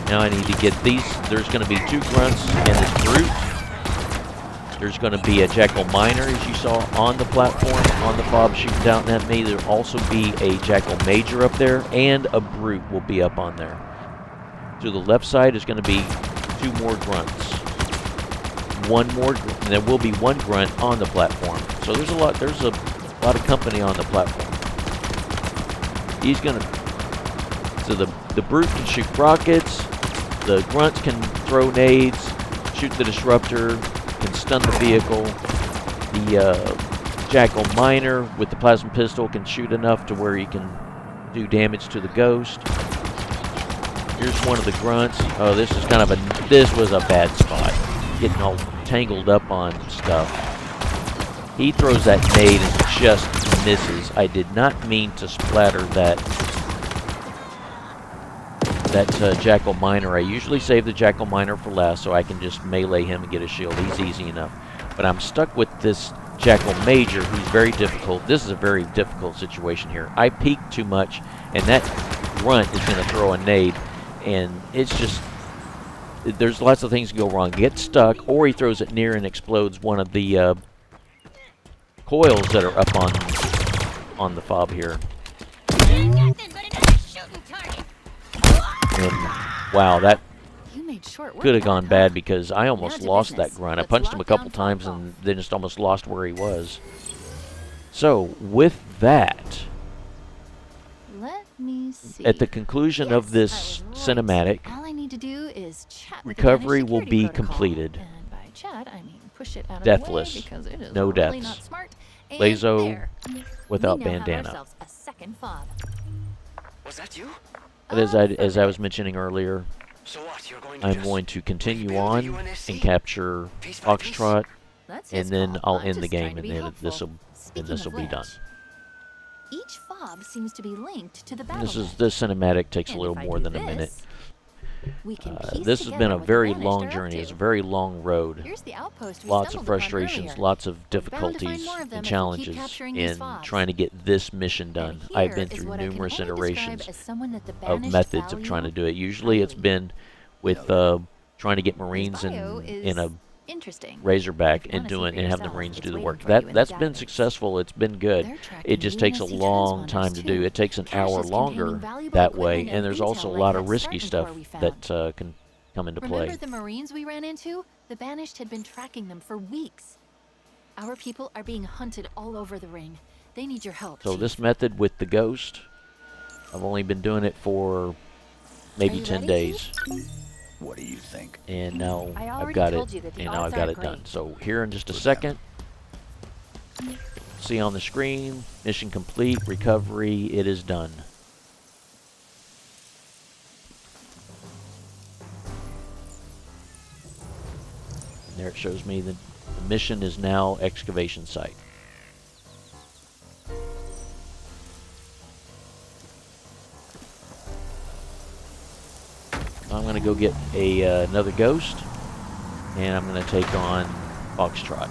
Now I need to get these. There's going to be 2 grunts and this brute. There's going to be a Jackal Miner, as you saw, on the platform, on the FOB shooting down at me. There'll also be a Jackal Major up there, and a brute will be up on there. To the left side is going to be 2 more grunts. One more, and there will be 1 grunt on the platform. So there's a lot of company on the platform. He's going to, so the brute can shoot rockets, the grunts can throw nades, shoot the disruptor, can stun the vehicle. The Jackal Miner with the plasma pistol can shoot enough to where he can do damage to the ghost. Here's one of the grunts. Oh, this is kind of this was a bad spot. Getting all tangled up on stuff. He throws that nade and just misses. I did not mean to splatter that Jackal Miner. I usually save the Jackal Miner for last so I can just melee him and get a shield. He's easy enough. But I'm stuck with this Jackal Major, who's very difficult. This is a very difficult situation here. I peeked too much, and that grunt is going to throw a nade, and it's just, there's lots of things that go wrong. Get stuck, or he throws it near and explodes one of the coils that are up on the FOB here. And, wow, that could have gone bad because I almost lost that grunt. I punched him a couple times and then just almost lost where he was. So, with that, Let me see. at the conclusion of this cinematic, All I need to do is chat with the recovery Bandanas will security be protocol. completed. And by chat, I mean push it out of Deathless. the way because it is No really deaths. not smart. And LASO there. without We now have bandana. ourselves a second FOB. Was that you? But as I was mentioning earlier, So what? You're going to I'm just going to continue rebuild on the UNSC? and capture Piece by piece? Foxtrot, That's and his then call. I'll I'm end the just game, trying to and be then helpful. this will be Speaking done. of which, each FOB seems to be linked to the battle. This cinematic takes a And little if I more do than a minute. this, we can piece This has been together a what the very Banished long are up journey. to. It's a very long road. Here's the outpost we Lots of stumbled upon frustrations, earlier. lots of We're bound to find difficulties more of them and if we keep challenges capturing these in FOBs. trying to get this mission done. And I've here been is through what I can numerous only describe iterations as someone that the of Banished methods of trying to value do it. Usually it's highly. been with trying to get Marines His bio in a is interesting. Razorback If you and wanna see for and have the yourself, Marines it's do the waiting work. for you in the That's been database. successful. It's been good. They're tracking It just takes a UNSC long transponders, time to too. do. It takes an hour Caches longer containing valuable that way, equipment and there's intel also a like lot that of risky Spartan stuff core we found. that can come into play. Remember the Marines we ran into? The Banished had been tracking them for weeks. Our people are being hunted all over the ring. They need your help. So Chief. this method with the Ghost, I've only been doing it for maybe you 10 ready, days, What do you think? and now I I've already got it, told you that the and now I've odds got aren't it done. great. So here in just a second, see on the screen, mission complete, recovery, it is done. And there it shows me that the mission is now excavation site. I'm going to go get another Ghost, and I'm going to take on Foxtrot.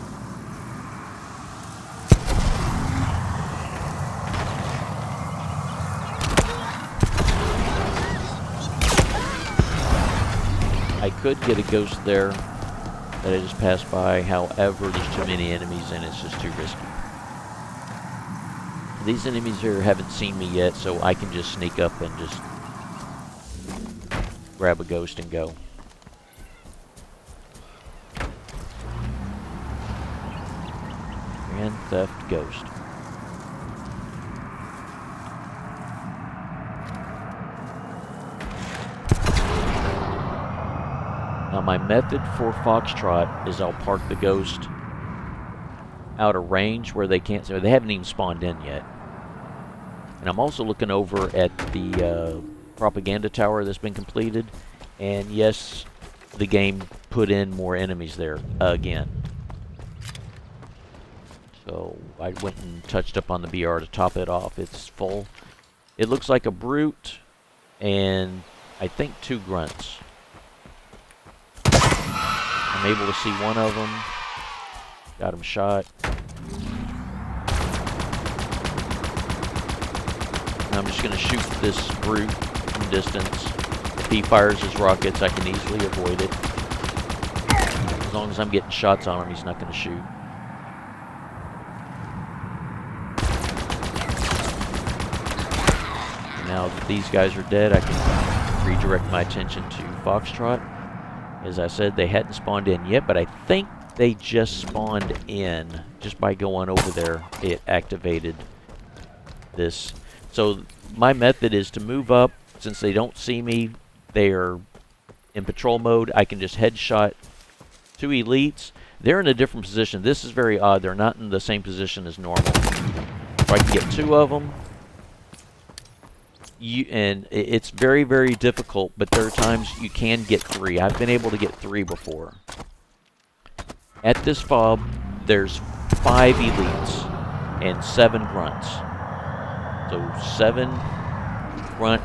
I could get a Ghost there that I just passed by, however, there's too many enemies and it's just too risky. These enemies here haven't seen me yet, so I can just sneak up and just grab a Ghost and go. Grand Theft Ghost. Now my method for Foxtrot is I'll park the Ghost out of range where they can't see. They haven't even spawned in yet. And I'm also looking over at the propaganda tower that's been completed, And yes, the game put in more enemies there again. So I went and touched up on the BR to top it off. It's full. It looks like a brute and I think 2 grunts. I'm able to see one of them. Got him shot. And I'm just going to shoot this brute from distance. If he fires his rockets, I can easily avoid it. As long as I'm getting shots on him, he's not going to shoot. And now that these guys are dead, I can redirect my attention to Foxtrot. As I said, they hadn't spawned in yet, but I think they just spawned in. Just by going over there, it activated this. So my method is to move up. Since they don't see me, they are in patrol mode. I can just headshot 2 elites. They're in a different position. This is very odd. They're not in the same position as normal. So I can get 2 of them. And it's very, very difficult, but there are times you can get 3. I've been able to get 3 before. At this FOB, there's 5 elites and 7 grunts. So 7 grunt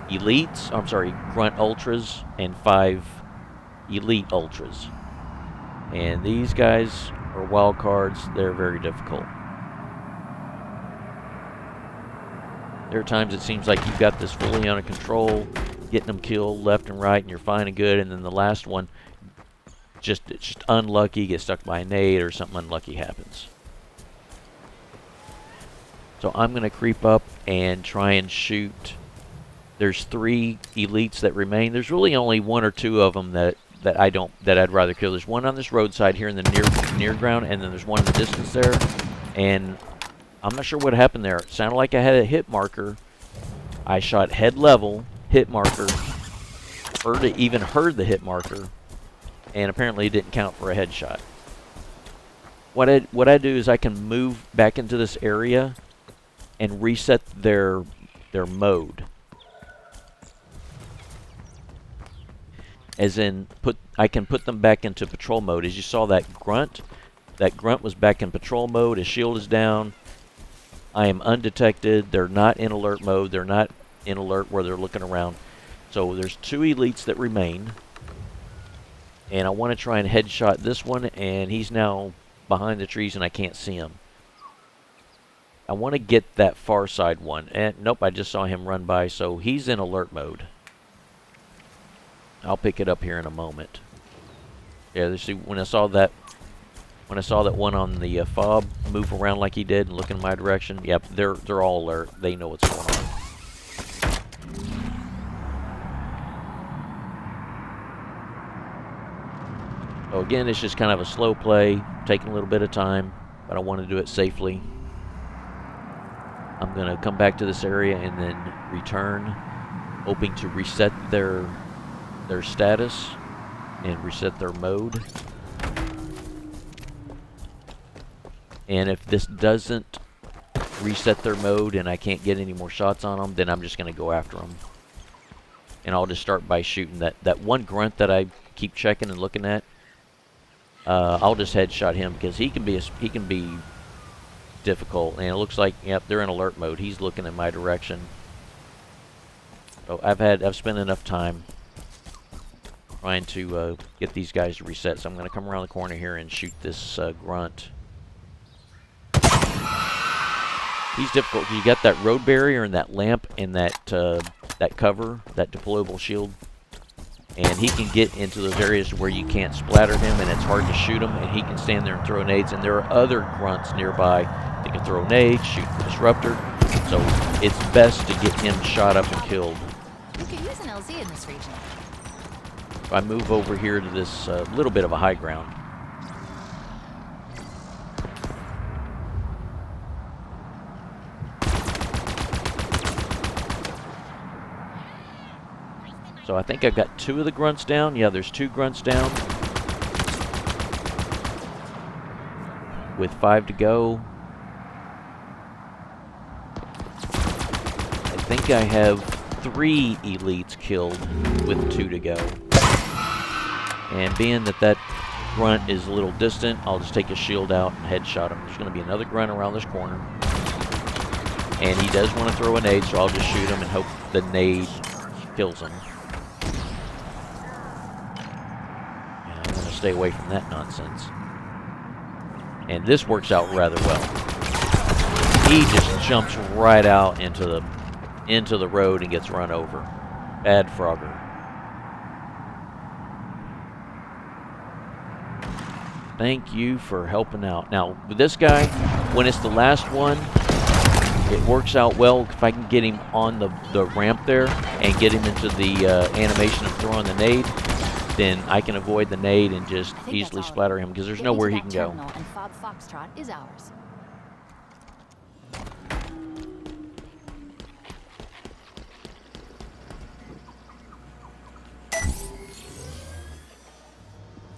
elites, grunt ultras, and 5 elite ultras. And these guys are wild cards. They're very difficult. There are times it seems like you've got this fully under control, getting them killed left and right, and you're fine and good, and then the last one, it's just unlucky, gets stuck by a nade, or something unlucky happens. So I'm going to creep up and try and shoot. There's 3 elites that remain. There's really only 1 or 2 of them that I'd rather kill. There's one on this roadside here in the near ground, and then there's one in the distance there, and I'm not sure what happened there. It sounded like I had a hit marker. I shot head level, hit marker, even heard the hit marker, and apparently it didn't count for a headshot. What I do is I can move back into this area and reset their mode. As in, I can put them back into patrol mode. As you saw that grunt was back in patrol mode. His shield is down. I am undetected. They're not in alert mode. They're not in alert where they're looking around. So there's 2 elites that remain. And I want to try and headshot this one, and he's now behind the trees and I can't see him. I want to get that far side one. And nope, I just saw him run by, so he's in alert mode. I'll pick it up here in a moment. Yeah, see, when I saw that one on the FOB move around like he did and look in my direction, yep, they're all alert. They know what's going on. So again, it's just kind of a slow play, taking a little bit of time, but I want to do it safely. I'm going to come back to this area and then return, hoping to reset their status and reset their mode. And if this doesn't reset their mode and I can't get any more shots on them, then I'm just going to go after them. And I'll just start by shooting that one grunt that I keep checking and looking at. I'll just headshot him because he can be difficult. And it looks like, yep, they're in alert mode. He's looking in my direction. So I've spent enough time trying to get these guys to reset. So I'm going to come around the corner here and shoot this grunt. He's difficult because you got that road barrier and that lamp and that cover, that deployable shield. And he can get into those areas where you can't splatter him and it's hard to shoot him, and he can stand there and throw nades, and there are other grunts nearby that can throw nades, shoot the disruptor. So it's best to get him shot up and killed. You could use an LZ in this region. So I move over here to this little bit of a high ground. So I think I've got 2 of the grunts down. Yeah, there's 2 grunts down. With 5 to go. I think I have 3 elites killed with 2 to go. And being that that grunt is a little distant, I'll just take his shield out and headshot him. There's going to be another grunt around this corner. And he does want to throw a nade, so I'll just shoot him and hope the nade kills him. And I'm going to stay away from that nonsense. And this works out rather well. He just jumps right out into the road and gets run over. Bad Frogger. Thank you for helping out. Now, with this guy, when it's the last one, it works out well if I can get him on the ramp there and get him into the animation of throwing the nade. Then I can avoid the nade and just easily splatter him because there's nowhere he can go. And FOB Foxtrot is ours.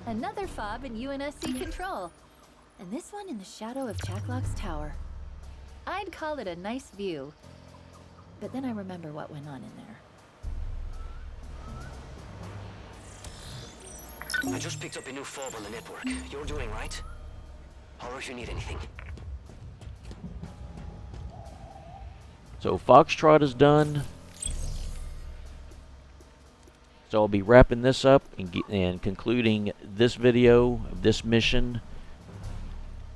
Another FOB in UNSC control. And this one in the shadow of Chak Lok's tower. I'd call it a nice view. But then I remember what went on in there. I just picked up a new FOB on the network. You're doing right? Holler if you need anything. So Foxtrot is done. So I'll be wrapping this up and concluding this video, this mission,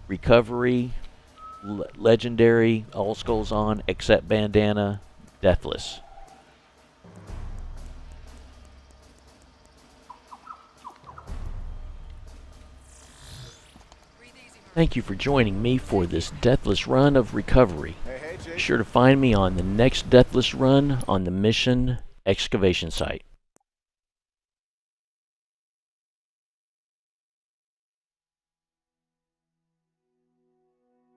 recovery, legendary, all skulls on, except Bandana, deathless. Thank you for joining me for this deathless run of recovery. Be sure to find me on the next deathless run on the mission excavation site.